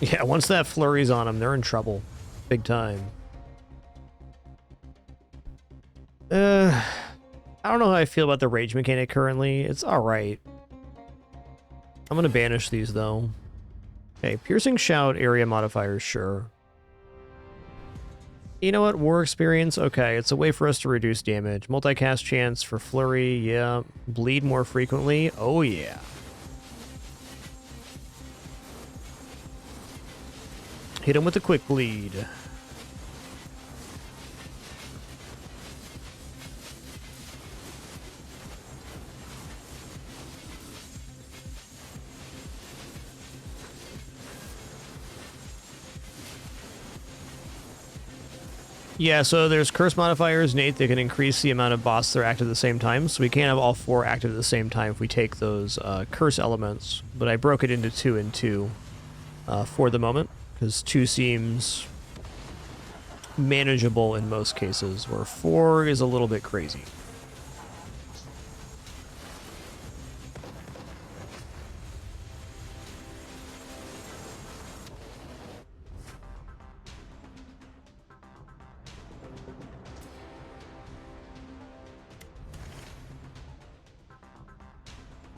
Yeah, once that flurry's on them, they're in trouble. Big time. I don't know how I feel about the rage mechanic currently. It's alright. I'm gonna banish these, though. Okay, piercing shout, area modifiers, sure. You know what? War experience? Okay, it's a way for us to reduce damage. Multicast chance for flurry, yeah. Bleed more frequently? Oh, yeah. Hit him with a quick bleed. Yeah, so there's curse modifiers, Nate, that can increase the amount of boss that are active at the same time. So we can't have all 4 active at the same time if we take those curse elements. But I broke it into 2 and 2 for the moment, because 2 seems manageable in most cases, where 4 is a little bit crazy.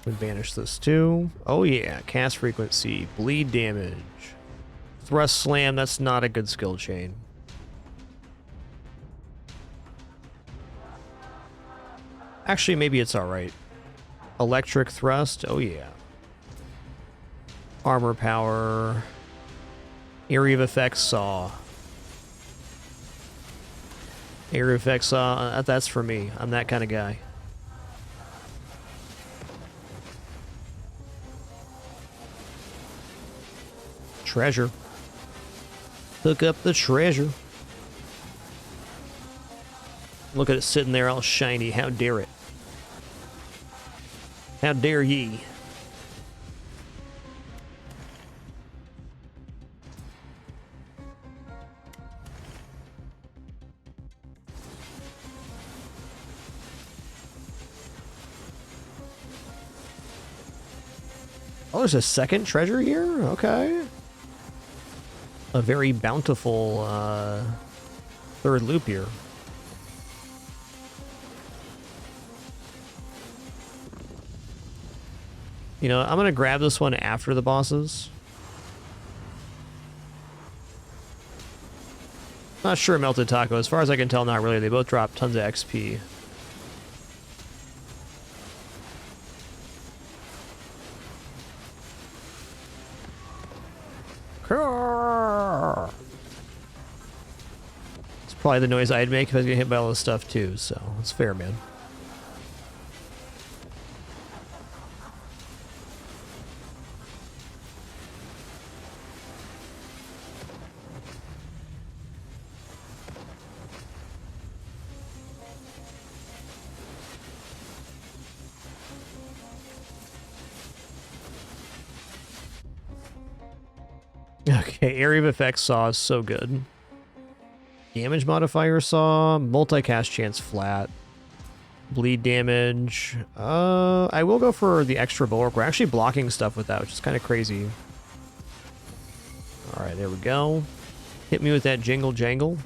We banish this too. Oh yeah, cast frequency, bleed damage. Thrust slam, that's not a good skill chain. Actually, maybe it's alright. Electric thrust, oh yeah. Armor power. Area of effects saw. Area of effects saw, that's for me. I'm that kind of guy. Treasure. Hook up the treasure. Look at it sitting there all shiny. How dare it? How dare ye? Oh, there's a second treasure here? Okay. A very bountiful third loop here. You know, I'm going to grab this one after the bosses. Not sure Melted Taco. As far as I can tell, not really. They both drop tons of XP. It's probably the noise I'd make if I was getting hit by all this stuff too, so it's fair, man. Okay, area of effects saw is so good. Damage modifier saw, multicast chance flat, bleed damage. I will go for the extra bulwark. We're actually blocking stuff with that, which is kind of crazy. All right, there we go. Hit me with that jingle jangle.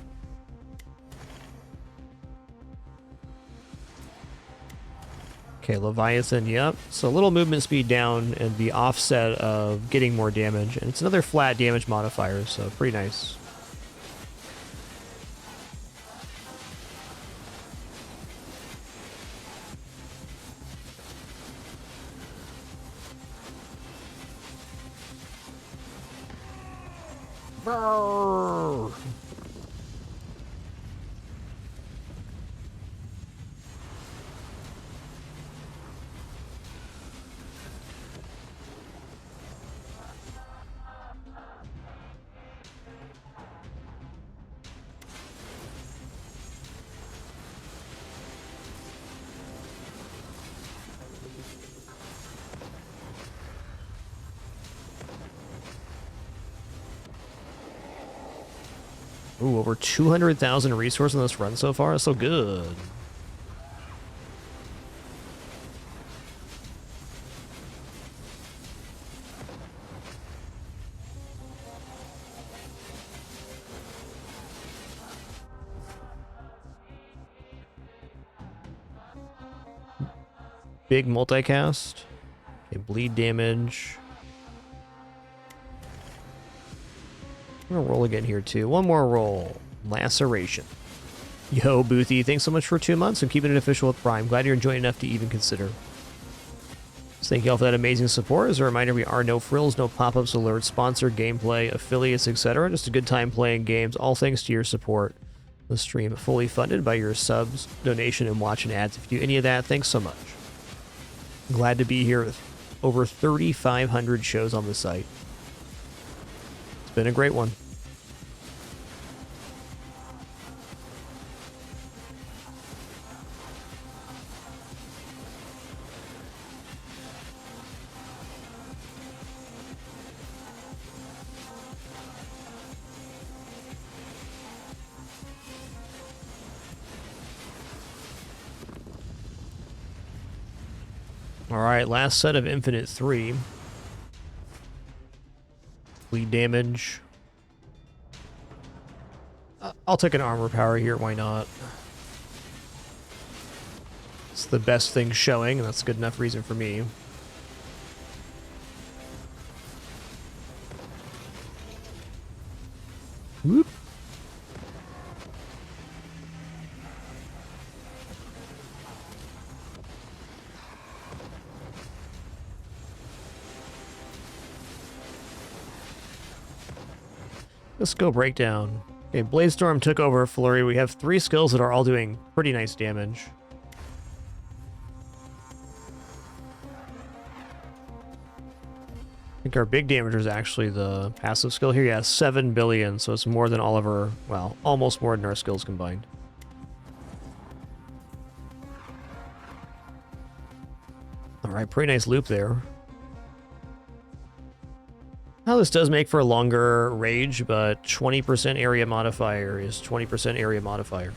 Okay, Leviathan, yep. So a little movement speed down and the offset of getting more damage. And it's another flat damage modifier, so pretty nice. Brrr. Ooh, over 200,000 resource on this run so far. That's so good. Big multicast. Okay, bleed damage. I'm gonna roll again here too. One more roll. Laceration. Yo, Boothy, thanks so much for 2 months and keeping it official with Prime. Glad you're enjoying enough to even consider. So thank you all for that amazing support. As a reminder, we are no frills, no pop-ups, alerts, sponsored gameplay, affiliates, etc. Just a good time playing games, all thanks to your support. The stream fully funded by your subs, donation, and watching ads. If you do any of that, thanks so much. Glad to be here with over 3,500 shows on the site. It's been a great one. Alright, last set of Infinite 3. Bleed damage. I'll take an armor power here, why not? It's the best thing showing, and that's a good enough reason for me. Whoop. Let's go breakdown. Okay, Bladestorm took over Flurry. We have 3 skills that are all doing pretty nice damage. I think our big damager is actually the passive skill here. Yeah, 7 billion, so it's more than all of our, well, almost more than our skills combined. Alright, pretty nice loop there. Now this does make for a longer rage, but 20% area modifier is 20% area modifier.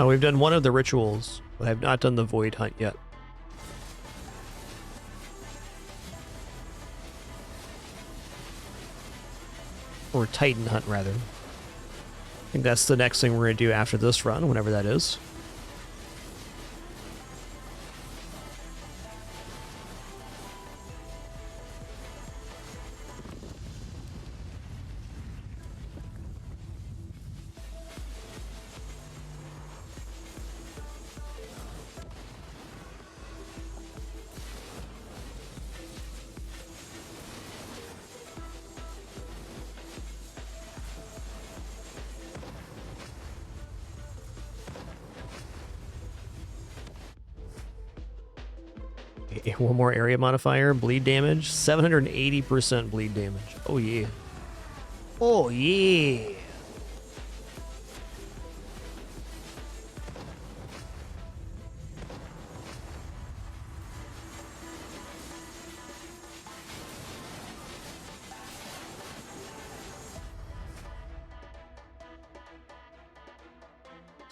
Oh, we've done one of the rituals, but I have not done the void hunt yet. Or Titan hunt, rather. I think that's the next thing we're going to do after this run, whenever that is. One more area modifier, bleed damage, 780% bleed damage. Oh yeah. Oh yeah.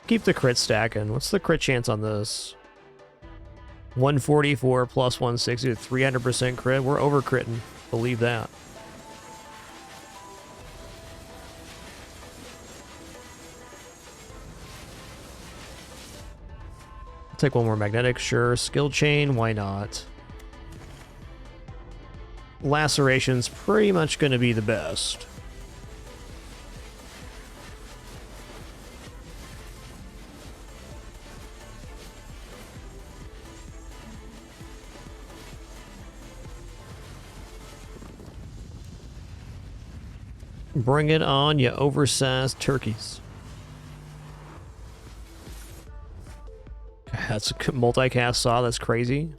Keep the crit stacking. What's the crit chance on this? 144 plus 160 to 300% crit. We're over critting. Believe that. I'll take one more magnetic, sure. Skill chain, why not? Laceration's pretty much going to be the best. Bring it on, you oversized turkeys. That's a multicast saw, that's crazy.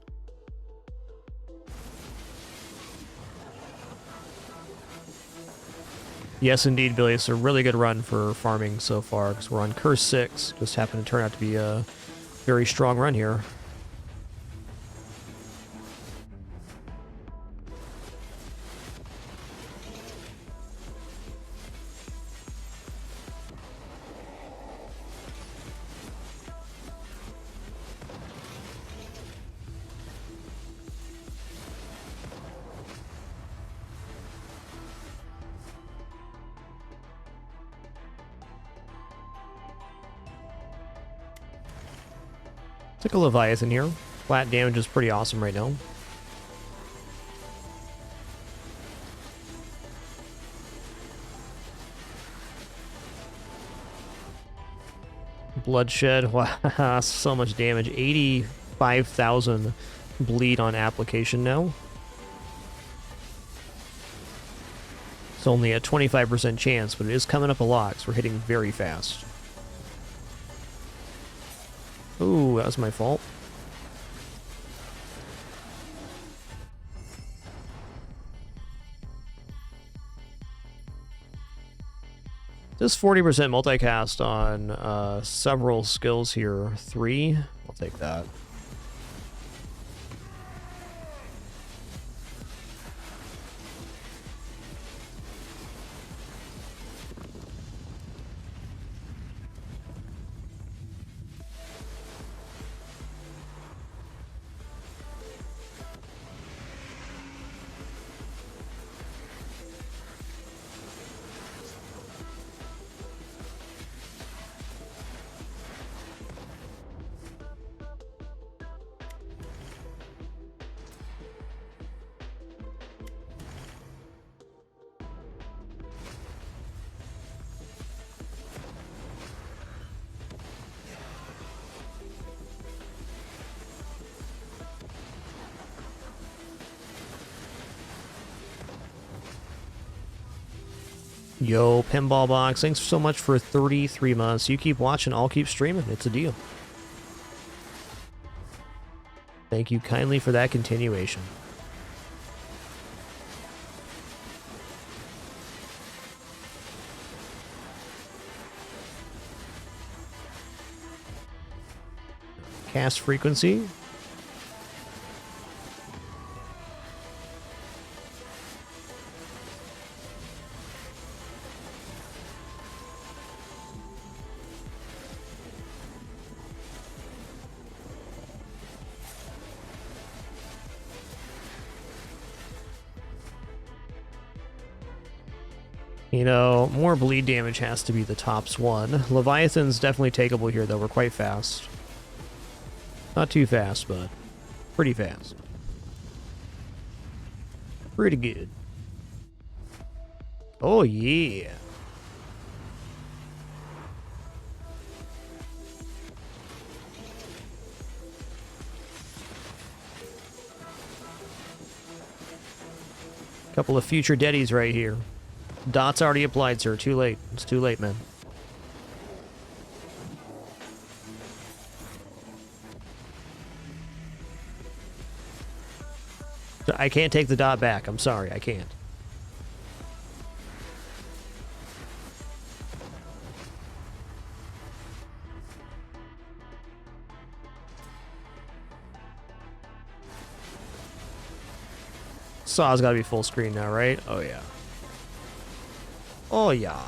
Yes, indeed, Billy. It's a really good run for farming so far, because we're on Curse 6. Just happened to turn out to be a very strong run here. Take a Leviathan here. Flat damage is pretty awesome right now. Bloodshed, wow, so much damage. 85,000 bleed on application now. It's only a 25% chance, but it is coming up a lot, so we're hitting very fast. Ooh, that was my fault. Just 40% multicast on several skills here. 3, I'll take that. Yo, Pinball Box, thanks so much for 33 months. You keep watching, I'll keep streaming. It's a deal. Thank you kindly for that continuation. Cast frequency. You know, more bleed damage has to be the tops one. Leviathan's definitely takeable here, though. We're quite fast. Not too fast, but pretty fast. Pretty good. Oh, yeah. Couple of future deadies right here. Dot's already applied, sir. Too late. It's too late, man. I can't take the dot back. I'm sorry. I can't. Saw's got to be full screen now, right? Oh, yeah. Oh, yeah.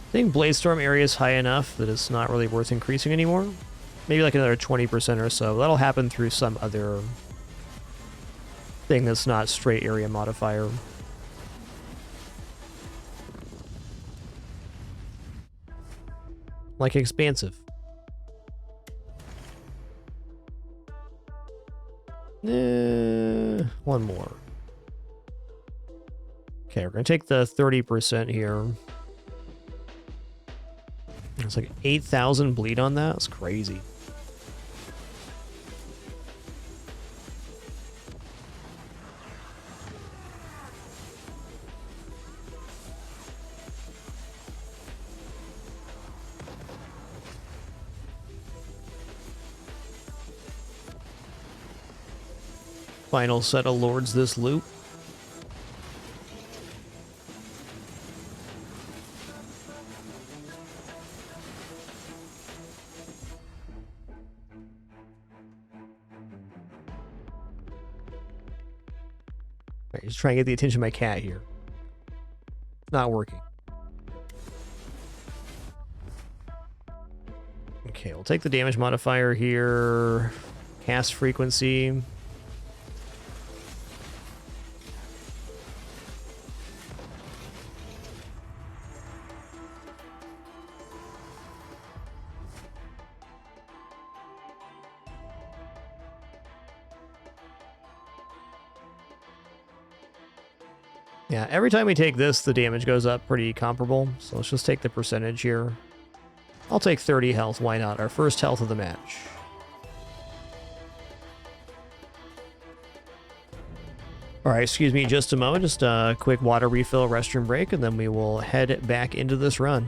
I think Bladestorm area is high enough that it's not really worth increasing anymore. Maybe like another 20% or so. That'll happen through some other thing that's not straight area modifier. Like expansive. One more. Okay, we're gonna take the 30% here. It's like 8,000 bleed on that. That's crazy. Final set of lords this loop. Alright, just trying to get the attention of my cat here. It's not working. Okay, we'll take the damage modifier here. Cast frequency. Yeah, every time we take this, the damage goes up pretty comparable. So let's just take the percentage here. I'll take 30 health, why not? Our first health of the match. Alright, excuse me just a moment. Just a quick water refill, restroom break, and then we will head back into this run.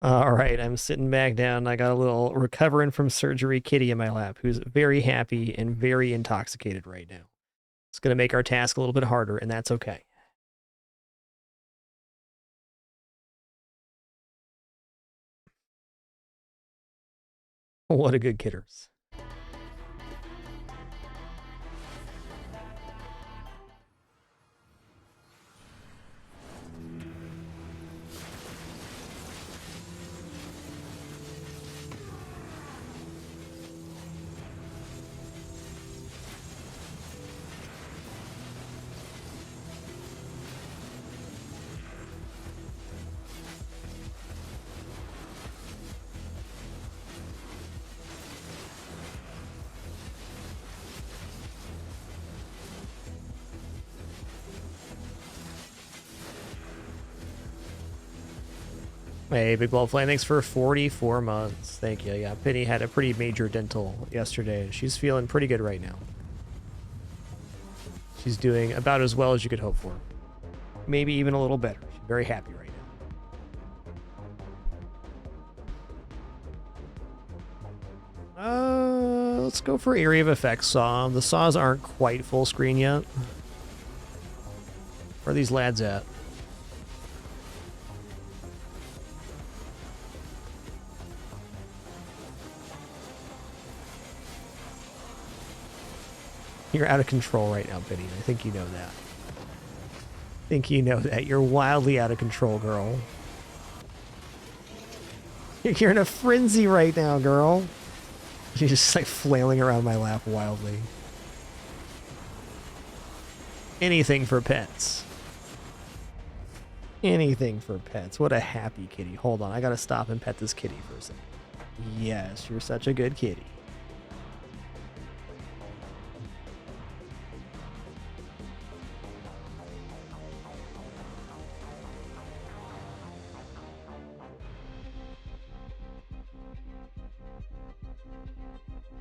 All right, I'm sitting back down. I got a little recovering from surgery kitty in my lap who's very happy and very intoxicated right now. It's going to make our task a little bit harder, and that's okay. What a good kidders. Hey, Big Ball Flame, thanks for 44 months. Thank you. Yeah, Penny had a pretty major dental yesterday. She's feeling pretty good right now. She's doing about as well as you could hope for. Maybe even a little better. She's very happy right now. Let's go for Area of Effects Saw. The saws aren't quite full screen yet. Where are these lads at? You're out of control right now, Penny. I think you know that. I think you know that. You're wildly out of control, girl. You're in a frenzy right now, girl. She's just like flailing around my lap wildly. Anything for pets. Anything for pets. What a happy kitty. Hold on, I gotta stop and pet this kitty for a second. Yes, you're such a good kitty.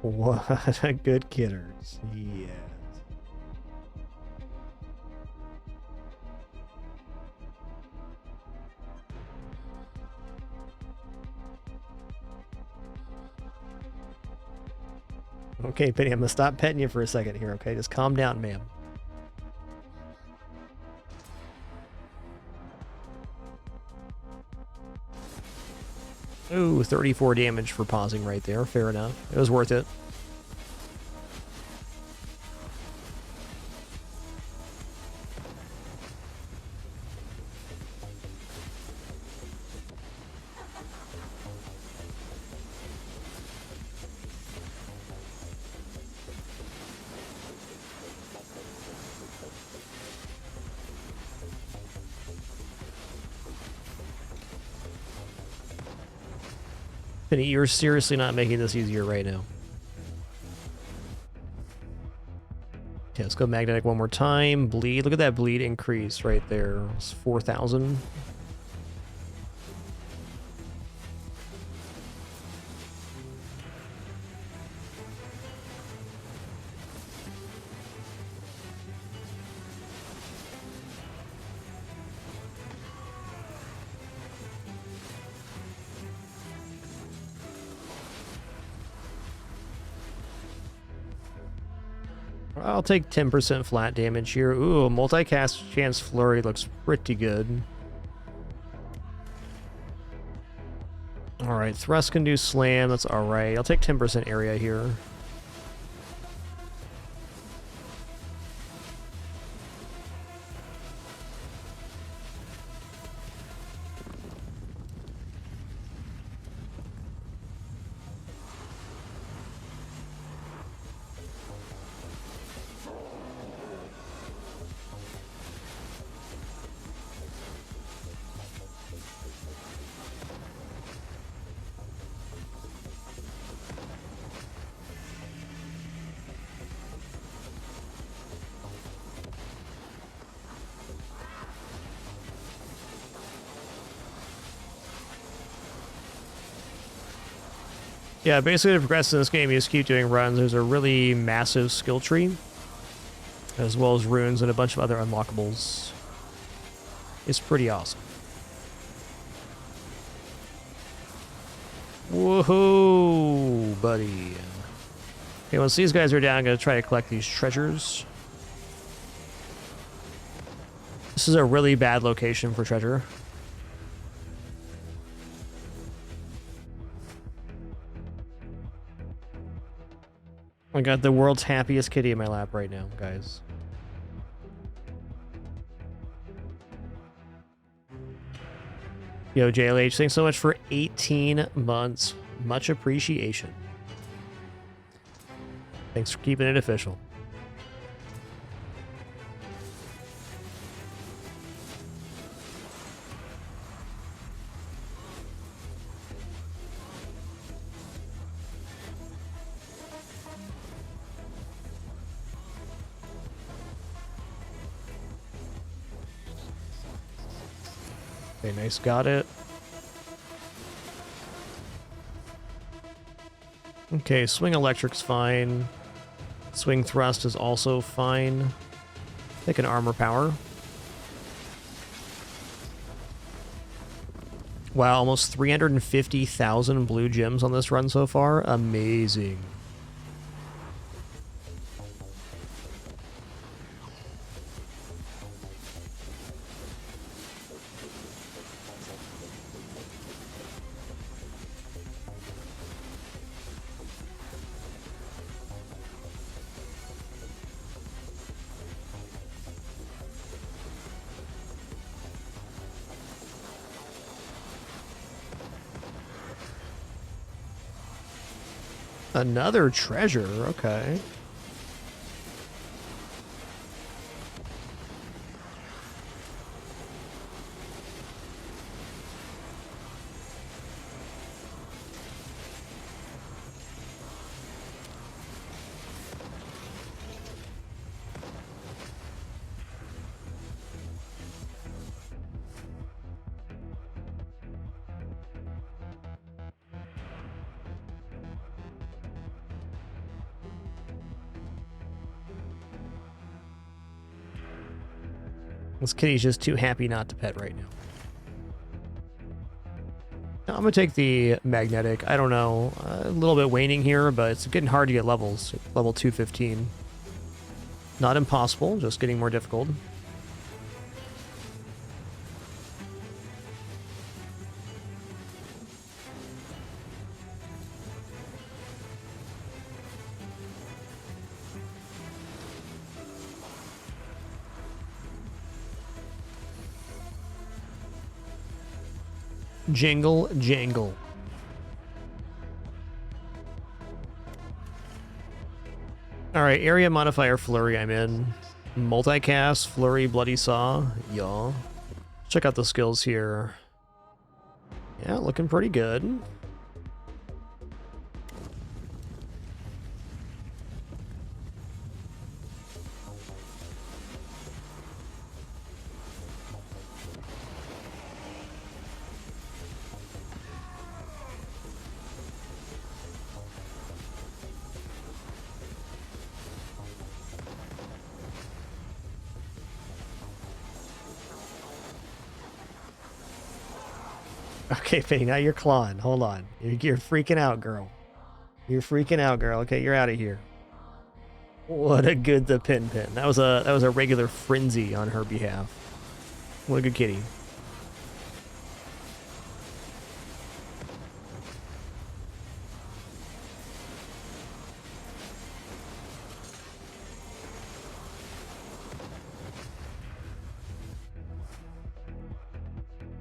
What a good kidders. Yes. Okay, Penny, I'm gonna stop petting you for a second here, okay? Just calm down, ma'am. Ooh, 34 damage for pausing right there. Fair enough. It was worth it. Penny, you're seriously not making this easier right now. Okay, let's go magnetic one more time. Bleed. Look at that bleed increase right there. It's 4,000. I'll take 10% flat damage here. Ooh, multicast chance flurry looks pretty good. Alright, thrust can do slam, that's alright. I'll take 10% area here. Yeah, basically to progress in this game, you just keep doing runs. There's a really massive skill tree, as well as runes and a bunch of other unlockables. It's pretty awesome. Woohoo, buddy. Okay, once these guys are down, I'm going to try to collect these treasures. This is a really bad location for treasure. I got the world's happiest kitty in my lap right now, guys. Yo, JLH, thanks so much for 18 months. Much appreciation. Thanks for keeping it official. Okay, nice, got it. Okay, swing electric's fine. Swing thrust is also fine. Take an armor power. Wow, almost 350,000 blue gems on this run so far. Amazing. Another treasure, okay. This kitty's just too happy not to pet right now. I'm gonna take the magnetic. I don't know, a little bit waning here, but it's getting hard to get levels. Level 215. Not impossible, just getting more difficult. Jingle, jangle. Alright, area modifier flurry I'm in. Multicast, flurry, bloody saw. Yaw. Check out the skills here. Yeah, looking pretty good. Okay, Faye, now you're clawing. Hold on. You're freaking out, girl. You're freaking out, girl. Okay, you're out of here. What a good the pin. That was a regular frenzy on her behalf. What a good kitty.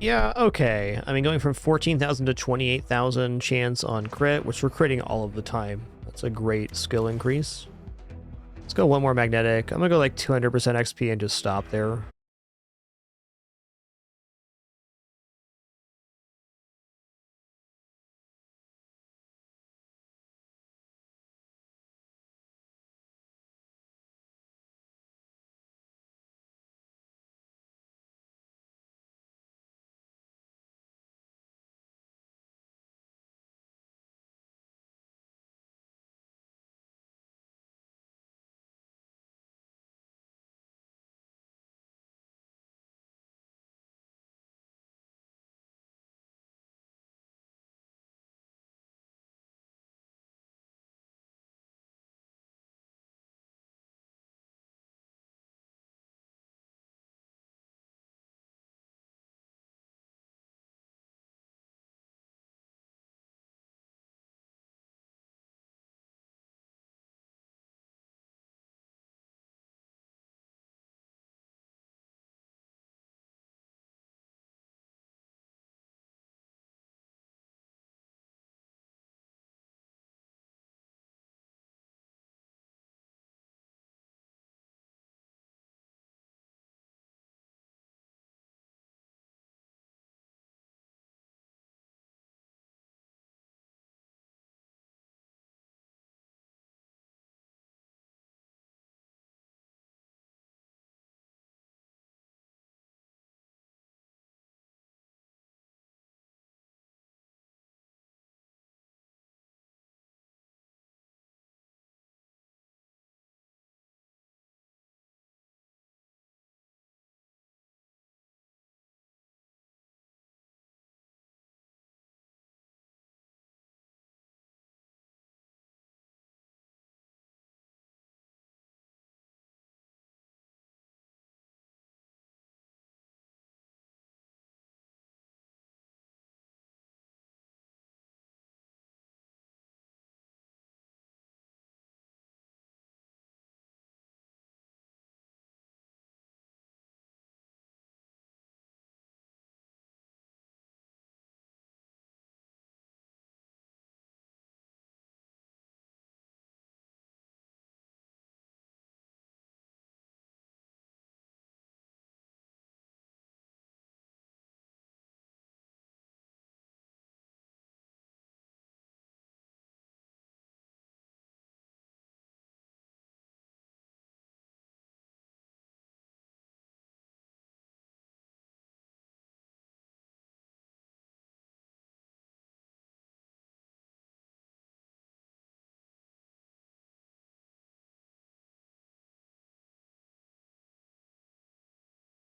Yeah, okay. I mean, going from 14,000 to 28,000 chance on crit, which we're critting all of the time. That's a great skill increase. Let's go one more magnetic. I'm gonna go like 200% XP and just stop there.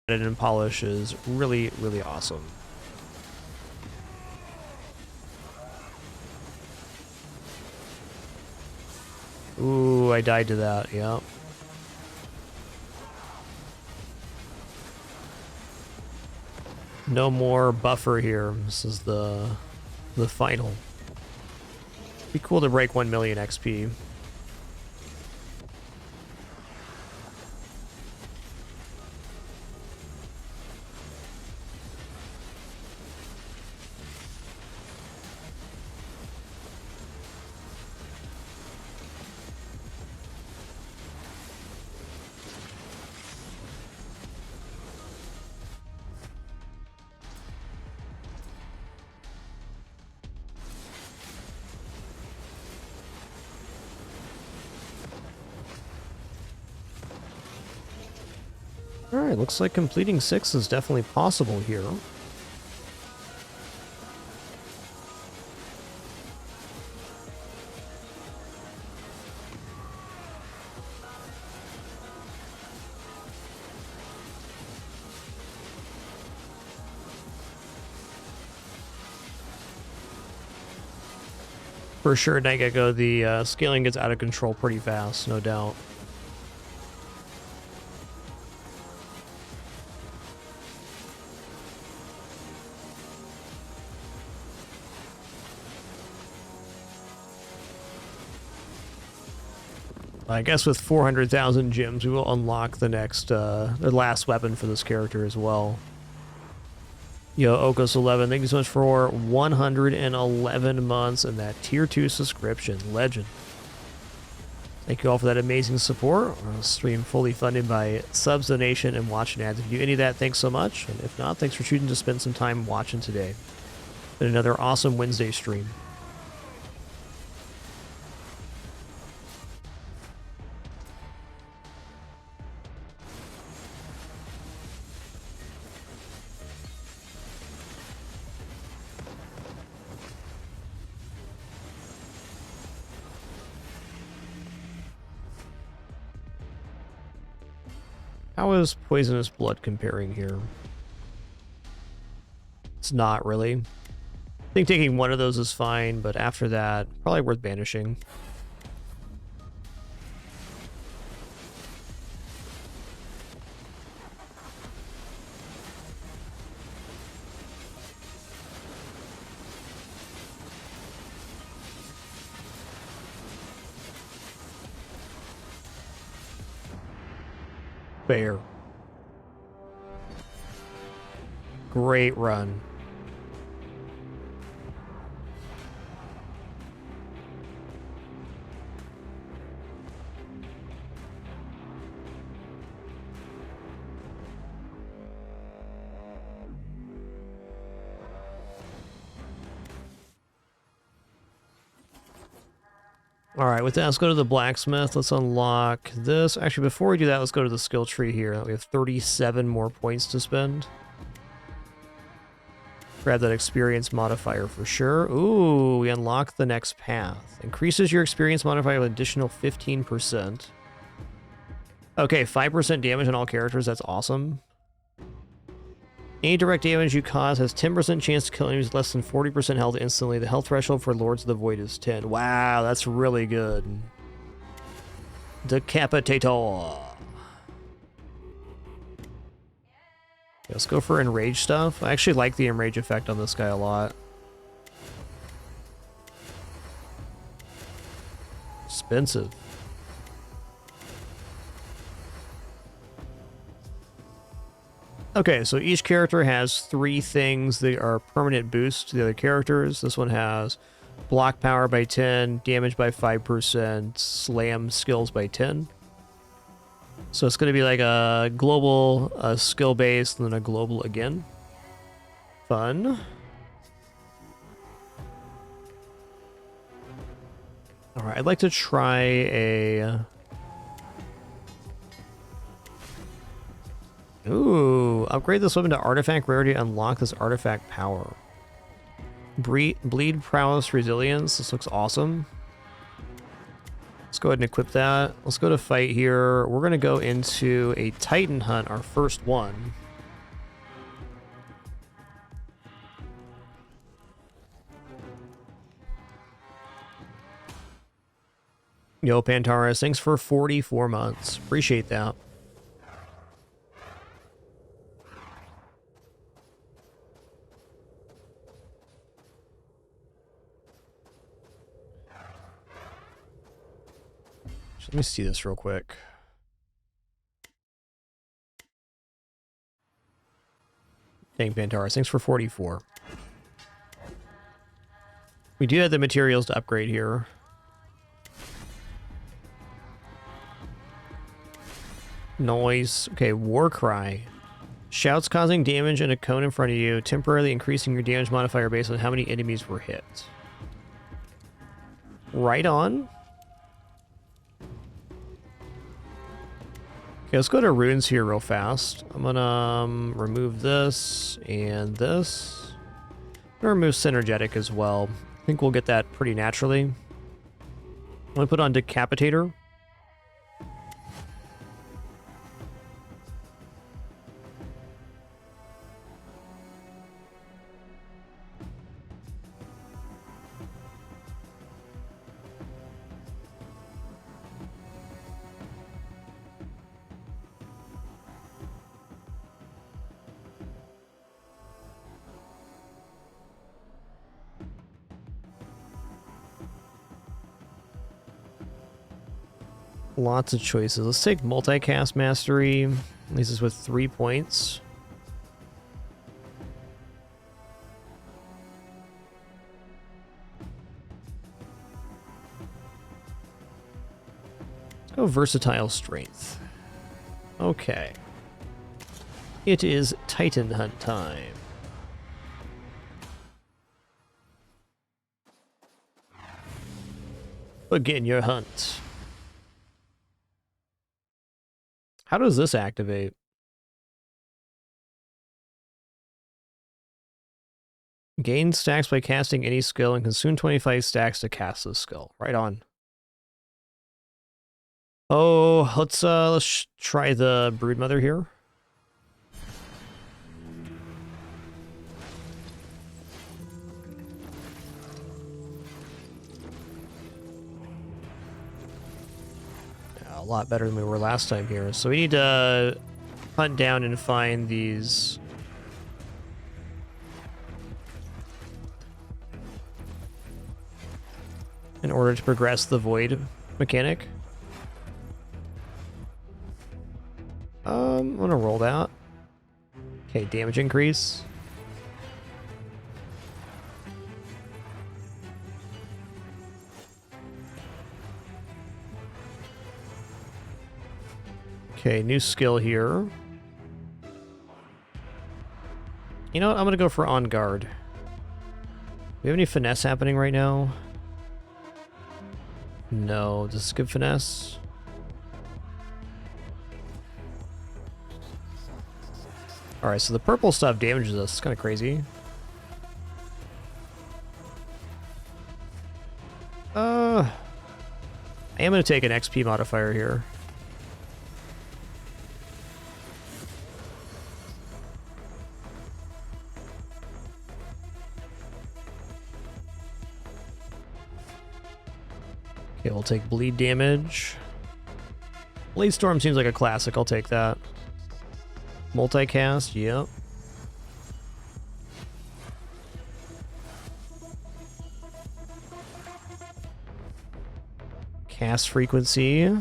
and polish is really, really awesome. Ooh, I died to that, yep. No more buffer here. This is the final. Be cool to break 1 million XP. Alright, looks like completing 6 is definitely possible here. For sure, Night Gecko, the scaling gets out of control pretty fast, no doubt. I guess with 400,000 gems, we will unlock the next, the last weapon for this character as well. Yo, Okos11, thank you so much for 111 months and that tier 2 subscription. Legend. Thank you all for that amazing support. Our stream fully funded by subs, donation, and watching ads. If you do any of that, thanks so much. And if not, thanks for choosing to spend some time watching today. Been another awesome Wednesday stream. How is Poisonous Blood comparing here? It's not really. I think taking one of those is fine, but after that, probably worth banishing. Fair. Great run. All right, with that, let's go to the blacksmith. Let's unlock this. Actually, before we do that, let's go to the skill tree here. We have 37 more points to spend. Grab that experience modifier for sure. Ooh, we unlock the next path. Increases your experience modifier with an additional 15%. Okay, 5% damage on all characters. That's awesome. Any direct damage you cause has 10% chance to kill enemies with less than 40% health instantly. The health threshold for Lords of the Void is 10. Wow, that's really good. Decapitator. Let's go for enrage stuff. I actually like the enrage effect on this guy a lot. Expensive. Okay, so each character has 3 things that are permanent boosts to the other characters. This one has block power by 10, damage by 5%, slam skills by 10. So it's going to be like a global, a skill based, and then a global again. Fun. Alright, I'd like to try a... Ooh, upgrade this weapon to artifact rarity, unlock this artifact power. Bleed prowess resilience, this looks awesome. Let's go ahead and equip that. Let's go to fight here. We're gonna go into a Titan hunt, our first one. Yo, Pantaris, thanks for 44 months. Appreciate that. Let me see this real quick. Dang, Pantaris, thanks for 44. We do have the materials to upgrade here. Noise. Okay, War Cry. Shouts causing damage in a cone in front of you, temporarily increasing your damage modifier based on how many enemies were hit. Right on. Okay, let's go to runes here real fast. I'm gonna remove this and this. I'm gonna remove Synergetic as well. I think we'll get that pretty naturally. I'm gonna put on Decapitator. Lots of choices. Let's take Multicast Mastery. Leaves us with 3 points. Let's go Versatile Strength. Okay. It is Titan Hunt time. Begin your hunt. How does this activate? Gain stacks by casting any skill and consume 25 stacks to cast this skill. Right on. Oh, let's try the Broodmother here. A lot better than we were last time here. So we need to hunt down and find these in order to progress the void mechanic. I'm gonna roll that. Okay, damage increase. Okay, new skill here. You know what? I'm gonna go for On Guard. Do we have any finesse happening right now? No. Does this give finesse? Alright, so the purple stuff damages us. It's kind of crazy. I am gonna take an XP modifier here. Okay, we'll take bleed damage. Blade Storm seems like a classic. I'll take that. Multicast, yep. Cast frequency.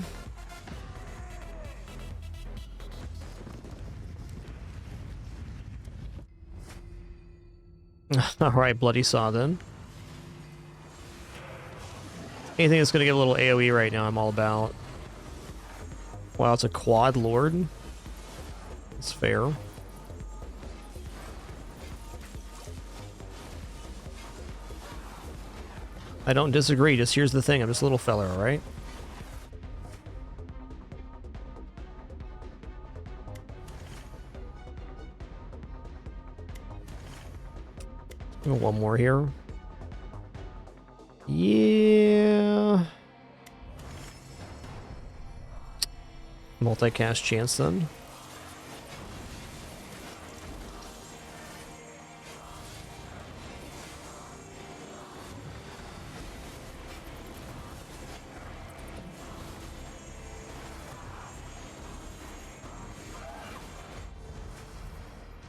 Alright, Bloody Saw then. Anything that's going to get a little AoE right now, I'm all about. Wow, it's a quad lord. That's fair. I don't disagree, just here's the thing, I'm just a little fella, alright? One more here. Yeah. Multicast chance then.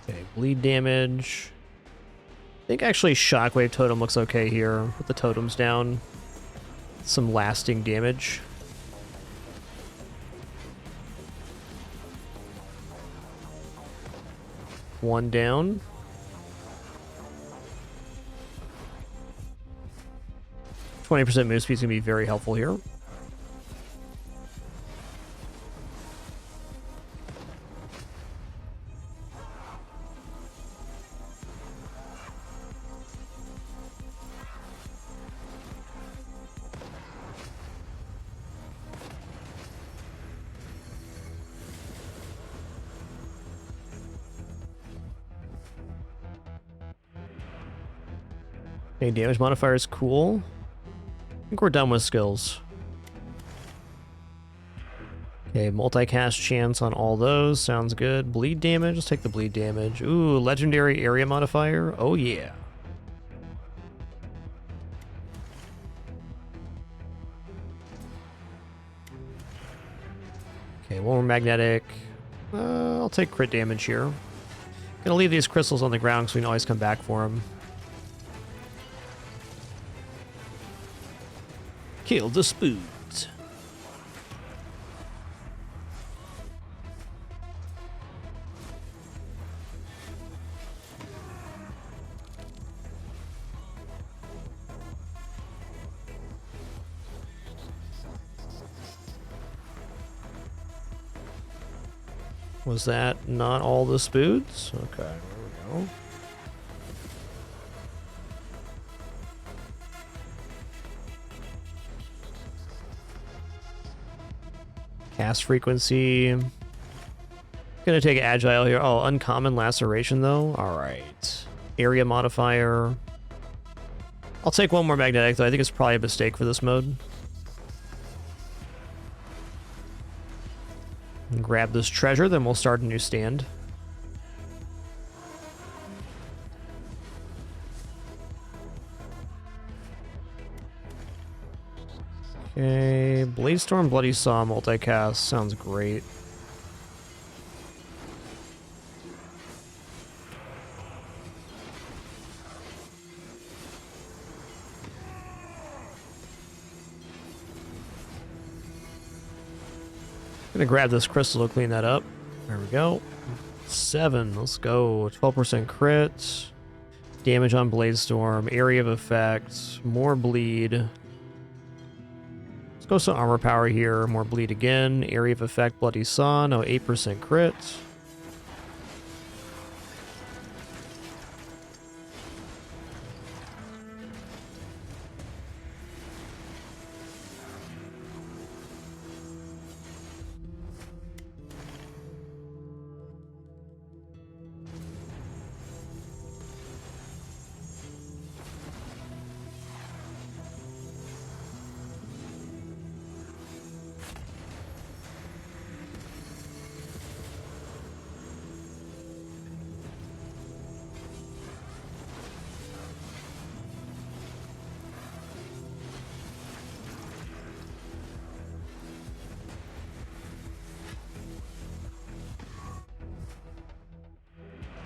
Okay, bleed damage. I think actually Shockwave Totem looks okay here. Put the totems down. Some lasting damage. One down. %20 move speed is going to be very helpful here. Okay, damage modifier is cool. I think we're done with skills. Okay, multicast chance on all those. Sounds good. Bleed damage. Let's take the bleed damage. Ooh, legendary area modifier. Oh, yeah. Okay, one more magnetic. I'll take crit damage here. Gonna leave these crystals on the ground so we can always come back for them. Kill the spoons. Was that not all the spoods? Okay, there we go. Cast frequency. Gonna take agile here. Oh, uncommon laceration though. All right. Area modifier. I'll take one more magnetic though. I think it's probably a mistake for this mode. And grab this treasure, then we'll start a new stand. Okay, Bladestorm Bloody Saw multicast sounds great. Gonna grab this crystal to clean that up. There we go. 7, let's go. 12% crit. Damage on Bladestorm. Area of effect. More bleed. Let's go some armor power here. More bleed again. Area of effect, Bloody Saw. No, 8% crit.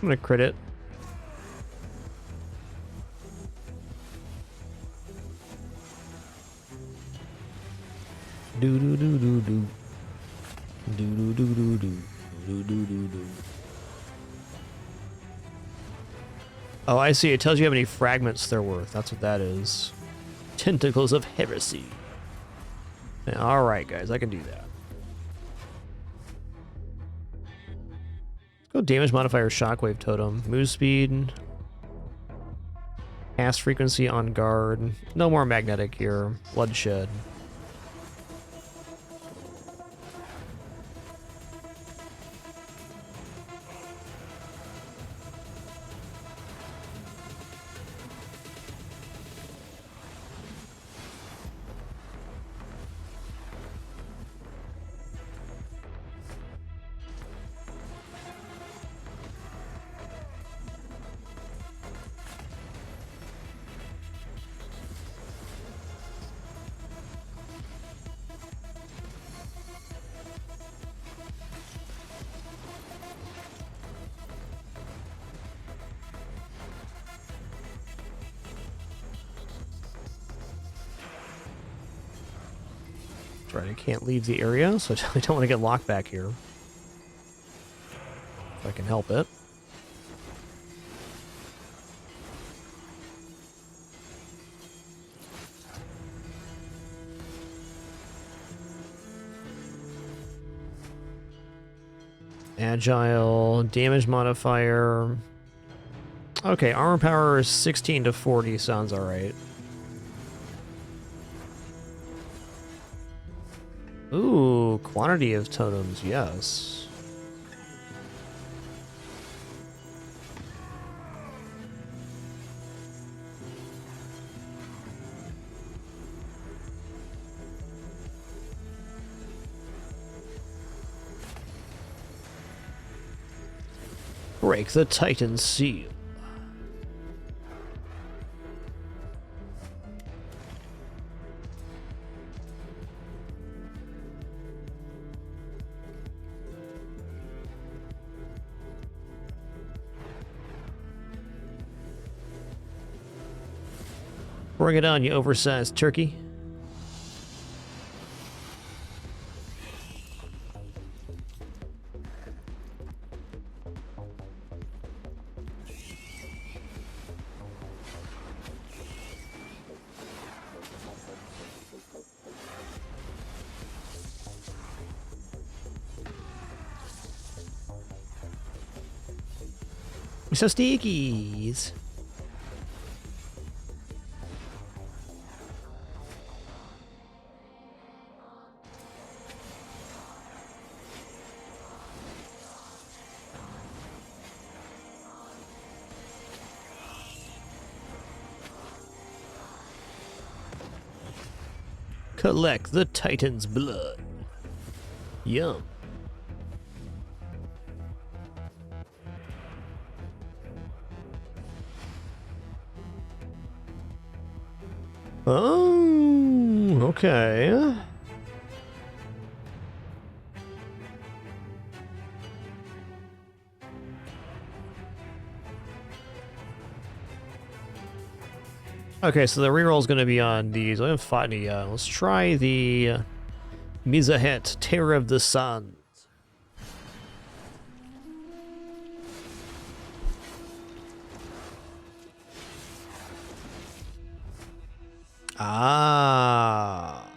I'm gonna crit it. Do do do do do. Do do do do do. Do do do do. Oh, I see. It tells you how many fragments they're worth. That's what that is. Tentacles of Heresy. Yeah, all right, guys, I can do that. Let's go damage modifier Shockwave Totem. Move speed. Cast frequency on guard. No more magnetic here. Bloodshed. That's right, I can't leave the area, so I don't want to get locked back here. If I can help it. Agile, damage modifier. Okay, armor power is 16 to 40, sounds alright. Ooh, quantity of totems, yes. Break the Titan seal. Bring it on, you oversized turkey. So stickies. Collect the Titan's blood. Yum. Oh, okay. Okay, so the reroll is going to be on these. I haven't fought any yet. Let's try the Mizahet, Terror of the Sun. Ah.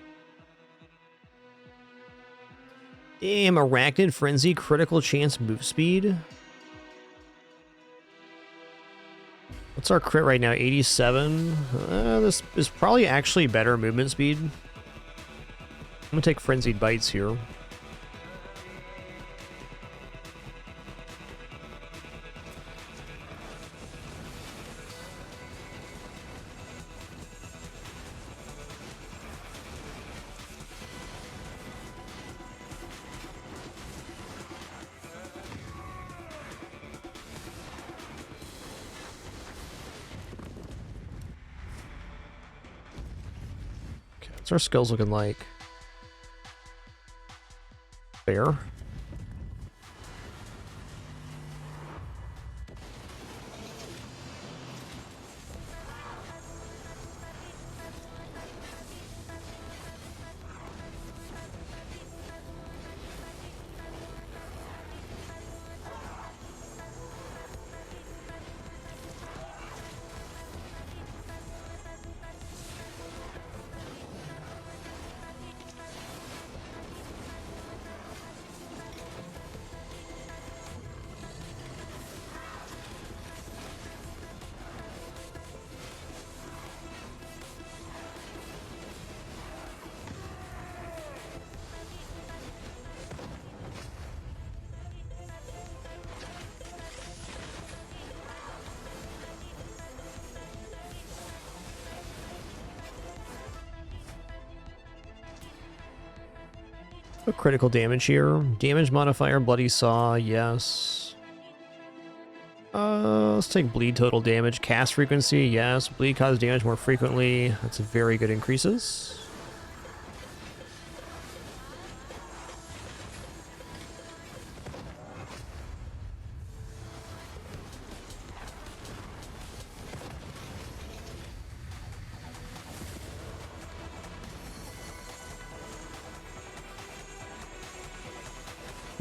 Damn, Arachnid Frenzy, critical chance move speed. What's our crit right now? 87? This is probably actually better movement speed. I'm gonna take Frenzied Bites here. What's our skills looking like? Fair. A critical damage here. Damage modifier, Bloody Saw, yes. Let's take bleed total damage. Cast frequency, yes. Bleed cause damage more frequently. That's very good increases.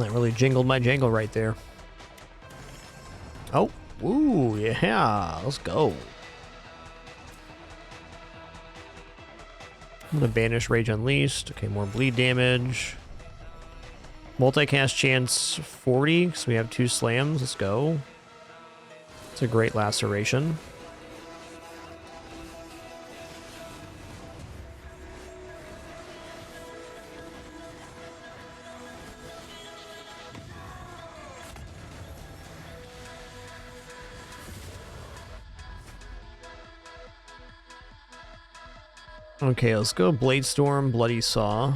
That really jingled my jangle right there. Oh, ooh, yeah, let's go. I'm gonna banish Rage Unleashed. Okay, more bleed damage. Multicast chance 40, so we have 2 slams. Let's go. It's a great laceration. Okay, let's go Blade Storm, Bloody Saw.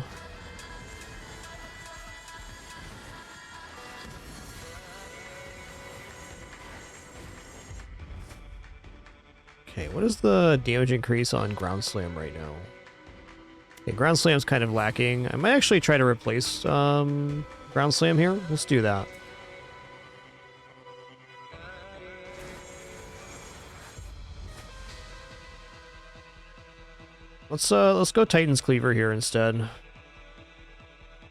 Okay, what is the damage increase on Ground Slam right now? Okay, Ground Slam's kind of lacking. I might actually try to replace Ground Slam here. Let's do that. Let's go Titan's Cleaver here instead.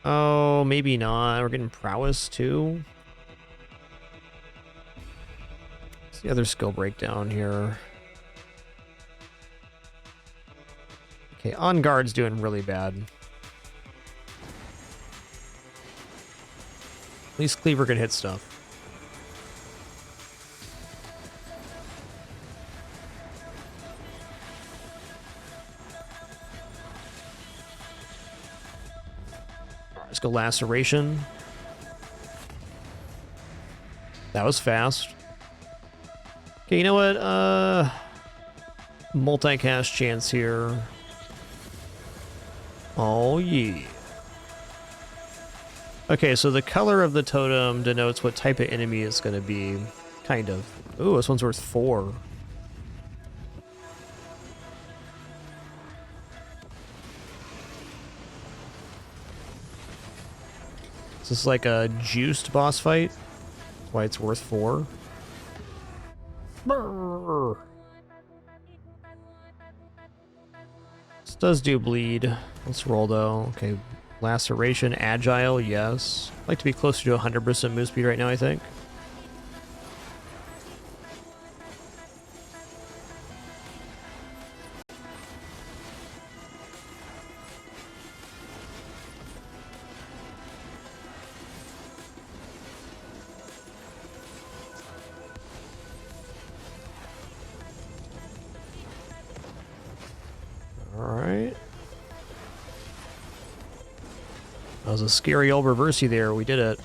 Oh, maybe not. We're getting Prowess too. What's the other skill breakdown here? Okay, On Guard's doing really bad. At least Cleaver can hit stuff. Let's go Laceration. That was fast. Okay, you know what? Multicast chance here. Oh, yeah. Okay, so the color of the totem denotes what type of enemy it's going to be. Kind of. Ooh, this one's worth 4. Is this like a juiced boss fight? That's why it's worth 4. Brrr. This does do bleed. Let's roll though. Okay, Laceration, Agile, yes. I'd like to be closer to 100% move speed right now, I think. Alright. That was a scary old reversey there. We did it.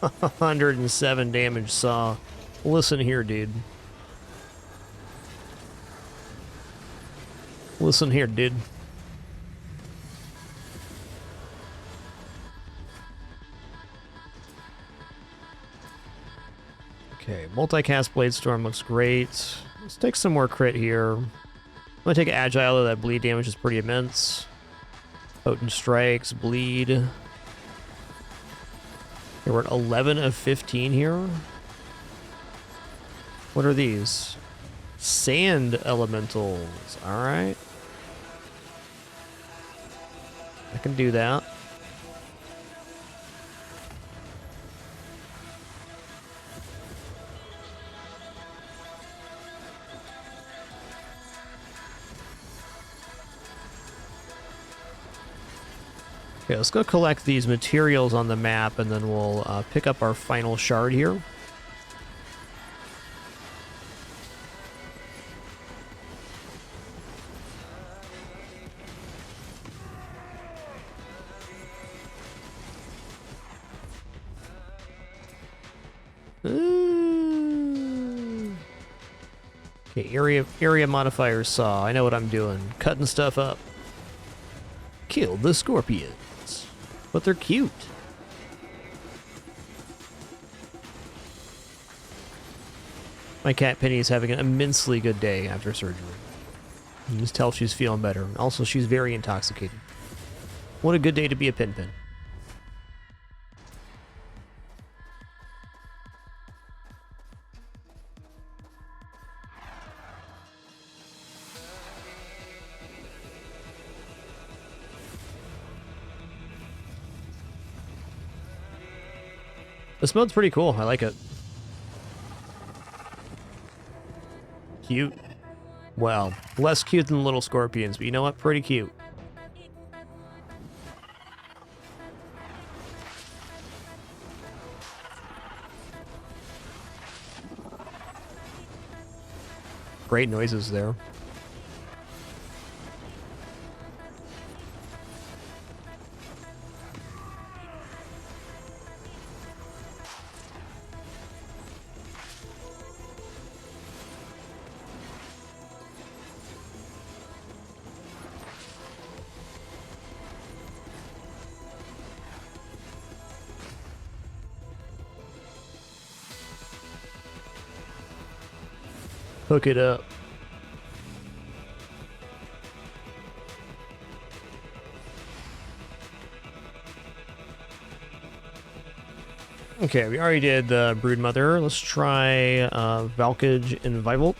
$107 damage saw. Listen here, dude. Listen here, dude. Okay, multicast Blade Storm looks great. Let's take some more crit here. I'm gonna take Agile, though that bleed damage is pretty immense. Potent Strikes, bleed. Okay, we're at 11 of 15 here. What are these? Sand Elementals. Alright. I can do that. Okay, let's go collect these materials on the map, and then we'll pick up our final shard here. Okay, area modifier saw. I know what I'm doing. Cutting stuff up. Kill the scorpions. But they're cute. My cat Penny is having an immensely good day after surgery. You can just tell she's feeling better. Also, she's very intoxicated. What a good day to be a Pin-Pin. This mode's pretty cool. I like it. Cute. Well, less cute than little scorpions, but you know what? Pretty cute. Great noises there. Hook it up. Okay, we already did the Broodmother. Let's try Valkage and Vivolt.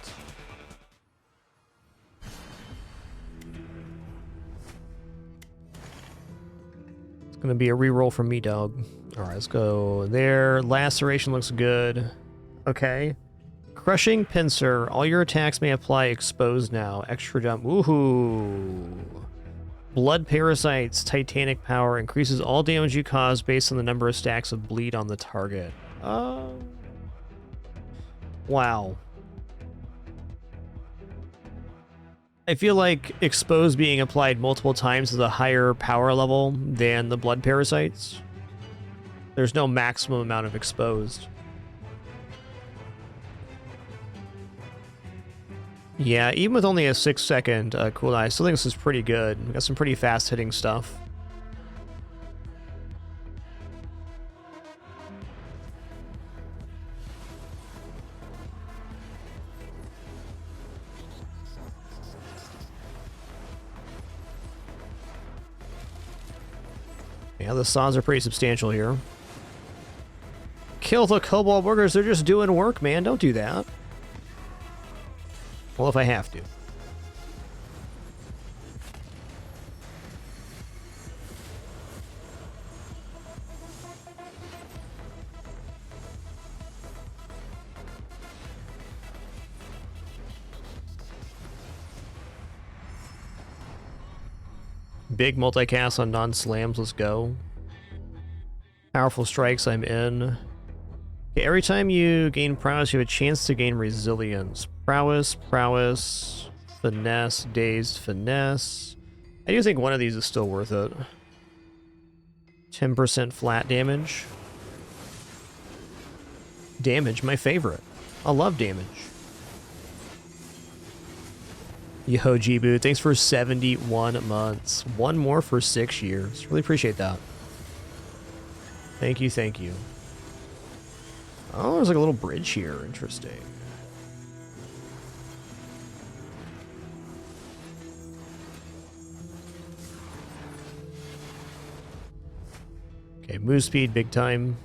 It's gonna be a reroll from me, dog. Alright, let's go there. Laceration looks good. Okay. Crushing Pincer. All your attacks may apply exposed now. Extra jump. Woohoo! Blood Parasites. Titanic Power. Increases all damage you cause based on the number of stacks of bleed on the target. Wow. I feel like Exposed being applied multiple times is a higher power level than the Blood Parasites. There's no maximum amount of Exposed. Yeah, even with only a 6-second cooldown, I still think this is pretty good. We got some pretty fast-hitting stuff. Yeah, the saws are pretty substantial here. Kill the Cobalt Burgers, they're just doing work, man. Don't do that. Well, if I have to. Big multicast on non-slams, let's go. Powerful strikes, I'm in. Okay, every time you gain prowess, you have a chance to gain resilience. Prowess, prowess, finesse, dazed, finesse. I do think one of these is still worth it. 10% flat damage. Damage, my favorite. I love damage. Yo, Jibu, thanks for 71 months. One more for 6 years. Really appreciate that. Thank you, thank you. Oh, there's like a little bridge here. Interesting. Okay, move speed, big time.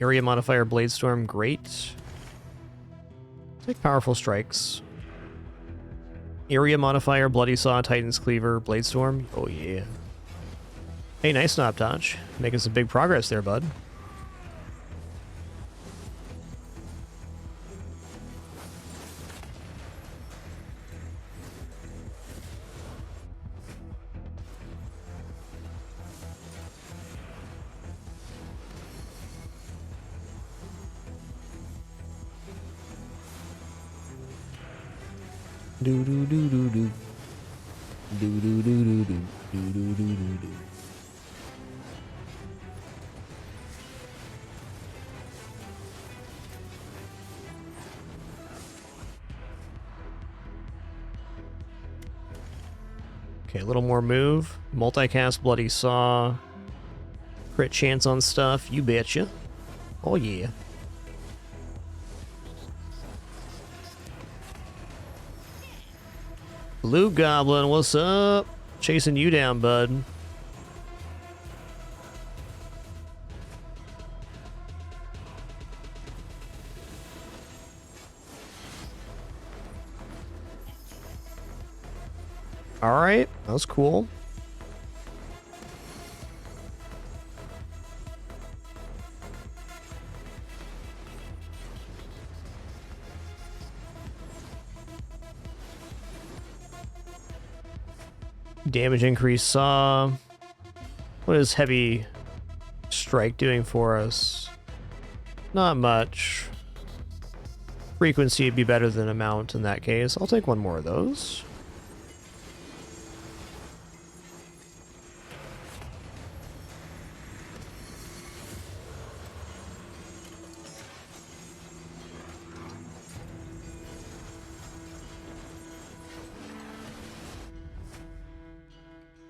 Area modifier, Blade Storm, great. Take powerful strikes. Area modifier, Bloody Saw, Titan's Cleaver, Blade Storm. Oh yeah. Hey, nice Snop Dodge. Making some big progress there, bud. Do do do do do. Do do do do do. Do do do do do. Okay, a little more move. Multicast, Bloody Saw. Crit chance on stuff, you betcha. Oh yeah. Blue Goblin, what's up? Chasing you down, bud. Alright, that was cool. Damage increase saw. What is heavy strike doing for us? Not much. Frequency would be better than amount in that case. I'll take one more of those.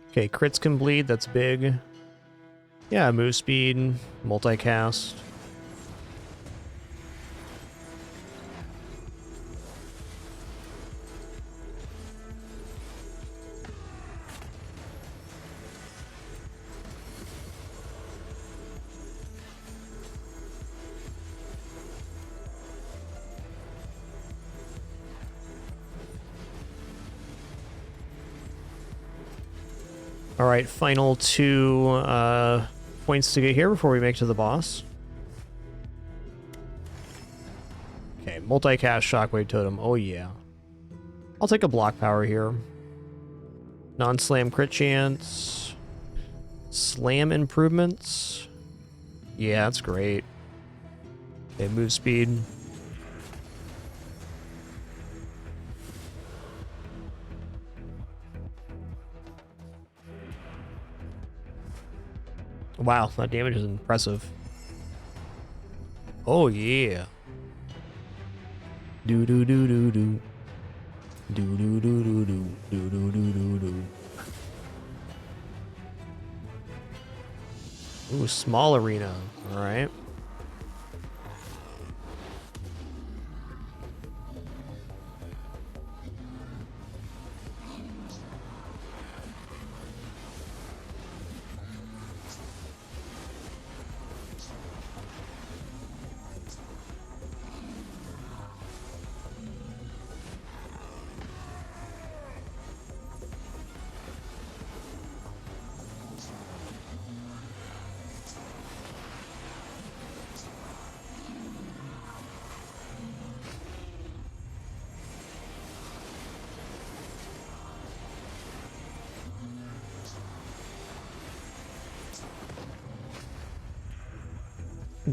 Okay, crits can bleed, that's big. Yeah, move speed, multicast. All right, final 2 points to get here before we make to the boss. Okay, multicast shockwave totem. Oh yeah. I'll take a block power here. Non-slam crit chance. Slam improvements. Yeah, that's great. Okay, move speed. Wow, that damage is impressive. Oh yeah. Do do do do do. Do do do do do do do do do do. Ooh, small arena. All right.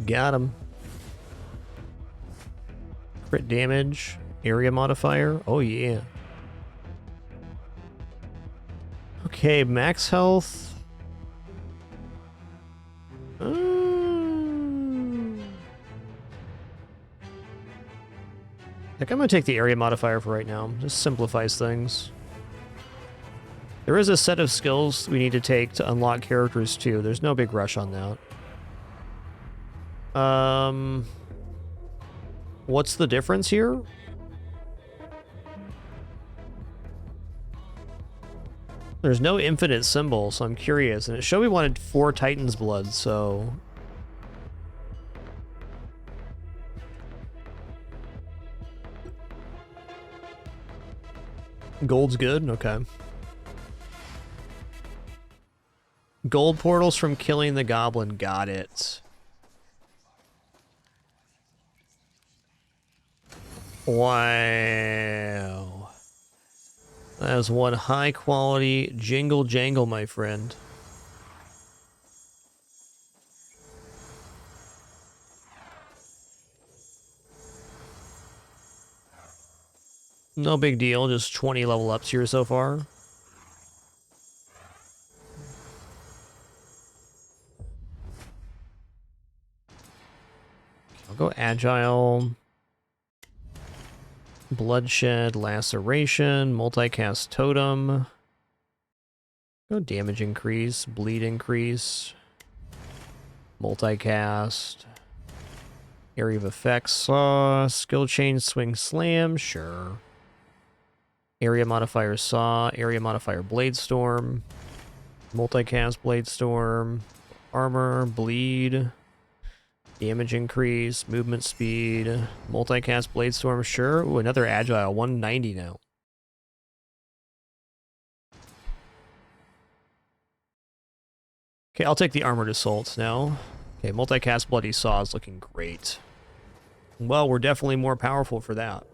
Got him. Crit damage. Area modifier. Oh, yeah. Okay, max health. I think I'm going to take the area modifier for right now. Just simplifies things. There is a set of skills we need to take to unlock characters too. There's no big rush on that. What's the difference here? There's no infinite symbol, so I'm curious. And it showed we wanted 4 Titan's blood, so... Gold's good? Okay. Gold portals from killing the goblin. Got it. Wow. That is one high quality jingle jangle, my friend. No big deal, just 20 level ups here so far. I'll go agile. Bloodshed, laceration, multicast totem. Go damage increase, bleed increase. Multicast. Area of effects, saw. Skill change, swing slam, sure. Area modifier saw, area modifier blade storm. Multicast blade storm. Armor, bleed. Damage increase, movement speed, multicast blade storm, sure. Ooh, another agile, 190 now. Okay, I'll take the armored assault now. Okay, multicast bloody saw is looking great. Well, we're definitely more powerful for that.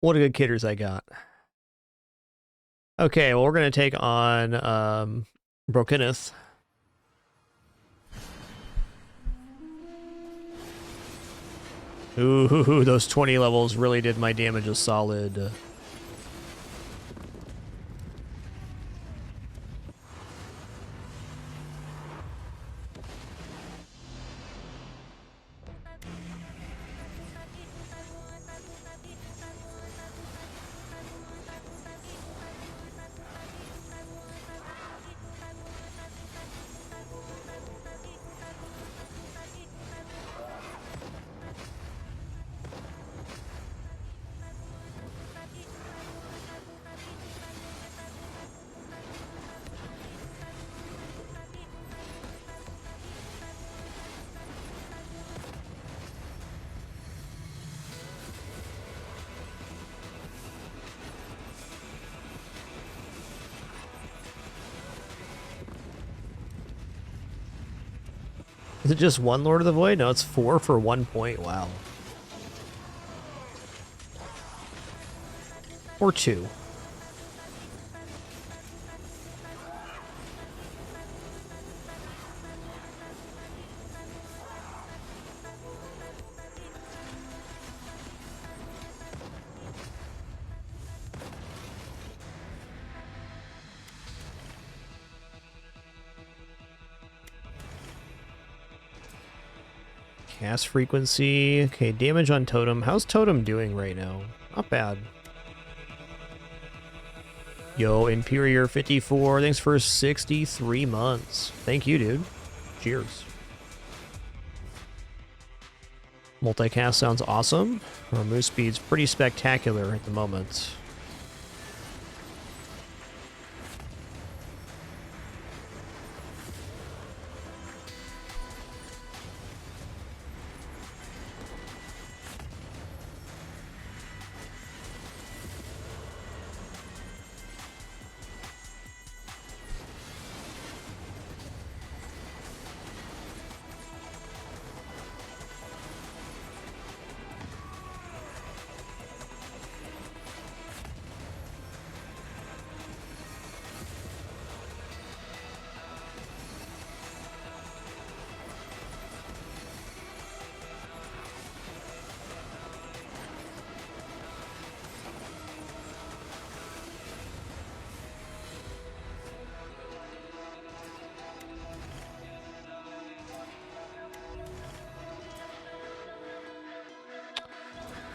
What a good kidders I got. Okay, well, we're going to take on Brokeneth. Ooh, those 20 levels really did my damage a solid. Is it just one Lord of the Void? No, it's 4 for 1 point. Wow. Or 2. Cast frequency. Okay, damage on Totem. How's Totem doing right now? Not bad. Yo, Inferior 54. Thanks for 63 months. Thank you, dude. Cheers. Multicast sounds awesome. Our move speed's pretty spectacular at the moment.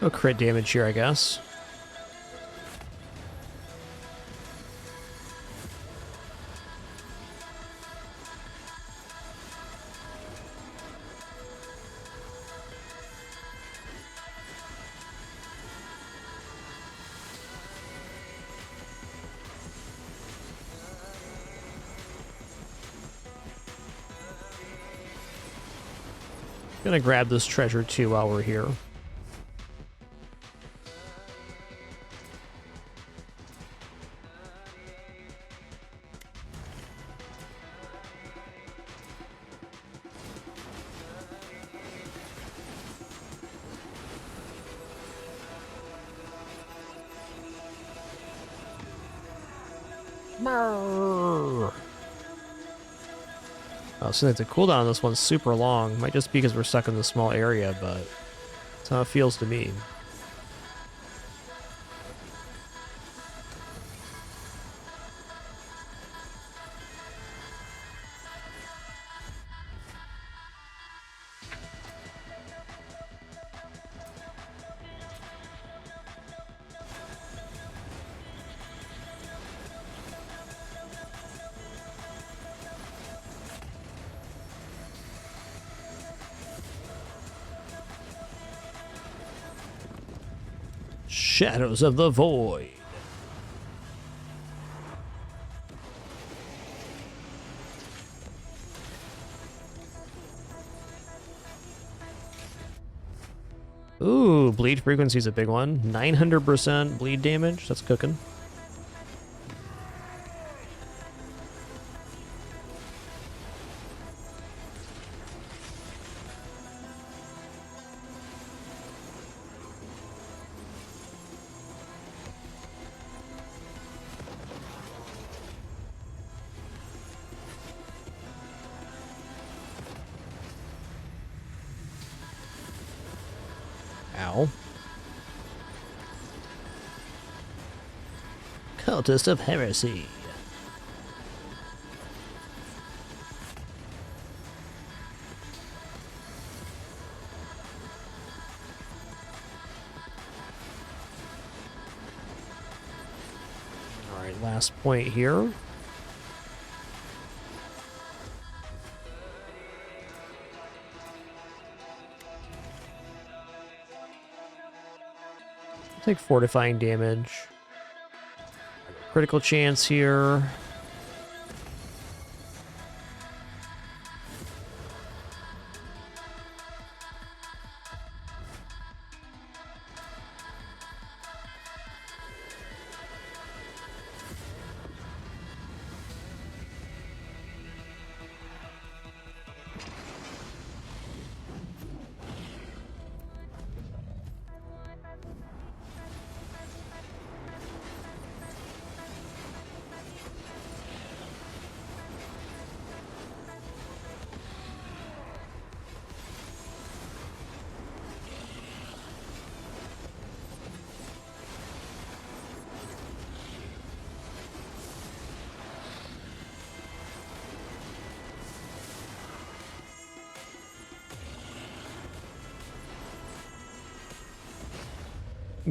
No crit damage here, I guess. Gonna grab this treasure too while we're here. Oh, so the cooldown on this one's super long. Might just be because we're stuck in this small area, but that's how it feels to me. Shadows of the Void. Ooh, bleed frequency is a big one. 900% bleed damage. That's cooking. now. Cultist of Heresy. Alright, last point here. Take fortifying damage. Critical chance here.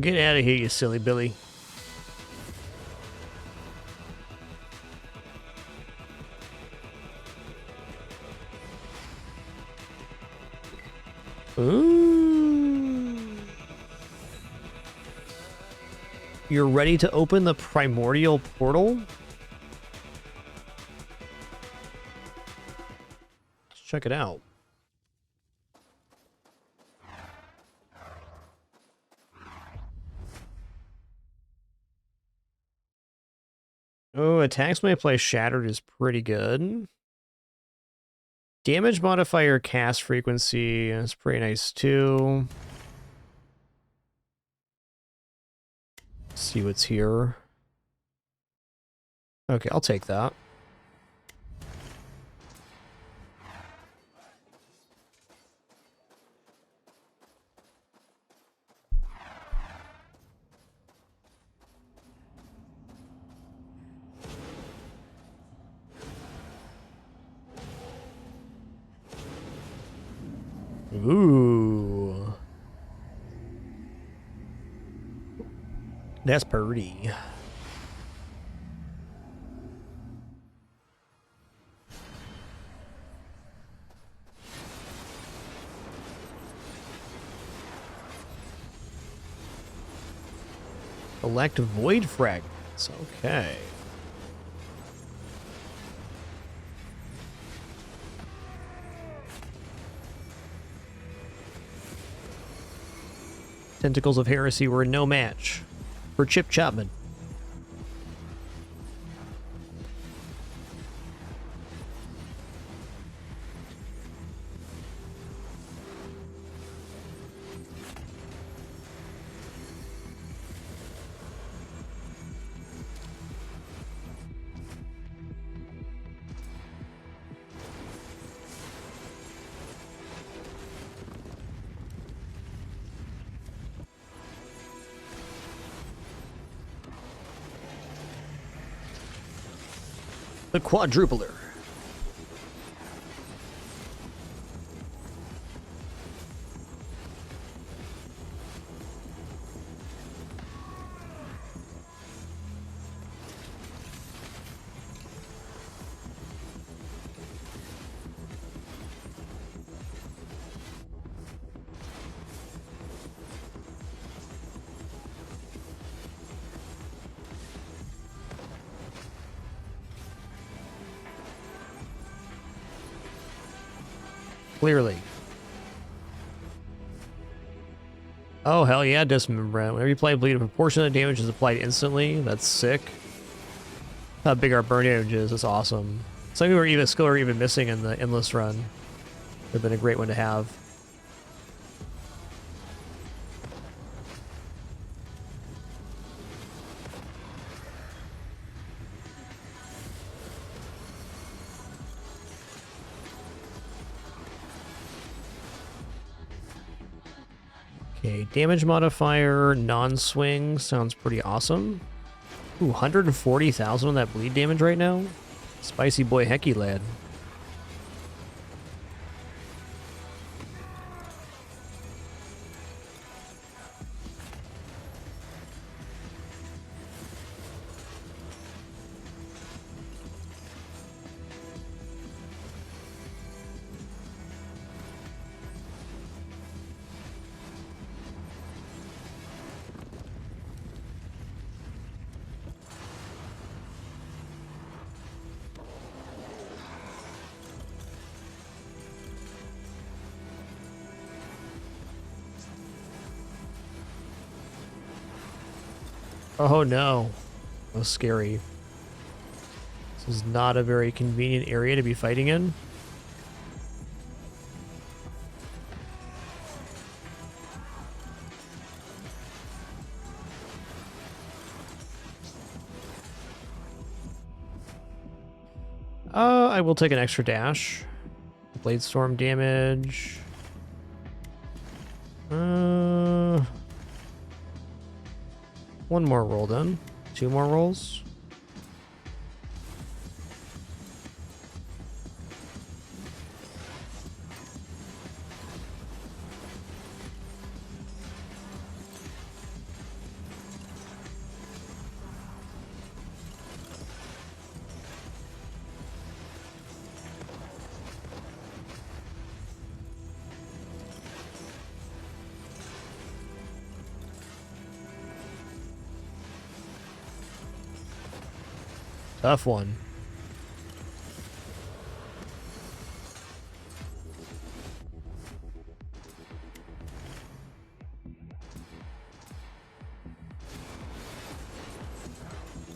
Get out of here, you silly Billy. Ooh. You're ready to open the primordial portal? Let's check it out. Oh, attacks when I play Shattered is pretty good. Damage modifier cast frequency is pretty nice too. Let's see what's here. Okay, I'll take that. Ooh. That's pretty. Elect void fragments. Okay. Tentacles of Heresy were no match for Chip Chapman. The quadrupler. Clearly. Oh, hell yeah, Dismemberment. Whenever you play Bleed, a proportion of the damage is applied instantly. That's sick. How big our burn damage is. That's awesome. Some people are even skill are even missing in the Endless run. Would have been a great one to have. Okay, damage modifier, non-swing sounds pretty awesome. Ooh, 140,000 on that bleed damage right now. Spicy boy Hecky lad. Oh no, that was scary. This is not a very convenient area to be fighting in. I will take an extra dash. Blade storm damage. One more roll then. 2 more rolls. Tough one.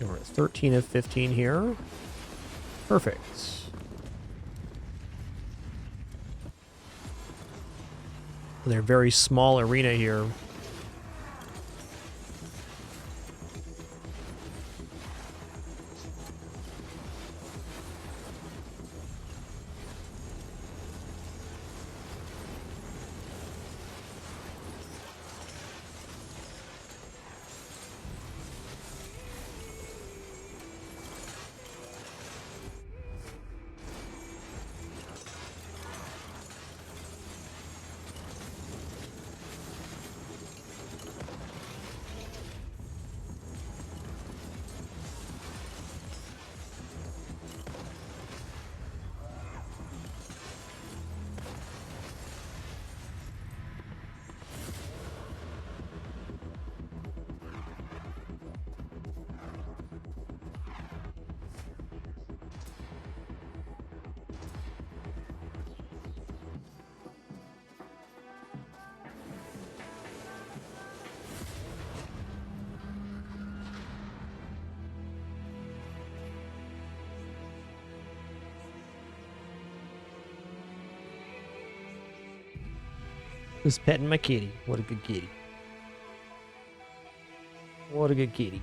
We're at 13 of 15 here. Perfect. They're very small arena here. Just petting my kitty. What a good kitty. What a good kitty.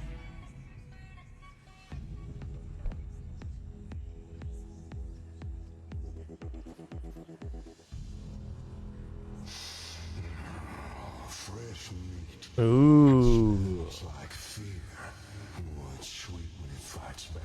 Fresh meat. Ooh. Smells like fear. Oh, it's sweet when it fights back.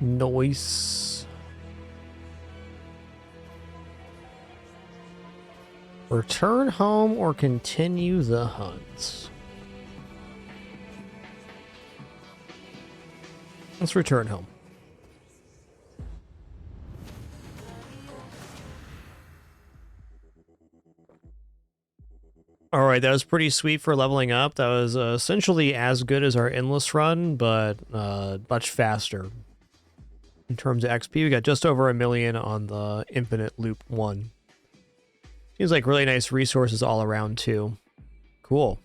Noise. Return home or continue the hunt? Let's return home. All right, that was pretty sweet for leveling up. That was essentially as good as our endless run, but much faster. In terms of XP, we got just over 1 million on the Infinite Loop 1. Seems like really nice resources all around, too. Cool.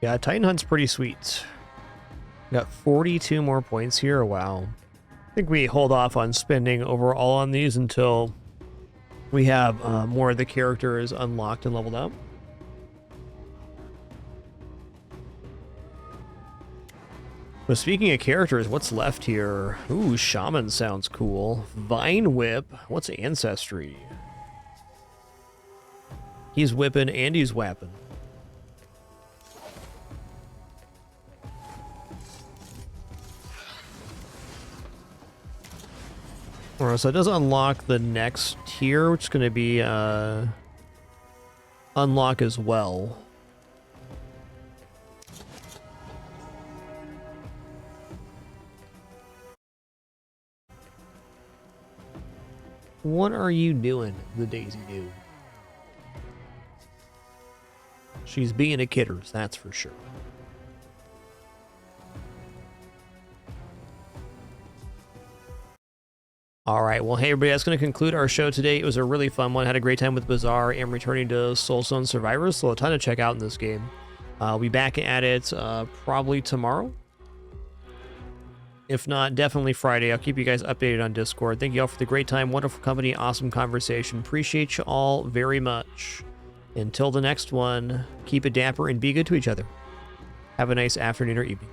Yeah, Titan Hunt's pretty sweet. Got 42 more points here. Wow. I think we hold off on spending overall on these until we have more of the characters unlocked and leveled up. But speaking of characters, what's left here? Ooh, Shaman sounds cool. Vine Whip. What's Ancestry? He's whipping and he's whapping. Alright, so it does unlock the next tier, which is going to be unlock as well. What are you doing, the Daisy Dude? She's being a kidders, that's for sure. All right, well, hey, everybody, that's going to conclude our show today. It was a really fun one. Had a great time with Bazaar and returning to Soulstone Survivors, so a ton to check out in this game. I'll be back at it probably tomorrow. If not, definitely Friday. I'll keep you guys updated on Discord. Thank you all for the great time, wonderful company, awesome conversation. Appreciate you all very much. Until the next one, keep it dapper and be good to each other. Have a nice afternoon or evening.